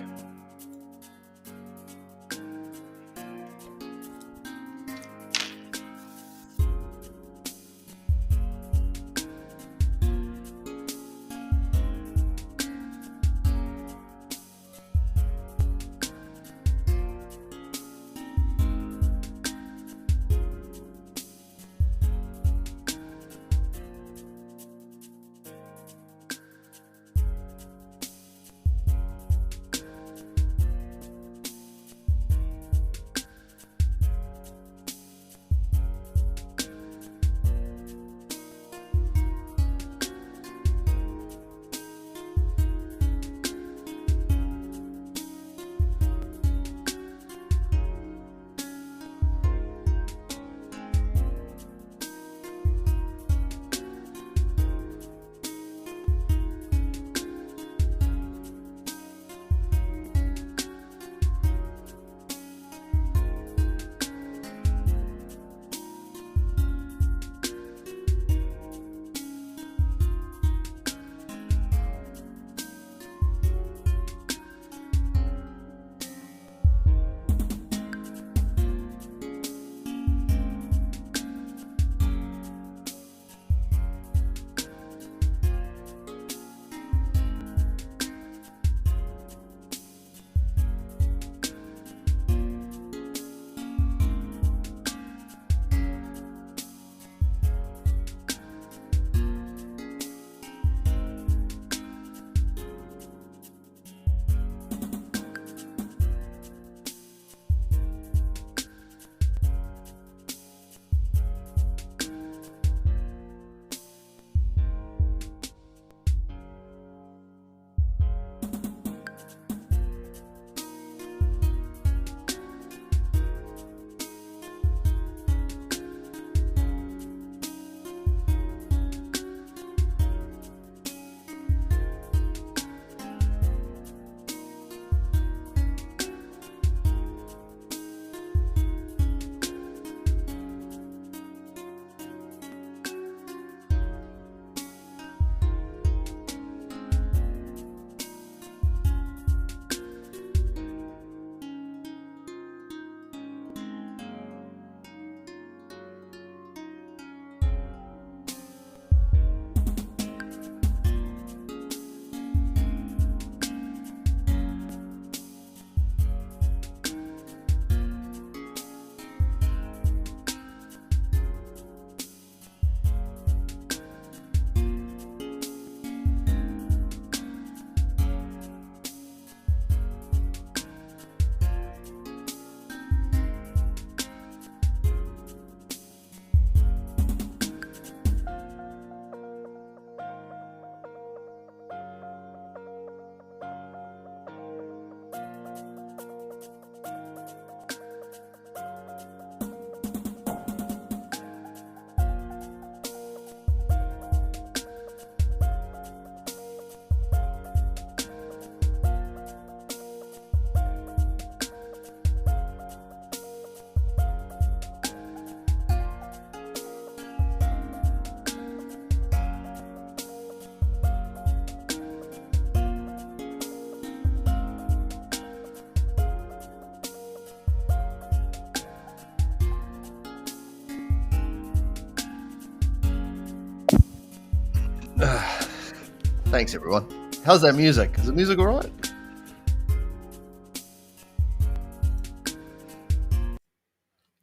Thanks, everyone. How's that music? Is the music all right?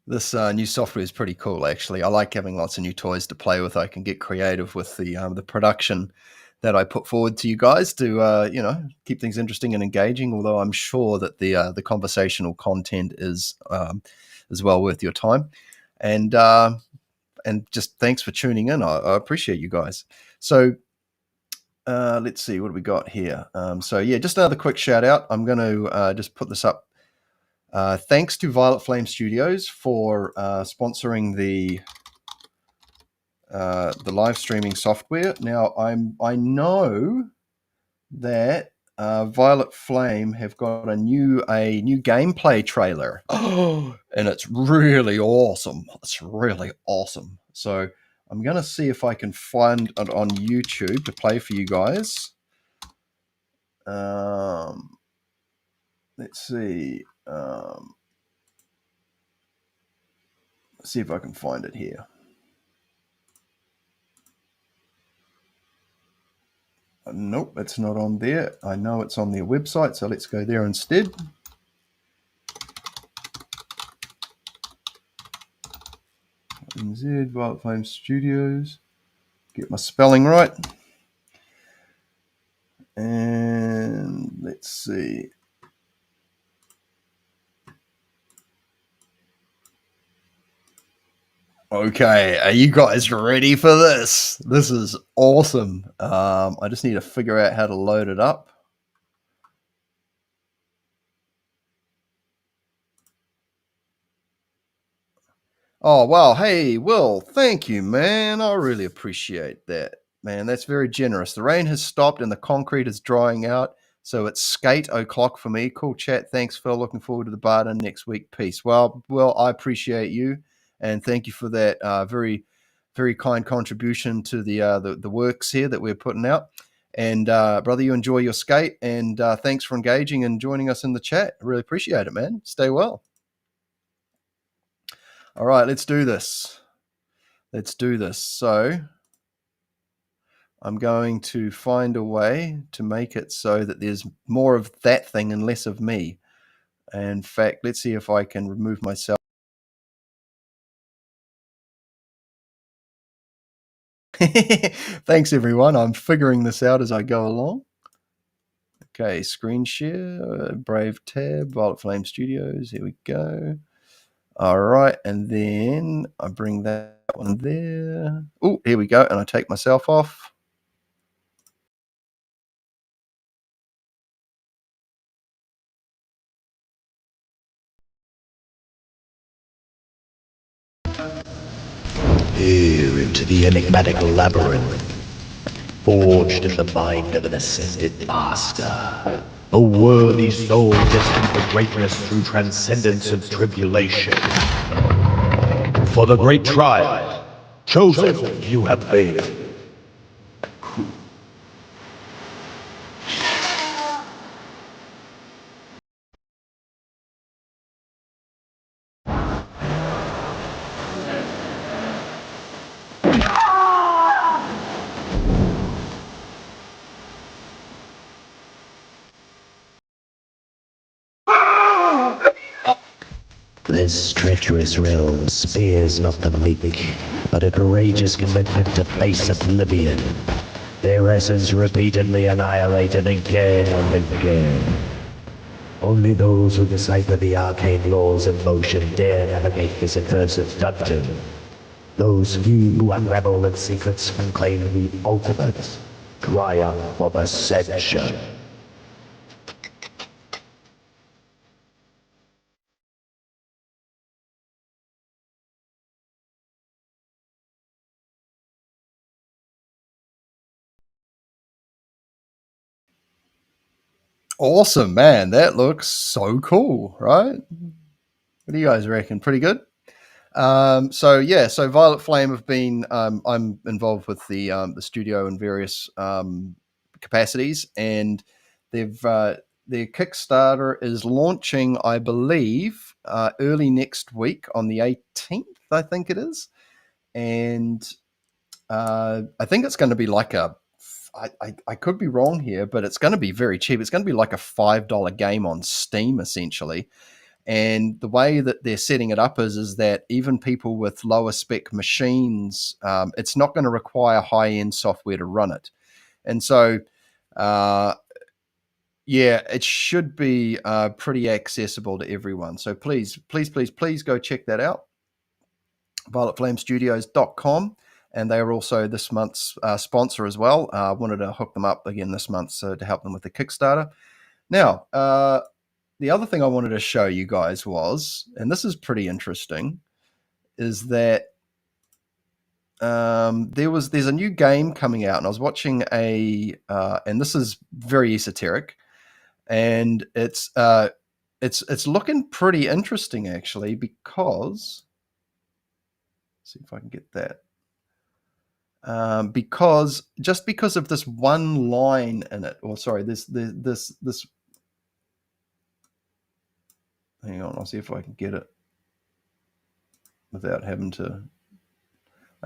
This new software is pretty cool, actually. I like having lots of new toys to play with. I can get creative with the production that I put forward to you guys to keep things interesting and engaging. Although I'm sure that the conversational content is well worth your time, and just thanks for tuning in. I appreciate you guys. So let's see, what do we got here? Just another quick shout out. I'm going to just put this up. Thanks to Violet Flame Studios for sponsoring the live streaming software. Now, I know that Violet Flame have got a new gameplay trailer, and it's really awesome. It's really awesome. So I'm going to see if I can find it on YouTube to play for you guys. Let's see. Let's see if I can find it here. Nope, it's not on there. I know it's on their website, so let's go there instead. NZ, Violet Flame Studios. Get my spelling right. And let's see. Okay, are you guys ready for this? This is awesome. I just need to figure out how to load it up. Oh, wow. Hey, Will, thank you, man. I really appreciate that. Man, that's very generous. The rain has stopped and the concrete is drying out, so it's skate o'clock for me. Cool chat. Thanks, Phil. Looking forward to the Barden next week. Peace. Well, I appreciate you, and thank you for that very, very kind contribution to the works here that we're putting out. And brother, you enjoy your skate, and thanks for engaging and joining us in the chat. I really appreciate it, man. Stay well. All right, let's do this. So I'm going to find a way to make it so that there's more of that thing and less of me. In fact, let's see if I can remove myself. Thanks, everyone. I'm figuring this out as I go along. Okay, screen share, Brave tab, Violet Flame Studios. Here we go. All right, and then I bring that one there. Oh, here we go, and I take myself off. Here into the enigmatic labyrinth, forged in the mind of an ascended master, a worthy soul destined for greatness through transcendence of tribulation. For the great trial, chosen you have been. This treacherous realm spares not the meek, but a courageous commitment to face oblivion. Their essence repeatedly annihilated again and again. Only those who decipher the arcane laws of motion dare navigate this accursed dungeon. Those few who unravel its secrets can claim the ultimate triumph of ascension. Awesome, man. That looks so cool, right? What do you guys reckon? Pretty good? So Violet Flame have been. I'm involved with the studio in various capacities, and they've their Kickstarter is launching, I believe, early next week on the 18th. I think it is, and I think it's going to be like a I could be wrong here, but it's going to be very cheap. It's going to be like a $5 game on Steam, essentially. And the way that they're setting it up is that even people with lower spec machines, it's not going to require high-end software to run it. And so, yeah, it should be pretty accessible to everyone. So please go check that out. violetflamestudios.com. And they are also this month's sponsor as well. I wanted to hook them up again this month to help them with the Kickstarter. Now, the other thing I wanted to show you guys was, and this is pretty interesting, is that there's a new game coming out, and I was watching and this is very esoteric, and it's looking pretty interesting actually, because let's see if I can get that. Because of this one line in it, or sorry, this. Hang on, I'll see if I can get it without having to.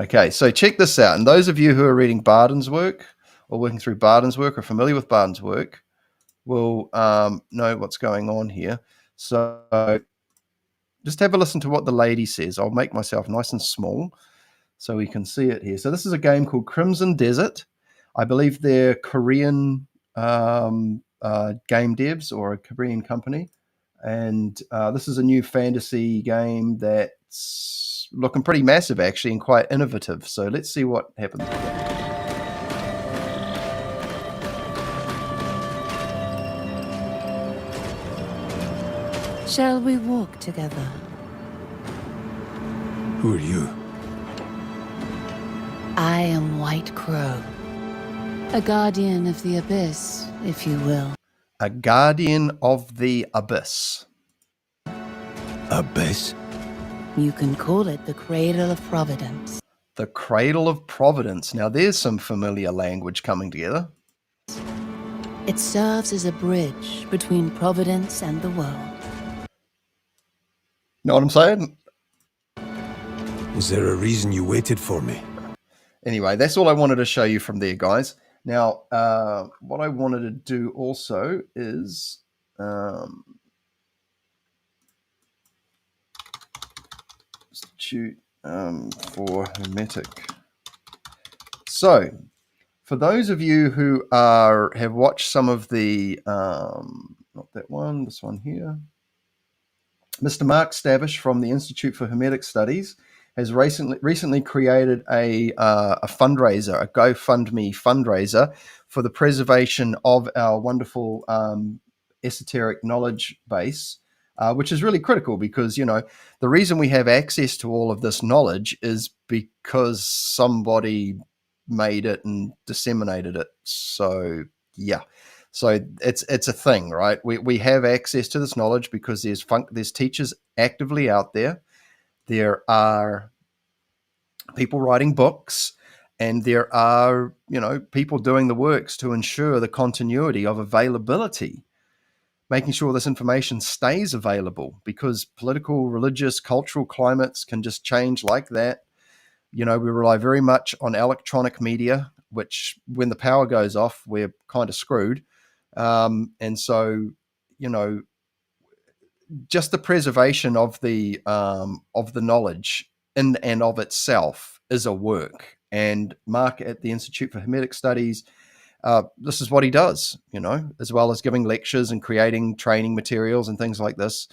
Okay, so check this out. And those of you who are reading Barden's work or working through Barden's work or familiar with Barden's work will know what's going on here. So just have a listen to what the lady says. I'll make myself nice and small so we can see it here. So this is a game called Crimson Desert. I believe they're Korean game devs, or a Korean company. And this is a new fantasy game that's looking pretty massive, actually, and quite innovative. So let's see what happens with it. Shall we walk together? Who are you? I am White Crow, a guardian of the abyss, if you will. A guardian of the abyss. Abyss? You can call it the Cradle of Providence. The Cradle of Providence. Now there's some familiar language coming together. It serves as a bridge between Providence and the world. Know what I'm saying? Was there a reason you waited for me? Anyway, that's all I wanted to show you from there, guys. Now, what I wanted to do also is Institute for Hermetic. So, for those of you who have watched some of the, not that one, this one here, Mr. Mark Stavish from the Institute for Hermetic Studies has recently created a fundraiser, a GoFundMe fundraiser for the preservation of our wonderful esoteric knowledge base, which is really critical because, you know, the reason we have access to all of this knowledge is because somebody made it and disseminated it. So, yeah. So it's a thing, right? We have access to this knowledge because there's teachers actively out there. There are people writing books, and there are, you know, people doing the works to ensure the continuity of availability, making sure this information stays available, because political, religious, cultural climates can just change like that. You know, we rely very much on electronic media, which when the power goes off, we're kind of screwed. And so, you know, just the preservation of the knowledge in and of itself is a work. And Mark at the Institute for Hermetic Studies, this is what he does, you know, as well as giving lectures and creating training materials and things like this.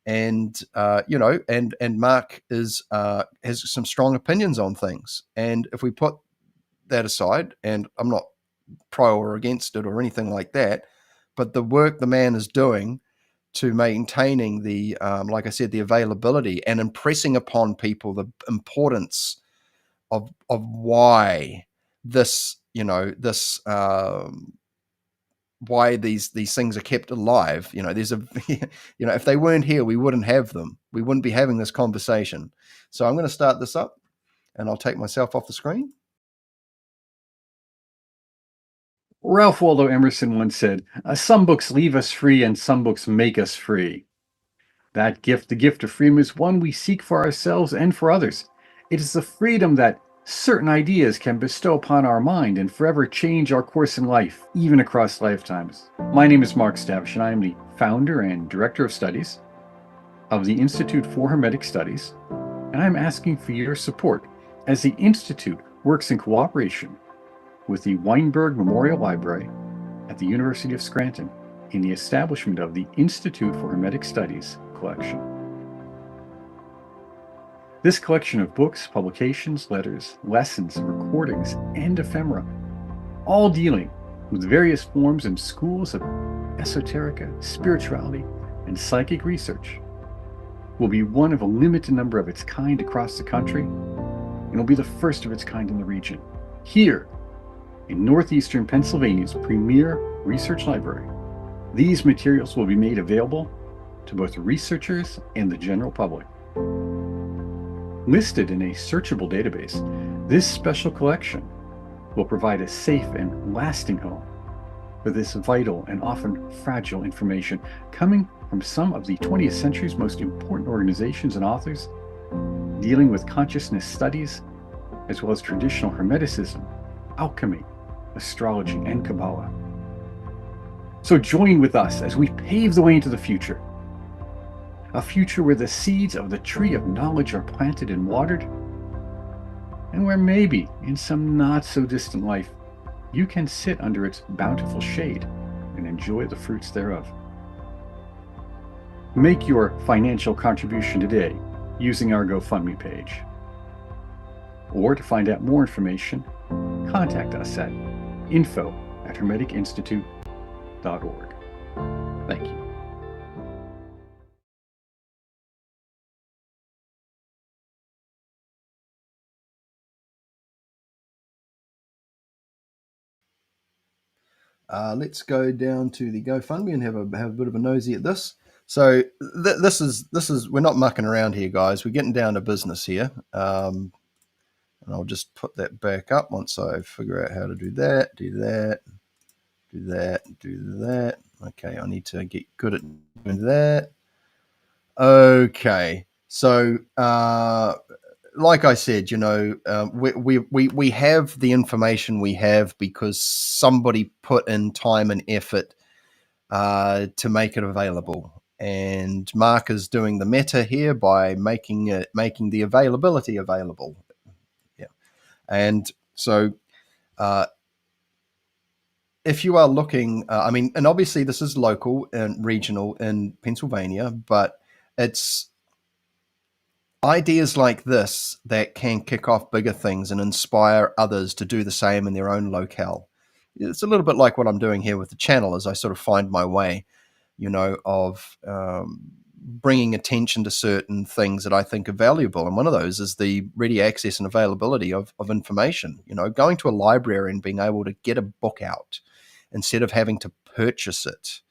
And you know, and Mark has some strong opinions on things. And if we put that aside, and I'm not pro or against it or anything like that, but the work the man is doing to maintaining the, like I said, the availability and impressing upon people the importance of why this, you know, this, why these things are kept alive. You know, there's a, you know, if they weren't here, we wouldn't have them. We wouldn't be having this conversation. So I'm going to start this up, and I'll take myself off the screen. Ralph Waldo Emerson once said, some books leave us free and some books make us free. That gift, the gift of freedom, is one we seek for ourselves and for others. It is the freedom that Certain ideas can bestow upon our mind and forever change our course in life, even across lifetimes. My name is Mark Stavish, and I am the founder and director of studies of the Institute for Hermetic Studies, and I'm asking for your support as the Institute works in cooperation with the Weinberg Memorial Library at the University of Scranton in the establishment of the Institute for Hermetic Studies collection. This collection of books, publications, letters, lessons, recordings, and ephemera, all dealing with various forms and schools of esoterica, spirituality, and psychic research, will be one of a limited number of its kind across the country, and will be the first of its kind in the region. Here, in northeastern Pennsylvania's premier research library, these materials will be made available to both researchers and the general public. Listed in a searchable database, this special collection will provide a safe and lasting home for this vital and often fragile information coming from some of the 20th century's most important organizations and authors dealing with consciousness studies, as well as traditional Hermeticism, alchemy, astrology, and Kabbalah. So join with us as we pave the way into the future. A future where the seeds of the tree of knowledge are planted and watered, and where maybe, in some not-so-distant life, you can sit under its bountiful shade and enjoy the fruits thereof. Make your financial contribution today using our GoFundMe page. Or to find out more information, contact us at info@hermeticinstitute.org. Thank you. Let's go down to the GoFundMe and have a bit of a nosy at this. So this is we're not mucking around here, guys. We're getting down to business here. And I'll just put that back up once I figure out how to do that. Do that. Do that. Do that. Okay, I need to get good at doing that. Okay, so like I said, we have the information we have because somebody put in time and effort to make it available, and Mark is doing the meta here by making the availability available. Yeah, and so if you are looking, and obviously this is local and regional in Pennsylvania, but it's ideas like this that can kick off bigger things and inspire others to do the same in their own locale. It's a little bit like what I'm doing here with the channel as I sort of find my way, of bringing attention to certain things that I think are valuable. And one of those is the ready access and availability of information. Going to a library and being able to get a book out instead of having to purchase it,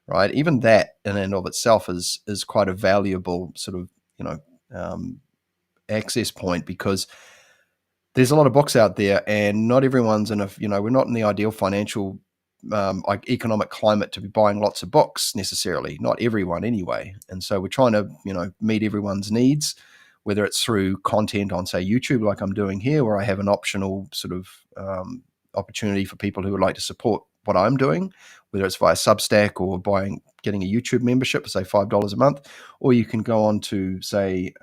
right? Even that in and of itself is quite a valuable sort of, access point, because there's a lot of books out there and not everyone's in we're not in the ideal financial economic climate to be buying lots of books necessarily, not everyone anyway. And so we're trying to, meet everyone's needs, whether it's through content on, say, YouTube, like I'm doing here, where I have an optional sort of opportunity for people who would like to support what I'm doing, whether it's via Substack or getting a YouTube membership for, say, $5 a month, or you can go on to, say,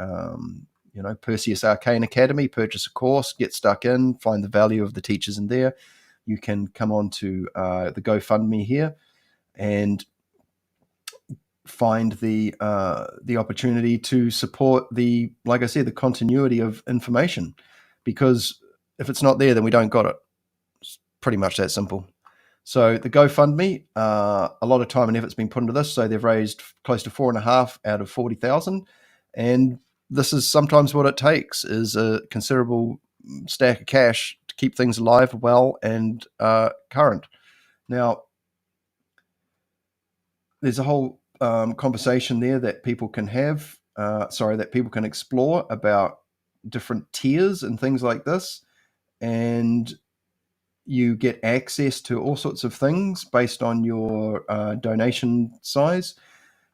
Perseus Arcane Academy, purchase a course, get stuck in, find the value of the teachers in there. You can come on to the GoFundMe here and find the opportunity to support like I said, the continuity of information, because if it's not there, then we don't got it. It's pretty much that simple. So the GoFundMe, a lot of time and effort's been put into this. So they've raised close to 4.5 out of 40,000, and this is sometimes what it takes, is a considerable stack of cash to keep things alive, well, and current. Now, there's a whole conversation there that people can have, that people can explore about different tiers and things like this. And you get access to all sorts of things based on your donation size.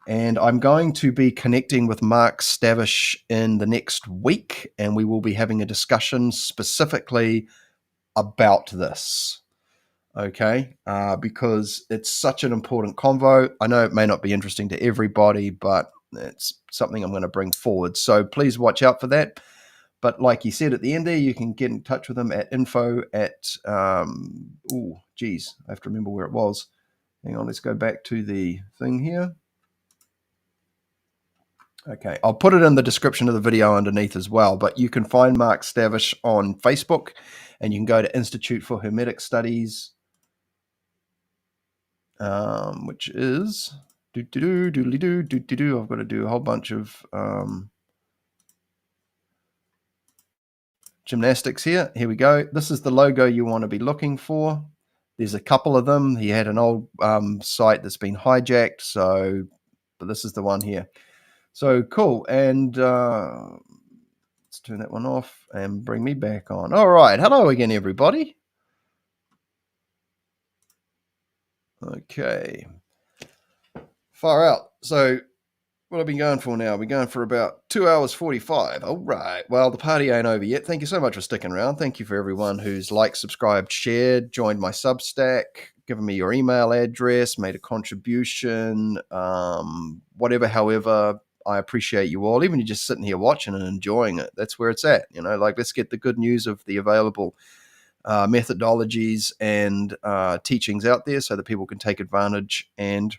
And I'm going to be connecting with Mark Stavish in the next week, and we will be having a discussion specifically about this. Okay, because it's such an important convo. I know it may not be interesting to everybody, but it's something I'm going to bring forward. So please watch out for that. But like he said at the end there, you can get in touch with him at info at, I have to remember where it was. Hang on, let's go back to the thing here. Okay, I'll put it in the description of the video underneath as well, but you can find Mark Stavish on Facebook, and you can go to Institute for Hermetic Studies, which is, I've got to do a whole bunch of gymnastics here. Here we go. This is the logo you want to be looking for. There's a couple of them. He had an old site that's been hijacked, but this is the one here. So cool. And let's turn that one off and bring me back on. All right. Hello again, everybody. Okay. Far out. So what have I been going for now? We're going for about 2 hours 45. All right. Well, the party ain't over yet. Thank you so much for sticking around. Thank you for everyone who's liked, subscribed, shared, joined my Substack, given me your email address, made a contribution, whatever, however. I appreciate you all. Even you just sitting here watching and enjoying it. That's where it's at. Let's get the good news of the available methodologies and teachings out there so that people can take advantage and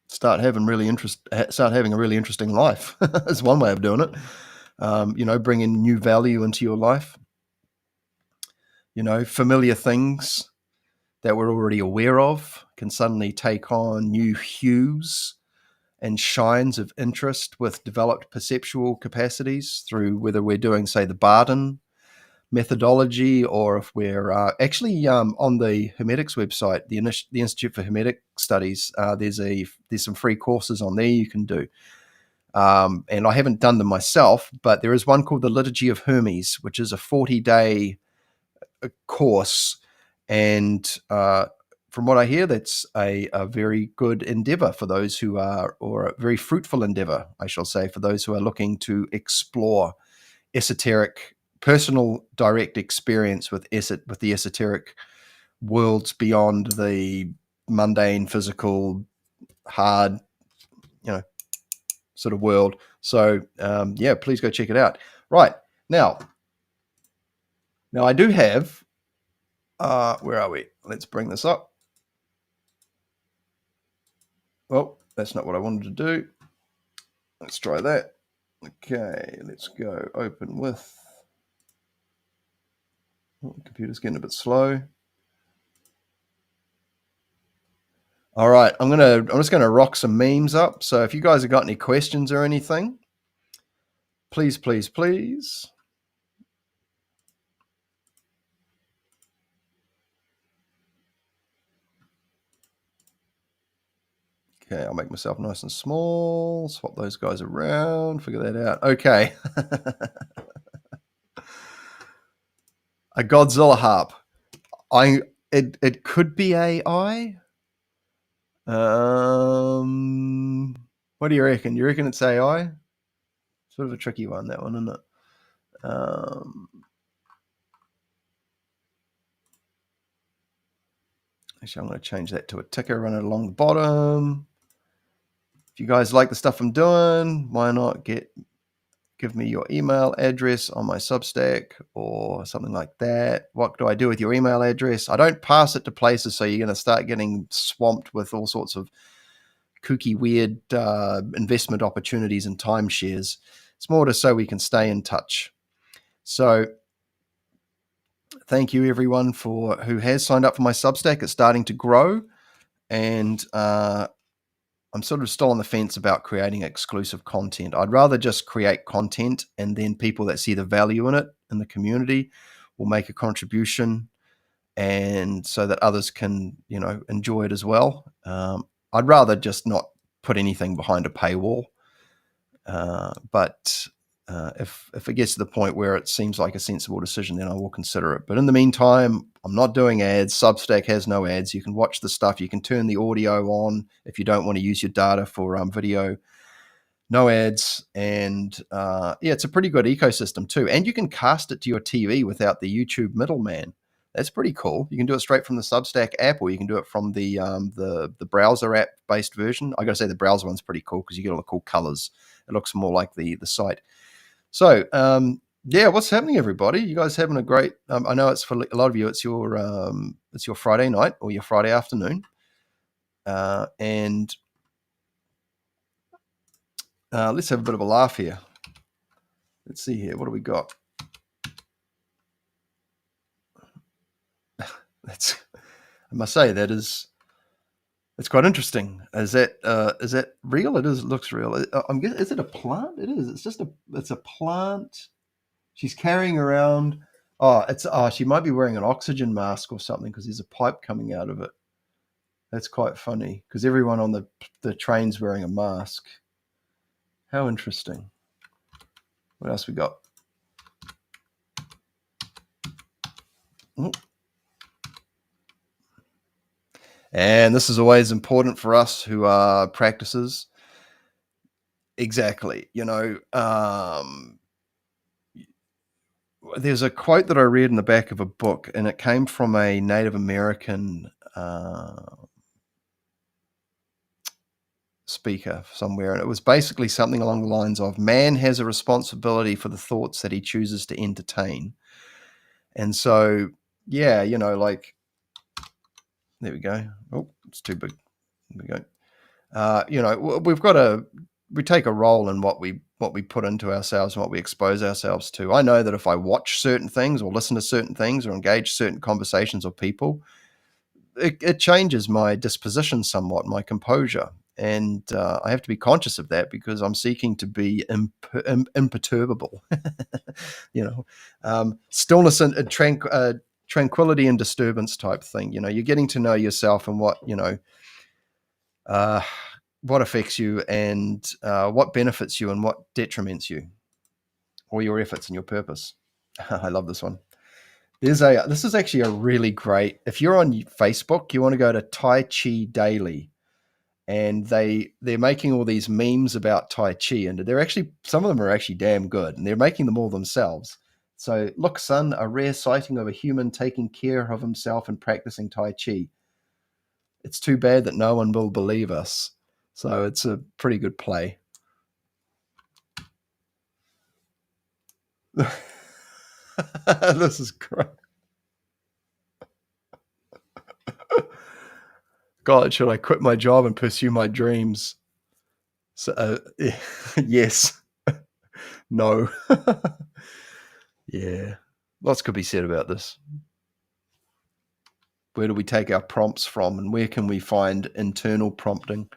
start having a really interesting life. Is one way of doing it. Bringing new value into your life. Familiar things that we're already aware of can suddenly take on new hues and shines of interest with developed perceptual capacities through whether we're doing, say, the Barden methodology, or if we're actually on the Hermetics website, the Institute for Hermetic Studies, there's some free courses on there you can do. And I haven't done them myself, but there is one called the Liturgy of Hermes, which is a 40-day course. And from what I hear, that's a very good endeavor for those who are, or a very fruitful endeavor, I shall say, for those who are looking to explore esoteric, personal, direct experience with the esoteric worlds beyond the mundane, physical, hard, sort of world. So, please go check it out. Right. Now I do have, where are we? Let's bring this up. Well, that's not what I wanted to do. Let's try that. Okay, let's go open with. Oh, the computer's getting a bit slow. All right, I'm just gonna rock some memes up. So if you guys have got any questions or anything, please. Okay, I'll make myself nice and small, swap those guys around, figure that out. Okay. A Godzilla harp. It could be AI. What do you reckon? You reckon it's AI? Sort of a tricky one, that one, isn't it? Actually, I'm going to change that to a ticker, run it along the bottom. If you guys like the stuff I'm doing, why not give me your email address on my Substack or something like that. What do I do with your email address? I don't pass it to places, so you're going to start getting swamped with all sorts of kooky, weird investment opportunities and timeshares. It's more to so we can stay in touch. So thank you, everyone, who has signed up for my Substack. It's starting to grow, and I'm sort of still on the fence about creating exclusive content. I'd rather just create content, and then people that see the value in it in the community will make a contribution, and so that others can, enjoy it as well. I'd rather just not put anything behind a paywall. But If it gets to the point where it seems like a sensible decision, then I will consider it. But in the meantime, I'm not doing ads. Substack has no ads. You can watch the stuff. You can turn the audio on if you don't want to use your data for video. No ads. And it's a pretty good ecosystem too. And you can cast it to your TV without the YouTube middleman. That's pretty cool. You can do it straight from the Substack app, or you can do it from the browser app based version. I got to say the browser one's pretty cool because you get all the cool colors. It looks more like the site. So, what's happening, everybody? You guys having a great? I know it's for a lot of you. It's your Friday night or your Friday afternoon, and let's have a bit of a laugh here. Let's see here. What do we got? I must say it's quite interesting. Is that real? It is. It looks real. I'm guessing, is it a plant? It is. It's a plant. She's carrying around. She might be wearing an oxygen mask or something because there's a pipe coming out of it. That's quite funny because everyone on the train's wearing a mask. How interesting. What else we got? Oh. And this is always important for us who are practices. Exactly. There's a quote that I read in the back of a book, and it came from a Native American speaker somewhere. And it was basically something along the lines of, man has a responsibility for the thoughts that he chooses to entertain. And so, there we go. Oh, it's too big. There we go. We take a role in what we put into ourselves and what we expose ourselves to. I know that if I watch certain things or listen to certain things or engage certain conversations or people, it changes my disposition somewhat, my composure. And I have to be conscious of that because I'm seeking to be imperturbable. Stillness and tranquility and disturbance type thing. You're getting to know yourself and what affects you and what benefits you and what detriments you, or your efforts and your purpose. I love this one. This is actually a really great, if you're on Facebook, you want to go to Tai Chi Daily, and they're making all these memes about Tai Chi, and they're actually, some of them are actually damn good, and they're making them all themselves. So, look, son, a rare sighting of a human taking care of himself and practicing Tai Chi. It's too bad that no one will believe us. So it's a pretty good play. This is great. God, should I quit my job and pursue my dreams? So, yes. No. Yeah. Lots could be said about this. Where do we take our prompts from, and where can we find internal prompting?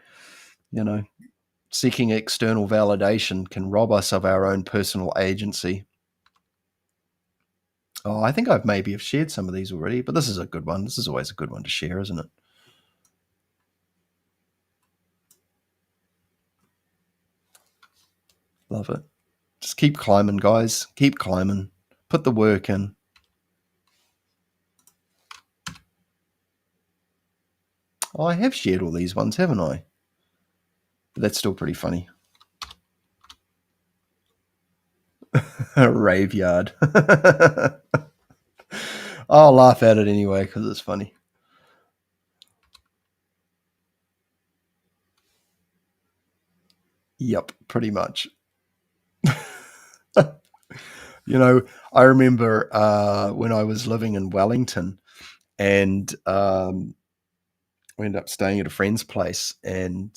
Seeking external validation can rob us of our own personal agency. Oh, I think I've maybe shared some of these already, but this is a good one. This is always a good one to share, isn't it? Love it. Just keep climbing, guys. Keep climbing. Put the work in. Oh, I have shared all these ones, haven't I? But that's still pretty funny. Rave yard. I'll laugh at it anyway because it's funny. Yep, pretty much. I remember when I was living in Wellington, and we ended up staying at a friend's place, and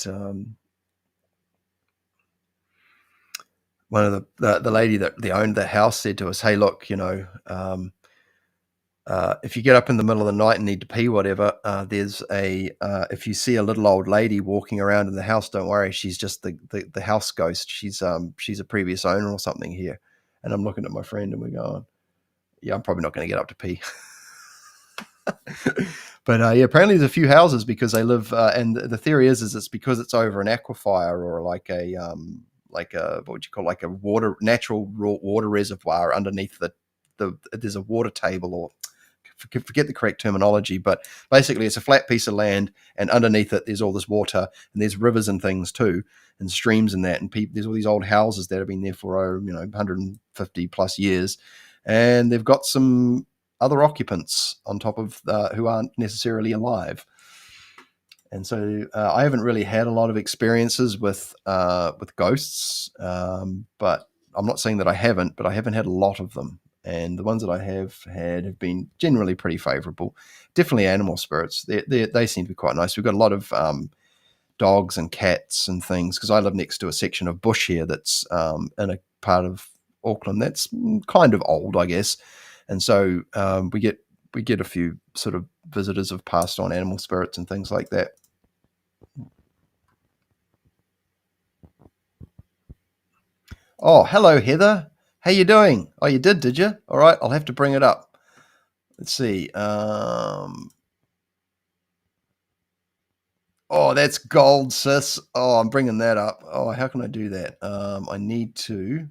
one of the lady that owned the house said to us, "Hey, look, if you get up in the middle of the night and need to pee, whatever, there's if you see a little old lady walking around in the house, don't worry, she's just the house ghost. She's a previous owner or something here." And I'm looking at my friend, and we're going, "Yeah, I'm probably not going to get up to pee." But apparently there's a few houses because they live, and the theory is it's because it's over an aquifer or like a what would you call, like a natural raw water reservoir underneath there's a water table, or forget the correct terminology, but basically it's a flat piece of land, and underneath it there's all this water, and there's rivers and things too, and streams and that, and there's all these old houses that have been there for 150 plus years, and they've got some other occupants on top of who aren't necessarily alive. And so I haven't really had a lot of experiences with ghosts, but I'm not saying that I haven't, but I haven't had a lot of them. And the ones that I have had have been generally pretty favorable. Definitely animal spirits. They seem to be quite nice. We've got a lot of dogs and cats and things, because I live next to a section of bush here that's in a part of Auckland that's kind of old, I guess. And so we get a few sort of visitors have passed on animal spirits and things like that. Oh, hello, Heather. How you doing? Oh, you did you? All right, I'll have to bring it up. Let's see. Oh, that's gold, sis. Oh, I'm bringing that up. Oh, how can I do that? I need to.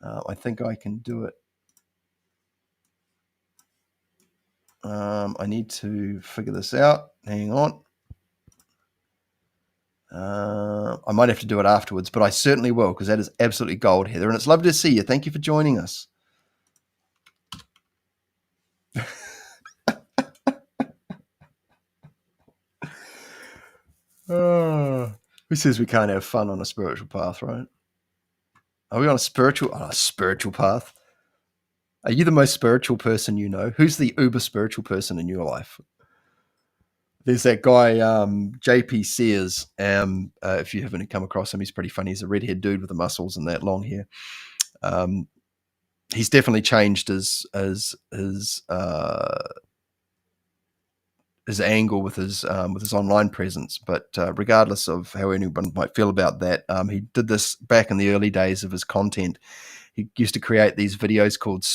I think I can do it. I need to figure this out. Hang on. I might have to do it afterwards, but I certainly will, because that is absolutely gold, Heather, and it's lovely to see you. Thank you for joining us. Who says we can't have fun on a spiritual path, right? Are we on a spiritual path? Are you the most spiritual person you know? Who's the uber spiritual person in your life? There's that guy, JP Sears. If you haven't come across him, he's pretty funny. He's a redhead dude with the muscles and that long hair. He's definitely changed his angle with his online presence. But regardless of how anyone might feel about that, he did this back in the early days of his content. He used to create these videos called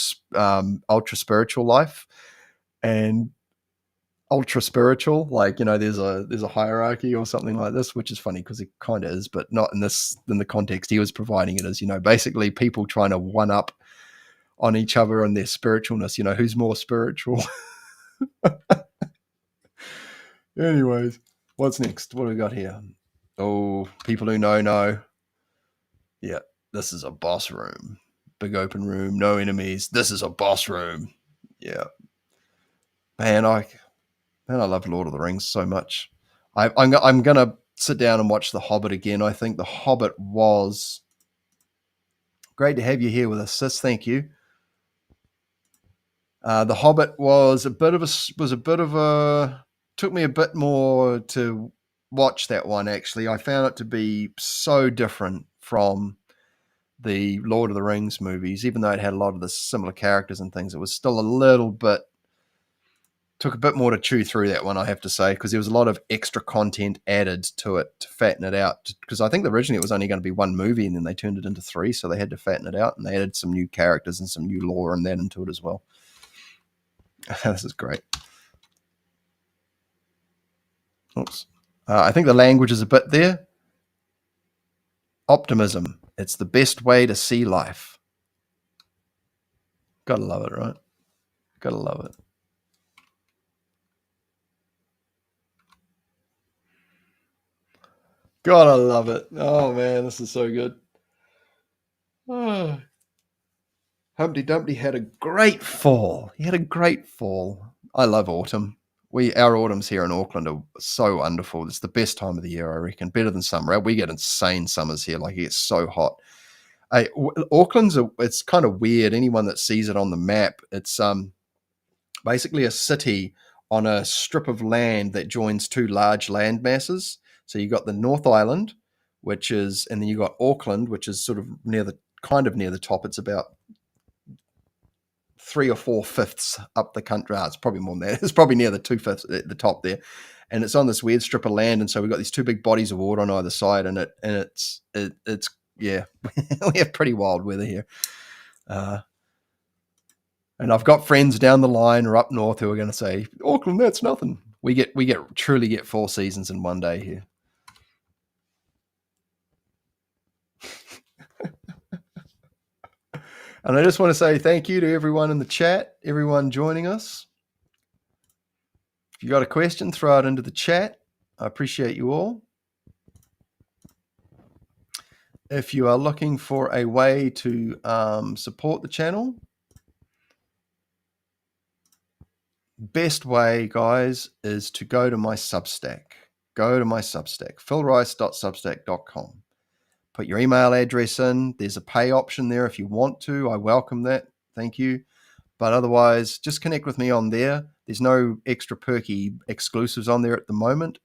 Ultra Spiritual Life, and ultra spiritual, like, there's a hierarchy or something like this, which is funny because it kind of is, but not in the context he was providing it as. Basically people trying to one up on each other and their spiritualness, who's more spiritual. Anyways, what's next? What do we got here? Oh, people who know. Yeah, this is a boss room. Big open room, no enemies. This is a boss room. Yeah. Man, I love Lord of the Rings so much. I'm going to sit down and watch The Hobbit again. I think The Hobbit was great to have you here with us, sis. Thank you. The Hobbit was a bit of a took me a bit more to watch that one, actually. I found it to be so different from the Lord of the Rings movies, even though it had a lot of the similar characters and things. It was still a little bit, took a bit more to chew through that one, I have to say, because there was a lot of extra content added to it to fatten it out. Because I think originally it was only going to be one movie, and then they turned it into 3, so they had to fatten it out, and they added some new characters and some new lore and that into it as well. This is great. Oops. I think the language is a bit there. Optimism. It's the best way to see life. Gotta love it, right? Gotta love it. Gotta love it. Oh, man, this is so good. Oh. Humpty Dumpty had a great fall. He had a great fall. I love autumn. Our autumns here in Auckland are so wonderful. It's the best time of the year, I reckon. Better than summer. We get insane summers here. Like, it gets so hot. Auckland's it's kind of weird. Anyone that sees it on the map, it's basically a city on a strip of land that joins two large land masses. So you got the North Island, and then you got Auckland, which is sort of near the top. It's about 3 or 4/5 up the country. It's probably more than that. It's probably near the 2/5 at the top there, and it's on this weird strip of land. And so we've got these two big bodies of water on either side, and it's yeah, we have pretty wild weather here. And I've got friends down the line or up north who are going to say, Auckland, that's nothing. We truly get 4 seasons in one day here. And I just want to say thank you to everyone in the chat, everyone joining us. If you got a question, throw it into the chat. I appreciate you all. If you are looking for a way to support the channel, best way, guys, is to go to my Substack. Go to my Substack, philrice.substack.com. Put your email address in. There's a pay option there if you want to. I welcome that. Thank you. But otherwise, just connect with me on there. There's no extra perky exclusives on there at the moment.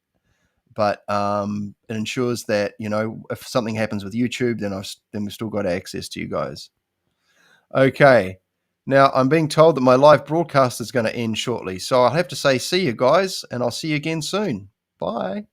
But it ensures that, you know, if something happens with YouTube, then we've still got access to you guys. Okay. Now, I'm being told that my live broadcast is going to end shortly. So I'll have to say see you guys, and I'll see you again soon. Bye.